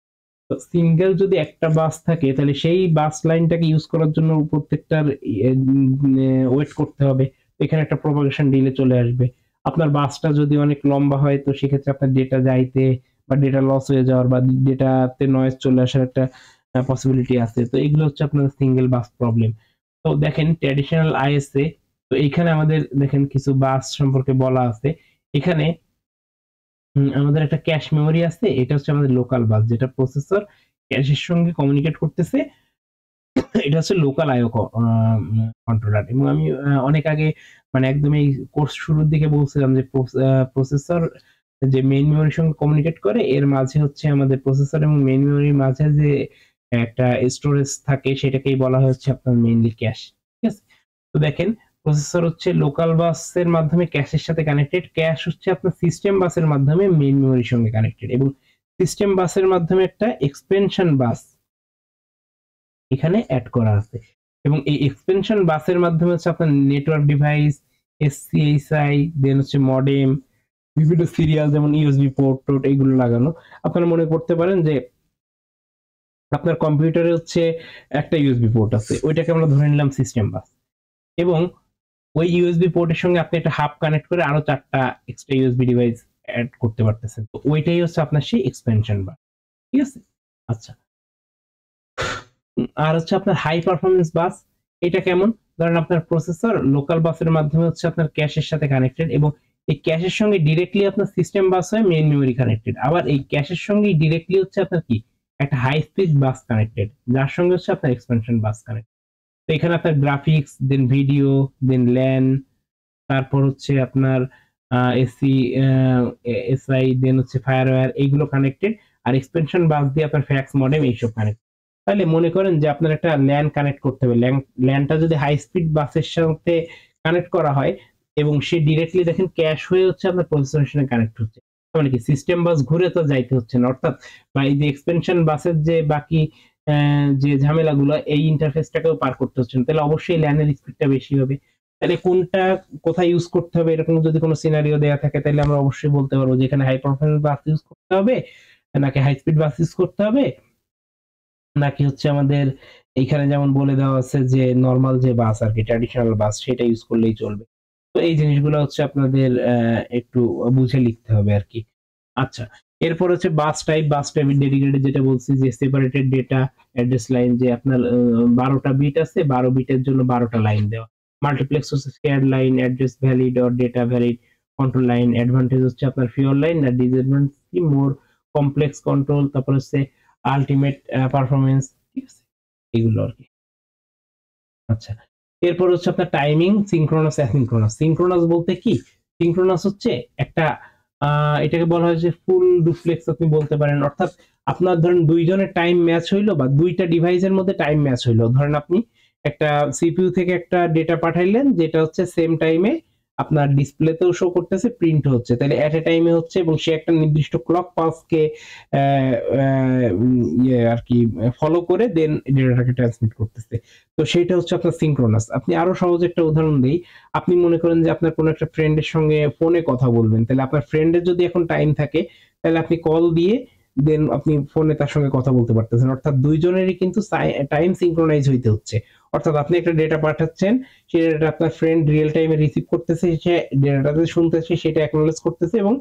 A: তো সিঙ্গেল যদি একটা বাস থাকে তাহলে সেই বাস লাইনটাকে ইউজ করার জন্য প্রত্যেকটার ওয়েট করতে হবে। এখানে একটা প্রপাগেশন ডিলে চলে আসবে। আপনার বাসটা যদি অনেক লম্বা হয় তো সেক্ষেত্রে আপনার ডেটা যাইতে বা ডেটা লস হয়ে যাওয়ার বা ডেটাতে নয়েজ চলে আসার একটা পসিবিলিটি আছে। তো এগুলো হচ্ছে আপনার সিঙ্গেল বাস প্রবলেম। তো দেখেন ট্র্যাডিশনাল আইএসএ, তো এইখানে আমাদের দেখেন কিছু বাস সম্পর্কে বলা আছে। এখানে আমাদের একটা ক্যাশ মেমোরি আছে, এটা হচ্ছে আমাদের লোকাল বাস যেটা প্রসেসর ক্যাশের সঙ্গে কমিউনিকেট করতেছে। এটা হচ্ছে লোকাল আইও কন্ট্রোলার। এবং আমি অনেক আগে মানে একদম এই কোর্স শুরুর দিকে বলছিলাম যে প্রসেসর যে মেইন মেমোরির সঙ্গে কমিউনিকেট করে, এর মাঝে হচ্ছে আমাদের প্রসেসর এবং মেইন মেমোরির মাঝে যে একটা স্টোরেজ থাকে সেটাকেই বলা হচ্ছে আপনার মেইনলি ক্যাশ। ঠিক আছে? তো দেখেন প্রসেসর হচ্ছে লোকাল বাসের মাধ্যমে ক্যাশের সাথে কানেক্টেড, ক্যাশ হচ্ছে আপনার সিস্টেম বাসের মাধ্যমে মেইন মেমোরির সঙ্গে কানেক্টেড, এবং সিস্টেম বাসের মাধ্যমে একটা এক্সপেনশন বাস এখানে অ্যাড করা আছে। এবং এই এক্সপেনশন বাসের মাধ্যমে হচ্ছে আপনার নেটওয়ার্ক ডিভাইস, এসসিএইচআই, দেন হচ্ছে মডেম, বিভিন্ন সিরিয়াল যেমন ইউএসবি পোর্ট টোর্ট এইগুলো লাগানো। আপনারা মনে করতে পারেন যে আপনার কম্পিউটারে হচ্ছে একটা ইউএসবি পোর্ট আছে, ওইটাকে আমরা ধরে নিলাম সিস্টেম বাস, এবং ওই ইউএসবি পোর্টের সঙ্গে আপনি একটা হাব কানেক্ট করে আরো 4টা এক্সট্রা ইউএসবি ডিভাইস অ্যাড করতে পারতেছেন। তো ওইটাই হচ্ছে আপনার সেই এক্সপেনশন বাস। ঠিক আছে? আচ্ছা, আর হচ্ছে আপনার হাই পারফরমেন্স বাস, এটা কেমন? ধরেন আপনার প্রসেসর লোকাল বাসের মাধ্যমে হচ্ছে আপনার ক্যাশের সাথে কানেক্টেড, এবং এই ক্যাশের সঙ্গে ডিরেক্টলি আপনার সিস্টেম বাস হয়ে মেইন মেমোরি কানেক্টেড। আবার এই ক্যাশের সঙ্গে ডিরেক্টলি হচ্ছে আপনার কি একটা হাই স্পিড বাস কানেক্টেড, যার সঙ্গে হচ্ছে আপনার এক্সপেনশন বাস কানেক্টেড। তো এখানে আপনার গ্রাফিক্স, দেন ভিডিও, দেন ল্যান, তারপর হচ্ছে আপনার এসি, এসআই, দেন হচ্ছে ফায়ারওয়্যার, এইগুলো কানেক্টেড। আর এক্সপেনশন বাস দিয়ে আপনার ফ্যাক্স মডেম এইসব কানেক্ট। তাহলে মনে করেন যে আপনার একটা ল্যান কানেক্ট করতে হবে, ল্যানটা যদি হাই স্পিড বাসের সাথে কানেক্ট করা হয় এবং সে ডিরেক্টলি দেখেন ক্যাশ হয়ে হচ্ছে আপনার প্রসেসরের সঙ্গে কানেক্ট হচ্ছে, মানে কি সিস্টেম বাস ঘুরে তো যাইতে হচ্ছে না, অর্থাৎ বা এই যে এক্সপেনশন বাসের যে বাকি যে ঝামেলাগুলো এই ইন্টারফেসটাকেও পার করতে হচ্ছে না, তাহলে অবশ্যই ল্যানের স্পিডটা বেশি হবে। তাহলে কোনটা কোথায় ইউজ করতে হবে এরকম যদি কোনো সিনারিও দেয়া থাকে তাহলে আমরা অবশ্যই বলতে পারবো যে এখানে হাই পারফরমেন্স বাস ইউজ করতে হবে, নাকি হাই স্পিড বাস ইউজ করতে হবে, নাকি হচ্ছে আমাদের এইখানে যেমন বলে দেওয়া আছে যে নরমাল যে বাস আর কি ট্র্যাডিশনাল বাস সেটা ইউজ করলেই চলবে। তো এই জিনিসগুলো হচ্ছে আপনাদের একটু বুঝে লিখতে হবে আর কি। আচ্ছা, এরপর হচ্ছে বাস টাইপ, বাস টাইপ ডেডিকেটেড যেটা বলছি যে সেপারেটেড ডেটা অ্যাড্রেস লাইন, যে আপনার 12টা বিট আছে, 12 বিটের জন্য 12টা লাইন দেওয়া। মাল্টিপ্লেক্স হচ্ছে shared line, address valid or data valid control line. Advantage হচ্ছে আপনার ফিওর লাইন, আর ডিসঅ্যাডভান্টেজ কি মোর কমপ্লেক্স কন্ট্রোল, তারপর হচ্ছে আলটিমেট পারফরম্যান্স। ঠিক আছে, এগুলো আর কি। আচ্ছা, এরপর হচ্ছে আপনার টাইমিং, সিনক্রোনাস, অ্যাসিনক্রোনাস। সিনক্রোনাস বলতে কি? সিনক্রোনাস হচ্ছে একটা এটাকে বলা হয় যে ফুল ডুপ্লেক্স আপনি বলতে পারেন, অর্থাৎ আপনার ধরেন দুইজনের টাইম ম্যাচ হইলো বা দুইটা ডিভাইসের মধ্যে টাইম ম্যাচ হইলো। ধরেন আপনি একটা সিপিইউ থেকে একটা ডেটা পাঠাইলেন যেটা হচ্ছে সেম টাইমে আপনার ডিসপ্লেতেও শো করতেছে, প্রিন্ট হচ্ছে, তাহলে এট এ টাইমে হচ্ছে, এবং সে একটা নির্দিষ্ট ক্লক পালসকে ইয়ে আর কি ফলো করে দেন ডেটাটাকে ট্রান্সমিট করতেছে। তো সেটা হচ্ছে আপনার সিনক্রোনাস। আপনি আরো সহজ একটা উদাহরণ দিই। আপনি মনে করেন যে আপনার কোনো একটা ফ্রেন্ডের সঙ্গে ফোনে কথা বলবেন, তাহলে আপনার ফ্রেন্ডের যদি এখন টাইম থাকে তাহলে আপনি কল দিয়ে দেন আপনি ফোনে তার সঙ্গে কথা বলতে পারতেছেন, অর্থাৎ দুইজনেরই কিন্তু টাইম সিনক্রোনাইজ হইতে হচ্ছে। অর্থাৎ আপনি একটা ডেটা পাঠাচ্ছেন, সেই ডেটা আপনার ফ্রেন্ড রিয়েল টাইমে রিসিভ করতেছে, সে ডেটাটা শুনতেছে, সেটা অ্যাকনোলেজ করতেছে এবং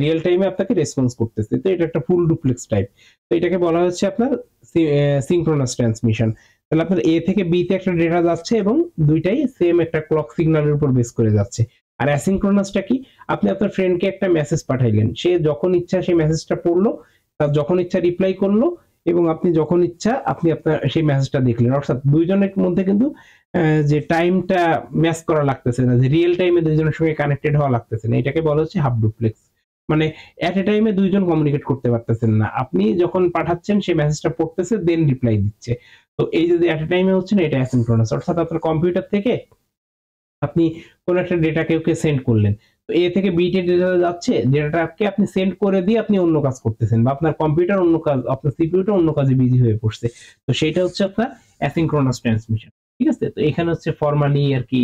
A: রিয়েল টাইমে আপনাকে রেসপন্স করতেছে। তো এটা একটা ফুল ডুপ্লেক্স টাইপ। তো এটাকে বলা হচ্ছে আপনার সিনক্রোনাস ট্রান্সমিশন। তাহলে আপনার এ থেকে বি তে একটা ডেটা যাচ্ছে এবং দুইটাই সেম একটা ক্লক সিগন্যালের উপর বেস করে যাচ্ছে। আর অ্যাসিনক্রোনাসটা কি? আপনি আপনার ফ্রেন্ডকে একটা মেসেজ পাঠাইলেন, সে যখন ইচ্ছা সেই মেসেজটা পড়লো, তার যখন ইচ্ছা রিপ্লাই করলো, এবং আপনি যখন ইচ্ছা আপনি আপনার সেই মেসেজটা দেখলেন, অর্থাৎ দুইজনের মধ্যে কিন্তু যে টাইমটা ম্যাচ করা লাগতেছে না, যে রিয়েল টাইমে দুইজনের সঙ্গে কানেক্টেড হওয়া লাগতেছে না, এটাকে বলা হচ্ছে হাফ ডুপ্লেক্স। মানে এট এ টাইমে দুইজন কমিউনিকেট করতে পারতেছেন না, আপনি যখন পাঠাচ্ছেন সেই মেসেজটা পড়তেছে দেন রিপ্লাই দিচ্ছে। তো এই যদি এট এ টাইমে হচ্ছে না, এটা অ্যাসিনক্রোনাস, অর্থাৎ আপনার কম্পিউটার থেকে আপনি কোন একটা ডেটা কেউকে সেন্ড করলেন, তো এ থেকে বি তে ডেটা যাচ্ছে, ডেটাটাকে আপনি সেন্ড করে দিয়ে আপনি অন্য কাজ করতেছেন, বা আপনার কম্পিউটার অন্য কাজ, আপনার সিপিইউটা অন্য কাজে বিজি হয়ে পড়ছে। তো সেটা হচ্ছে আপনার অ্যাসিনক্রোনাস ট্রান্সমিশন। ঠিক আছে, তো এখানে হচ্ছে ফরমালি আর কি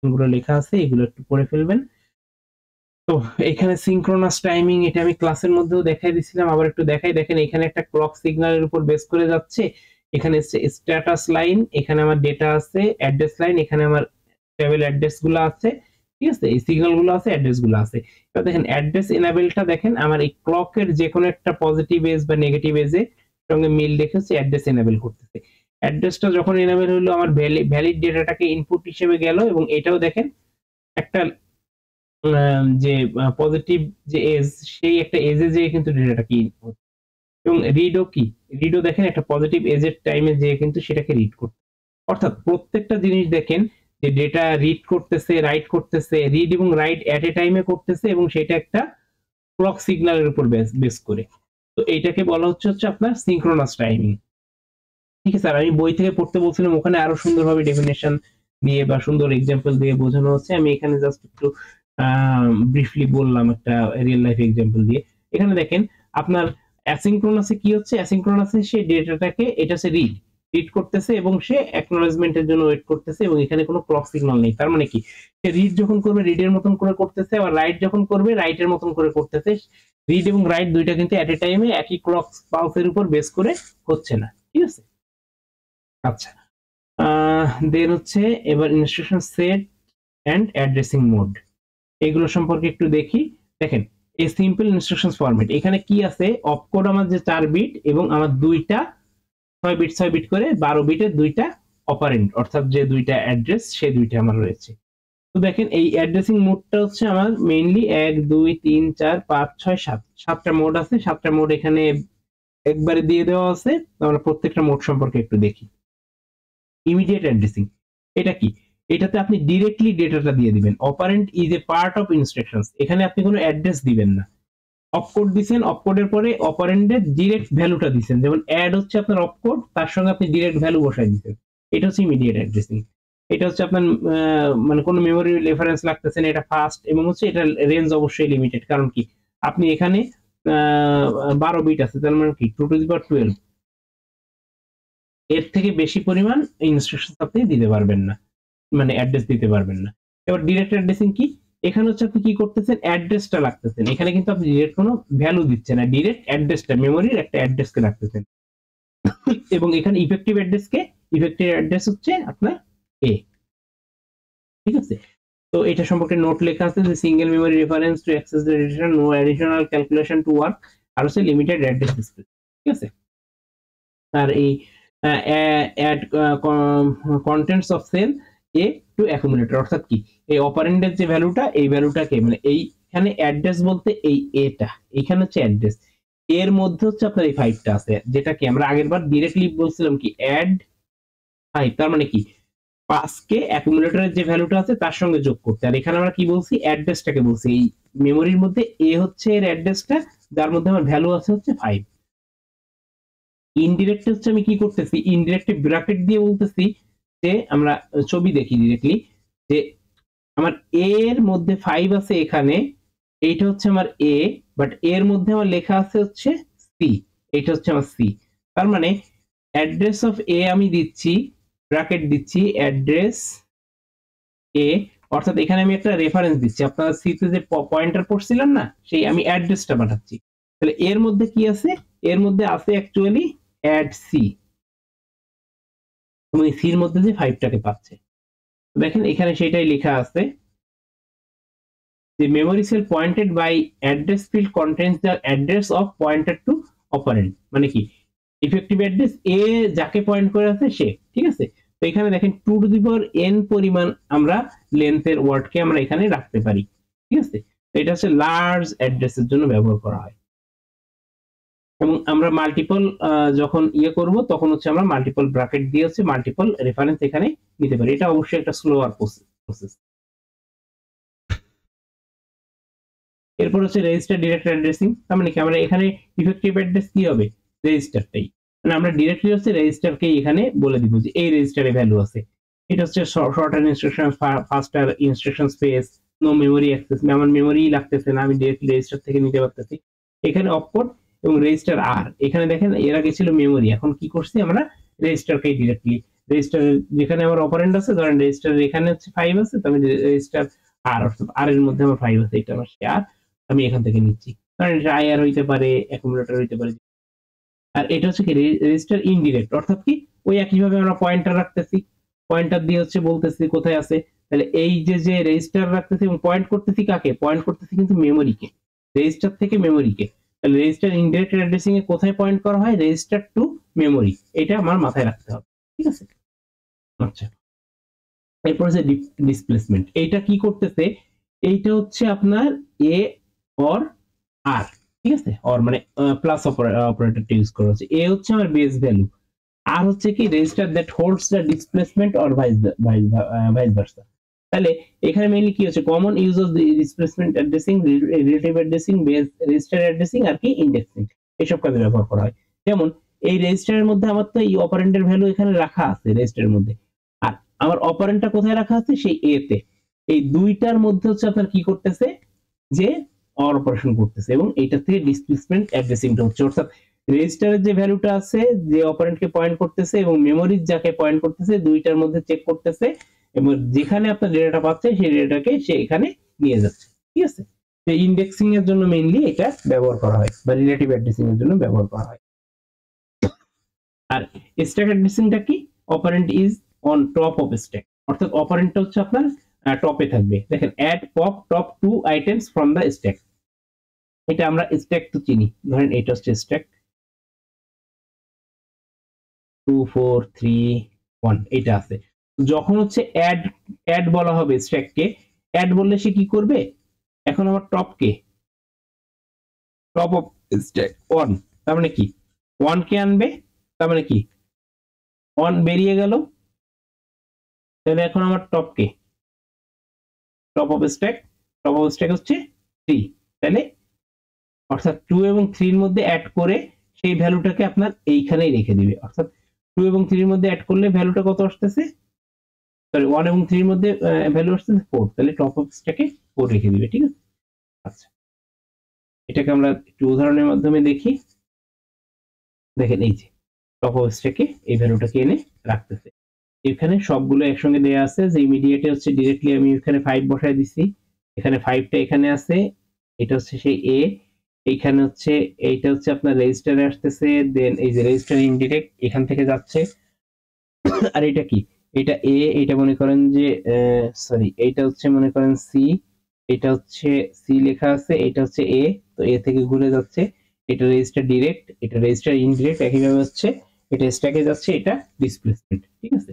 A: গুলো লেখা আছে এগুলো একটু পড়ে ফেলবেন। তো এখানে সিনক্রোনাস টাইমিং এটা আমি ক্লাসের মধ্যেও দেখাই দিছিলাম, আবার একটু দেখাই। দেখেন এখানে একটা ক্লক সিগন্যালের উপর বেস করে যাচ্ছে। এখানে স্ট্যাটাস লাইন, এখানে আমার ডেটা আছে, অ্যাড্রেস লাইন, এখানে আমার টেবিল অ্যাড্রেস গুলো আছে, ঠিক আছে, এই সিগন্যাল গুলো আছে, অ্যাড্রেস গুলো আছে। এবার দেখেন অ্যাড্রেস এনাবেলটা দেখেন আমার এই ক্লকের যে কোনো একটা পজিটিভ এজ বা নেগেটিভ এজে সঙ্গে মিল রেখেছে অ্যাড্রেস এনাবেল করতেছে। অ্যাড্রেসটা যখন এনাবেল হলো আমার ভ্যালিড ডেটাটাকে ইনপুট হিসেবে গেল, এবং এটাও দেখেন একটা যে পজিটিভ যে এজ সেই একটা এজে যে কিন্তু ডেটাটা কি হচ্ছে। এবং রিডও কি, রিডও দেখেন একটা পজিটিভ এজের টাইমে যে কিন্তু সেটাকে রিড করতে। অর্থাৎ প্রত্যেকটা জিনিস দেখেন যে ডেটা রিড করতেছে, রাইট করতেছে, রিড এবং রাইট এট এ টাইমে করতেছে, এবং সেটা একটা ক্লক সিগন্যালের উপর বেস করে। তো এইটাকে বলা হচ্ছে আপনার সিনক্রোনাস টাইমিং। ঠিক আছে, আর আমি বই থেকে পড়তে বলছিলাম, ওখানে আরো সুন্দরভাবে ডেফিনেশন দিয়ে বা সুন্দর এক্সাম্পল দিয়ে বোঝানো হচ্ছে। আমি এখানে জাস্ট একটু ব্রিফলি বললাম একটা রিয়েল লাইফ এক্সাম্পল দিয়ে। এখানে দেখেন আপনার অ্যাসিনক্রোনাসে কি হচ্ছে, অ্যাসিনক্রোনাসে সে ডেটাটাকে এটা সে রিড করতেছে এবং সে অ্যাকনলেজমেন্টের জন্য ওয়েট করতেছে, এবং এখানে কোনো ক্লক সিগন্যাল নেই। তার মানে কি, সে রিড যখন করবে রিডের মতন করে করতেছে, আবার রাইট যখন করবে রাইটের মতন করে করতেছে। রিড এবং রাইট দুইটা কিন্তু এট এ টাইমে একই ক্লক পালসের উপর বেস করে হচ্ছে না, ঠিক আছে। আচ্ছা, দেন হচ্ছে এবার instruction set and addressing mode, এগুলো সম্পর্কে একটু দেখি। দেখেন এই সিম্পল ইনস্ট্রাকশনস ফরম্যাট, এখানে কি আছে, অপকোড আমার যে 4 বিট এবং আমার দুইটা 6 বিট করে 12 বিটের দুইটা অপারেন্ড, অর্থাৎ যে দুইটা অ্যাড্রেস সেই দুইটা আমার রয়েছে। তো দেখেন এই অ্যাড্রেসিং মোডটা হচ্ছে আমার মেইনলি 1 2 3 4 5 6 7 সাতটা মোড আছে। সাতটা মোড এখানে একবারে দিয়ে দেওয়া আছে। আমরা প্রত্যেকটা মোড সম্পর্কে একটু দেখি। ইমিডিয়েট অ্যাড্রেসিং এটা কি, এটাতে আপনি ডিরেক্টলি ডেটাটা দিয়ে দিবেন। Operant is a part of instructions, এখানে আপনি কোনো অ্যাড্রেস দিবেন না। অপকোড দিবেন, অপকোডের পরে অপারেন্ডের ডিরেক্ট ভ্যালুটা দিবেন, যেমন অ্যাড হচ্ছে আপনার অপকোড, তার সঙ্গে আপনি ডিরেক্ট ভ্যালু বসাই দিবেন। এটা হচ্ছে ইমিডিয়েট অ্যাড্রেসিং। এটা হচ্ছে আপনার মানে কোনো মেমোরি রেফারেন্স লাগতেছে না, এটা ফাস্ট, এবং হচ্ছে এটা রেঞ্জ অবশ্যই লিমিটেড। কারণ কি, আপনি এখানে 12 বিট আছে, তার মানে কি 2 টু দি পাওয়ার 12, এর থেকে বেশি পরিমাণ ইনস্ট্রাকশন আপনি দিতে পারবেন না, মানে অ্যাড্রেস দিতে পারবেন না। এবার ডিরেক্ট অ্যাড্রেসিং কি, এখানে হচ্ছে আপনি কি করতেছেন, অ্যাড্রেসটা রাখতেছেন, এখানে কিন্তু আপনি ডিরেক্ট কোনো ভ্যালু দিচ্ছেন না, ডিরেক্ট অ্যাড্রেসটা মেমোরির একটা অ্যাড্রেসকে রাখতেছেন। এবং এখানে ইফেক্টিভ অ্যাড্রেস হচ্ছে আপনার এ, ঠিক আছে। তো এটা সম্পর্কে নোট লেখা আছে যে single memory reference to access the data, no additional calculation to work, আর হচ্ছে লিমিটেড অ্যাড্রেস স্পেস, ঠিক আছে। আর এই add contents of cell A to accumulator, অর্থাৎ কি, এই অপারেন্ডের যে ভ্যালুটা, এই ভ্যালুটাকে মানে এইখানে অ্যাড্রেস বলতে এই এটা, এইখানে হচ্ছে অ্যাড্রেস, এর মধ্যে হচ্ছে আপনার এই 5টা আছে, যেটা কি আমরা আগেরবার ডিরেক্টলি বলছিলাম কি অ্যাড 5, তার মানে কি 5কে অ্যাকুমুলেটরের যে ভ্যালুটা আছে তার সঙ্গে যোগ করতে। আর এখানে আমরা কি বলছি, অ্যাড্রেসটাকে বলছি, এই মেমোরির মধ্যে এ হচ্ছে এর অ্যাড্রেসটা, যার মধ্যে আমার ভ্যালু আছে হচ্ছে 5। ইনডিরেক্ট হচ্ছে আমি কি করতেছি, ইনডিরেক্ট ব্র্যাকেট দিয়ে বলতেছি যে আমরা ছবি দেখি ডিরেক্টলি, যে আমার এ এর মধ্যে 5 আছে এখানে, এইটা হচ্ছে আমার এ, বাট এর মধ্যে আমার লেখা আছে হচ্ছে সি, এইটা হচ্ছে আমার সি। তার মানে অ্যাড্রেস অফ এ আমি দিচ্ছি, ব্র্যাকেট দিচ্ছি অ্যাড্রেস এ, অর্থাৎ এখানে আমি একটা রেফারেন্স দিচ্ছি, আপনারা সিতে যে পয়েন্টার পড়ছিলেন না, সেই আমি অ্যাড্রেসটা পাঠাচ্ছি। তাহলে এর মধ্যে কি আছে, এর মধ্যে আছে অ্যাকচুয়ালি অ্যাড সি, এবং এই সির মধ্যে যে 5টাকে পাচ্ছে। দেখেন এখানে সেটাই লেখা আছে, the memory cell pointed by address field contains the address of pointer to operand, মানে কি ইফেক্টিভ অ্যাড্রেস এ যাকে পয়েন্ট করে আছে সে, ঠিক আছে। তো এখানে দেখেন 2 টু দি পাওয়ার n পরিমাণ আমরা লেন্থের ওয়ার্ডকে আমরা এখানে রাখতে পারি, ঠিক আছে। তো এটা হচ্ছে লার্জ অ্যাড্রেসের জন্য ব্যবহার করা হয়, এবং আমরা মাল্টিপল যখন করব তখন হচ্ছে আমরা মাল্টিপল ব্র্যাকেট দিয়ে হচ্ছে মাল্টিপল রেফারেন্স এখানে নিতে পারি। এটা অবশ্যই একটা স্লোয়ার প্রসেস। এরপর হচ্ছে রেজিস্টার ডিরেক্ট অ্যাড্রেসিং, তার মানে কি আমরা এখানে ইফেক্টিভ অ্যাড্রেস কি হবে, রেজিস্টারটাই, মানে আমরা ডিরেক্টলি হচ্ছে রেজিস্টারকে এখানে বলে দিব যে এই রেজিস্টারে ভ্যালু আছে। এটা হচ্ছে shorter instruction, faster instruction space, no memory access, আমার মেমোরি লাগতেছে না, আমি ডিরেক্টলি রেজিস্টার থেকে নিতে পারতেছি। এখানে অপকোড এবং রেজিস্টার আর, এখানে দেখেন এর আগে ছিল মেমোরি, এখন কি করছি আমরা রেজিস্টারকে ডিরেক্টলি রেজিস্টার যেখানে আমার অপারেন্ড আছে, ধরেন রেজিস্টার এখানে হচ্ছে 5 আছে, তবে রেজিস্টার আর অর্থাৎ আর এর মধ্যে আমার 5 আছে, এটা আমার শেয়ার আমি এখান থেকে নিচ্ছি। কারণ এটা আইআর হইতে পারে, অ্যাকুমুলেটর হইতে পারে। আর এটা হচ্ছে কি রেজিস্টার ইনডিরেক্ট, অর্থাৎ কি ওই একইভাবে আমরা পয়েন্টার রাখতেছি, পয়েন্টার দিয়ে হচ্ছে বলতেছি কোথায় আছে। তাহলে এই যে রেজিস্টার রাখতেছি এবং পয়েন্ট করতেছি কাকে, পয়েন্ট করতেছি কিন্তু মেমোরিকে, রেজিস্টার থেকে মেমোরিকে। তাহলে রেজিস্টার ইনডিরেক্ট অ্যাড্রেসিং এ কোথায় পয়েন্ট করা হয়, রেজিস্টার টু মেমোরি, এটা আমার মাথায় রাখতে হবে, ঠিক আছে। আচ্ছা, এরপর হচ্ছে ডিসপ্লেসমেন্ট, এইটা কি করতেছে, এইটা হচ্ছে আপনার এ অর আর, ঠিক আছে, অর মানে প্লাস অপারেটরটা ইউজ করা হচ্ছে। এ হচ্ছে আমার বেস ভ্যালু, আর হচ্ছে কি register that holds the displacement or vice versa. তাহলে এখানে মেইনলি কি হচ্ছে, common use of displacement addressing, relative addressing, base register addressing আর কি ইন্ডেক্সিং, এইসব কাজে ব্যবহার করা হয়। যেমন এই রেজিস্টারের মধ্যে আমার তো এই অপারেন্ডের ভ্যালু এখানে রাখা আছে রেজিস্টারের মধ্যে, আর আমার অপারেন্ডটা কোথায় রাখা আছে, সেই এ তে। এই দুইটার মধ্যে হচ্ছে আপনার কি করতেছে, যে অর অপারেশন করতেছে, এবং এইটা থেকে ডিসপ্লেসমেন্ট অ্যাড্রেসিংটা হচ্ছে, অর্থাৎ রেজিস্টারের যে ভ্যালুটা আছে যে অপারেন্টকে পয়েন্ট করতেছে এবং মেমোরির যাকে পয়েন্ট করতেছে, দুইটার মধ্যে চেক করতেছে, এবং যেখানে আপনার ডেটাটা পাচ্ছে সেই ডেটাটাকে সে এখানে নিয়ে যাচ্ছে, ঠিক আছে। তো ইন্ডেক্সিং এর জন্য মেইনলি এটা ব্যবহার করা হয়, বা রিলেটিভ অ্যাড্রেসিং এর জন্য ব্যবহার করা হয়। আর স্ট্যাক অ্যাড্রেসিংটা কি, operand is on top of stack, অর্থাৎ অপারেন্টটা হচ্ছে আপনার টপে থাকবে। দেখেন add pop top 2 items from the stack, এটা আমরা স্ট্যাক তো চিনি, ধরেন এটা হচ্ছে স্ট্যাক 2 4 3 1, এটা আছে। যখন হচ্ছে অ্যাড বলা হবে স্ট্যাককে, অ্যাড বললে সে কি করবে, এখন আমার টপকে, টপ অফ স্ট্যাক 1, তার মানে কি 1 কে আনবে, তার মানে কি 1 বেরিয়ে গেল, তাহলে এখন আমার টপকে, টপ অফ স্ট্যাক হচ্ছে 3, তাহলে অর্থাৎ 2 এবং 3 এর মধ্যে অ্যাড করে সেই ভ্যালুটাকে আপনার এইখানেই রেখে দিবে, অর্থাৎ 2 এবং 3 এর মধ্যে অ্যাড করলে ভ্যালুটা কত আসতেছে, সরি 1 এবং 3 এর মধ্যে ভ্যালু আসতেছে 4, তাহলে টপ অফ স্ট্যাকে 4 রেখে দিবে, ঠিক আছে। আচ্ছা, এটাকে আমরা একটু উদাহরণের মাধ্যমে দেখি। দেখেন এই যে টপ অফ স্ট্যাকে এই ভ্যালুটাকে এনে রাখতেছে, এখানে সবগুলো একসঙ্গে দেয়া আছে, যে ইমিডিয়েটে হচ্ছে ডিরেক্টলি আমি এখানে 5 বসায় দিছি, এখানে 5টা এখানে আছে, এটা হচ্ছে সেই এ, এইখানে হচ্ছে এইটা হচ্ছে আপনার রেজিস্টারে আসতেছে, দেন এই যে রেজিস্টার ইনডিরেক্ট এখান থেকে যাচ্ছে, আর এটা কি, এটা এ, এটা মনে করেন যে সরি এইটা হচ্ছে মনে করেন সি, এটা হচ্ছে সি লেখা আছে, এটা হচ্ছে এ, তো এ থেকে ঘুরে যাচ্ছে, এটা রেজিস্টার ডিরেক্ট, এটা রেজিস্টার ইনডিরেক্ট, একইভাবে হচ্ছে এটা স্ট্যাকে যাচ্ছে, এটা ডিসপ্লেসমেন্ট, ঠিক আছে।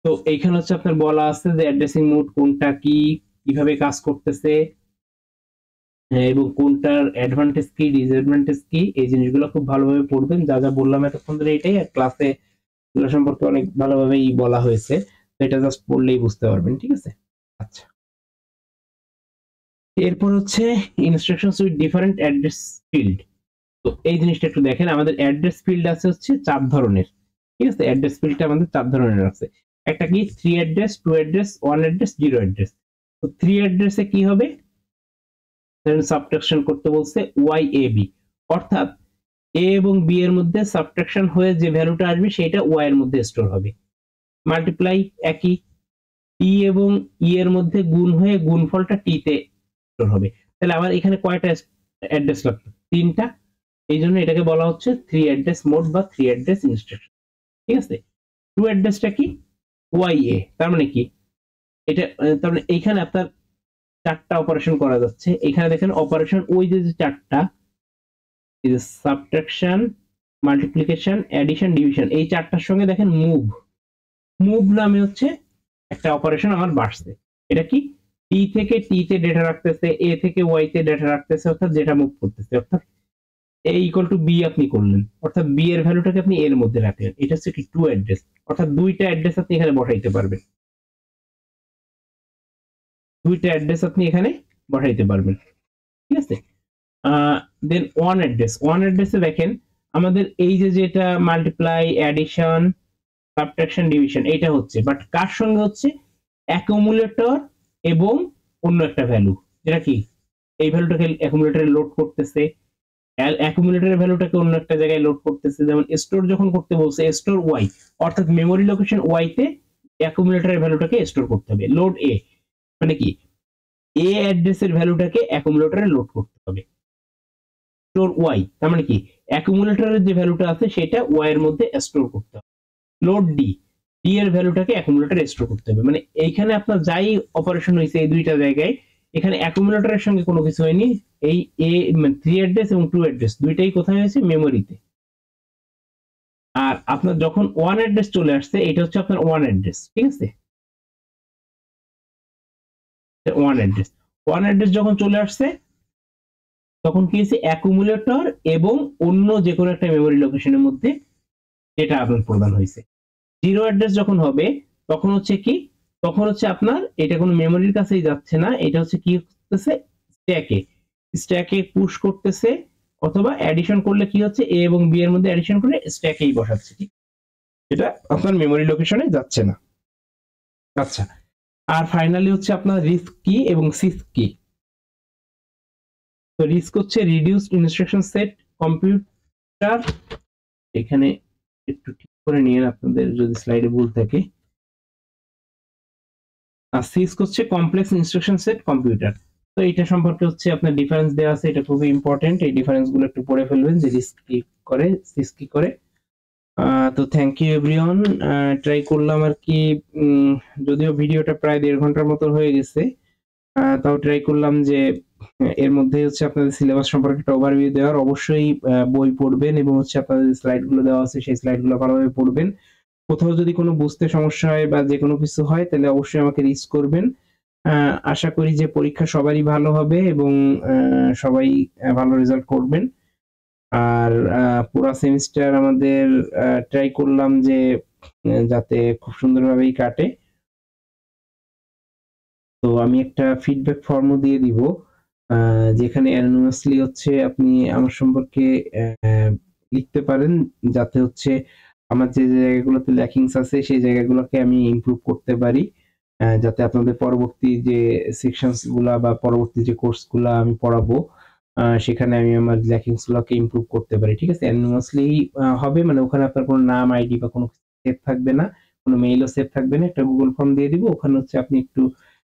A: তো এইখানে হচ্ছে আপনার বলা আছে যে অ্যাড্রেসিং মোড কোনটা কি, কিভাবে কাজ করতেছে, এবং কোনটার অ্যাডভান্টেজ কি ডিসঅ্যাডভান্টেজ কি, এই জিনিসগুলো খুব ভালোভাবে পড়বেন, যা যা বললাম এতক্ষণ ধরে এটাই, আর ক্লাসে এগুলো সম্পর্কে অনেক ভালোভাবেই বলা হয়েছে, তো এটা জাস্ট পড়লেই বুঝতে পারবেন, ঠিক আছে। আচ্ছা, এরপর হচ্ছে instructions with different address field. তো এই জিনিসটা একটু দেখেন, আমাদের অ্যাড্রেস ফিল্ড আছে হচ্ছে 4 ধরনের, ঠিক আছে। অ্যাড্রেস ফিল্ডটা আমাদের 4 ধরনের আছে, একটা কি 3 অ্যাড্রেস, 2 অ্যাড্রেস, 1 অ্যাড্রেস, 0 অ্যাড্রেস। তো 3 অ্যাড্রেসে কি হবে, সাবট্রাকশন করতে বলছে YAB, অর্থাৎ এ এবং বি এর মধ্যে সাবট্রাকশন হয়ে যে ভ্যালুটা আসবে সেটা ওয়াই এর মধ্যে স্টোর হবে, মাল্টিপ্লাই একই, টি এবং ই এর মধ্যে গুণ হয়ে গুণফলটা টি তে স্টোর হবে। তাহলে আমার এখানে কয়টা অ্যাড্রেস লাগবে, 3টা, এই জন্য এটাকে বলা হচ্ছে 3 অ্যাড্রেস মোড বা 3 অ্যাড্রেস ইনস্ট্রাকশন, ঠিক আছে। 2 অ্যাড্রেসটা কি, YA, তার মানে কি এটা, তার মানে এইখানে আপনার 4টা অপারেশন করা যাচ্ছে, এখানে দেখেন অপারেশন ওই যে 4টা, এই যে সাবট্রাকশন, মাল্টিপ্লিকেশন, অ্যাডিশন, ডিভিশন, এই 4টার সঙ্গে দেখেন মুভ নামে হচ্ছে একটা অপারেশন আমার বাড়ছে, এটা কি টি থেকে টি তে ডেটা রাখতেছে, এ থেকে ওয়াই তে ডেটা রাখতেছে, অর্থাৎ যেটা মুভ করতেছে, অর্থাৎ এ ইকুয়াল টু বি আপনি করলেন, অর্থাৎ বি এর ভ্যালুটাকে আপনি এর মধ্যে রাখলেন, এটা হচ্ছে কি 2 অ্যাড্রেস, অর্থাৎ দুইটা অ্যাড্রেস আপনি এখানে বসাইতে পারবেন, দুইটা অ্যাড্রেস আপনি এখানে বসাইতে পারবেন, ঠিক আছে। দেন 1 অ্যাড্রেসে দেখেন আমাদের এই যে যেটা মাল্টিপ্লাই, অ্যাডিশন, সাবট্রাকশন, ডিভিশন, এটা হচ্ছে, বাট কার সঙ্গে হচ্ছে, অ্যাকুমুলেটর এবং অন্য একটা ভ্যালু, যেটা কি এই ভ্যালুটাকে অ্যাকুমুলেটরে লোড করতেছে, অ্যাকুমুলেটরের ভ্যালুটাকে অন্য একটা জায়গায় লোড করতেছে, যেমন স্টোর যখন করতে বলছে স্টোর ওয়াই, অর্থাৎ মেমোরি লোকেশন ওয়াই তে অ্যাকুমুলেটরের ভ্যালুটাকে স্টোর করতে হবে। লোড এ মানে কি, এ অ্যাড্রেসের ভ্যালুটাকে অ্যাকুমুলেটরে লোড করতে হবে। স্টোর ওয়াই তার মানে কি, অ্যাকুমুলেটরের যে ভ্যালুটা আছে সেটা ওয়াই এর মধ্যে স্টোর করতে হবে। লোড ডি, ডি এর ভ্যালুটাকে অ্যাকুমুলেটরে স্টোর করতে হবে। মানে এইখানে আপনার যাই অপারেশন হয়েছে এই দুইটা জায়গায়, এখানে অ্যাকুমুলেটরের সঙ্গে কোনো কিছু হয়নি। এই এ 3 অ্যাড্রেস এবং 2 অ্যাড্রেস দুইটাই কোথায় হয়েছে, মেমোরিতে। আর আপনার যখন 1 অ্যাড্রেস চলে আসছে, এটা হচ্ছে আপনার 1 অ্যাড্রেস, ঠিক আছে। 1 অ্যাড্রেস, 1 অ্যাড্রেস যখন চলে আসছে তখন কি হয়েছে, অ্যাকুমুলেটর এবং অন্য যে কোনো একটা মেমোরি লোকেশনের মধ্যে ডেটা আপনার প্রদান হয়েছে। 0 অ্যাড্রেস যখন হবে তখন হচ্ছে কি, তখন হচ্ছে আপনার এটা কোনো মেমোরির কাছেই যাচ্ছে না, এটা হচ্ছে কি করতেছে, স্ট্যাকে স্ট্যাকে পুশ করতেছে, অথবা অ্যাডিশন করলে কি হচ্ছে, এ এবং বি এর মধ্যে অ্যাডিশন করে স্ট্যাকেই বসাচ্ছে, ঠিক, এটা আপনার মেমোরি লোকেশনে যাচ্ছে না। আচ্ছা, আর ফাইনালি হচ্ছে আপনার রিস্ক কি এবং সিস কি। তো রিস্ক হচ্ছে রিডিউসড ইনস্ট্রাকশন সেট কম্পিউটার, এখানে একটু ঠিক করে নিয়ে আপনাদের যদি স্লাইডে ভুল থাকে। আর সিস হচ্ছে কমপ্লেক্স ইনস্ট্রাকশন সেট কম্পিউটার। তো এটা সম্পর্কে হচ্ছে আপনার ডিফারেন্স দেওয়া আছে, এটা খুবই ইম্পর্টেন্ট, এই ডিফারেন্স গুলো একটু পড়ে ফেলবেন যে রিস্ক কি করে, সিস কি করে। তো থ্যাংক ইউ এভরিওয়ান, ট্রাই করলাম আর কি, যদিও ভিডিওটা প্রায় 1.5 ঘন্টার মতো হয়ে গেছে, তাও ট্রাই করলাম যে এর মধ্যে হচ্ছে আপনাদের সিলেবাস সম্পর্কে একটা ওভারভিউ দেওয়ার। অবশ্যই বই পড়বেন এবং হচ্ছে আপনাদের স্লাইড গুলো দেওয়া আছে সেই স্লাইড গুলো ভালোভাবে পড়বেন। কোথাও যদি কোনো বুঝতে সমস্যা হয় বা যে কোনো কিছু হয় তাহলে অবশ্যই আমাকে রিচ করবেন। আশা করি যে পরীক্ষা সবারই ভালো হবে এবং সবাই ভালো রেজাল্ট করবেন। আর পুরো সেমিস্টার আমাদের ট্রাই করলাম যে যাতে খুব সুন্দরভাবেই কাটে। তো আমি একটা ফিডব্যাক ফর্মও দিয়ে দিব, যেখানে অ্যানোনিমাসলি হচ্ছে আপনি আমার সম্পর্কে লিখতে পারেন, যাতে হচ্ছে আমার যে জায়গাগুলোতে ল্যাকিংস আছে সেই জায়গাগুলোকে আমি ইমপ্রুভ করতে পারি, যাতে আপনাদের পরবর্তী যে সেকশনস গুলা বা পরবর্তী যে কোর্স গুলা আমি পড়াবো সেখানে আমি আমার ল্যাকিংস গুলোকে ইমপ্রুভ করতে পারি, ঠিক আছে। অ্যানোনিমাসলি হবে, মানে ওখানে আপনার কোনো নাম, আইডি বা কোনো সেভ থাকবে না, কোনো মেইলও সেভ থাকবে না। একটা গুগল ফর্ম দিয়ে দিব, ওখানে হচ্ছে আপনি একটু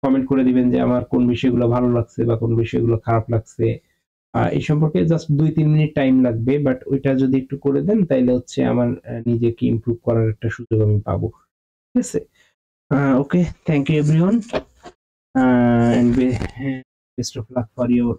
A: কমেন্ট করে দিবেন যে আমার কোন বিষয়গুলো ভালো লাগছে বা কোন বিষয়গুলো খারাপ লাগছে। এই সম্পর্কে জাস্ট 2-3 মিনিট টাইম লাগবে, বাট ওইটা যদি একটু করে দেন তাইলে হচ্ছে আমার নিজেকে ইমপ্রুভ করার একটা সুযোগ আমি পাবো, ঠিক আছে। Okay, thank you everyone, and best of luck for your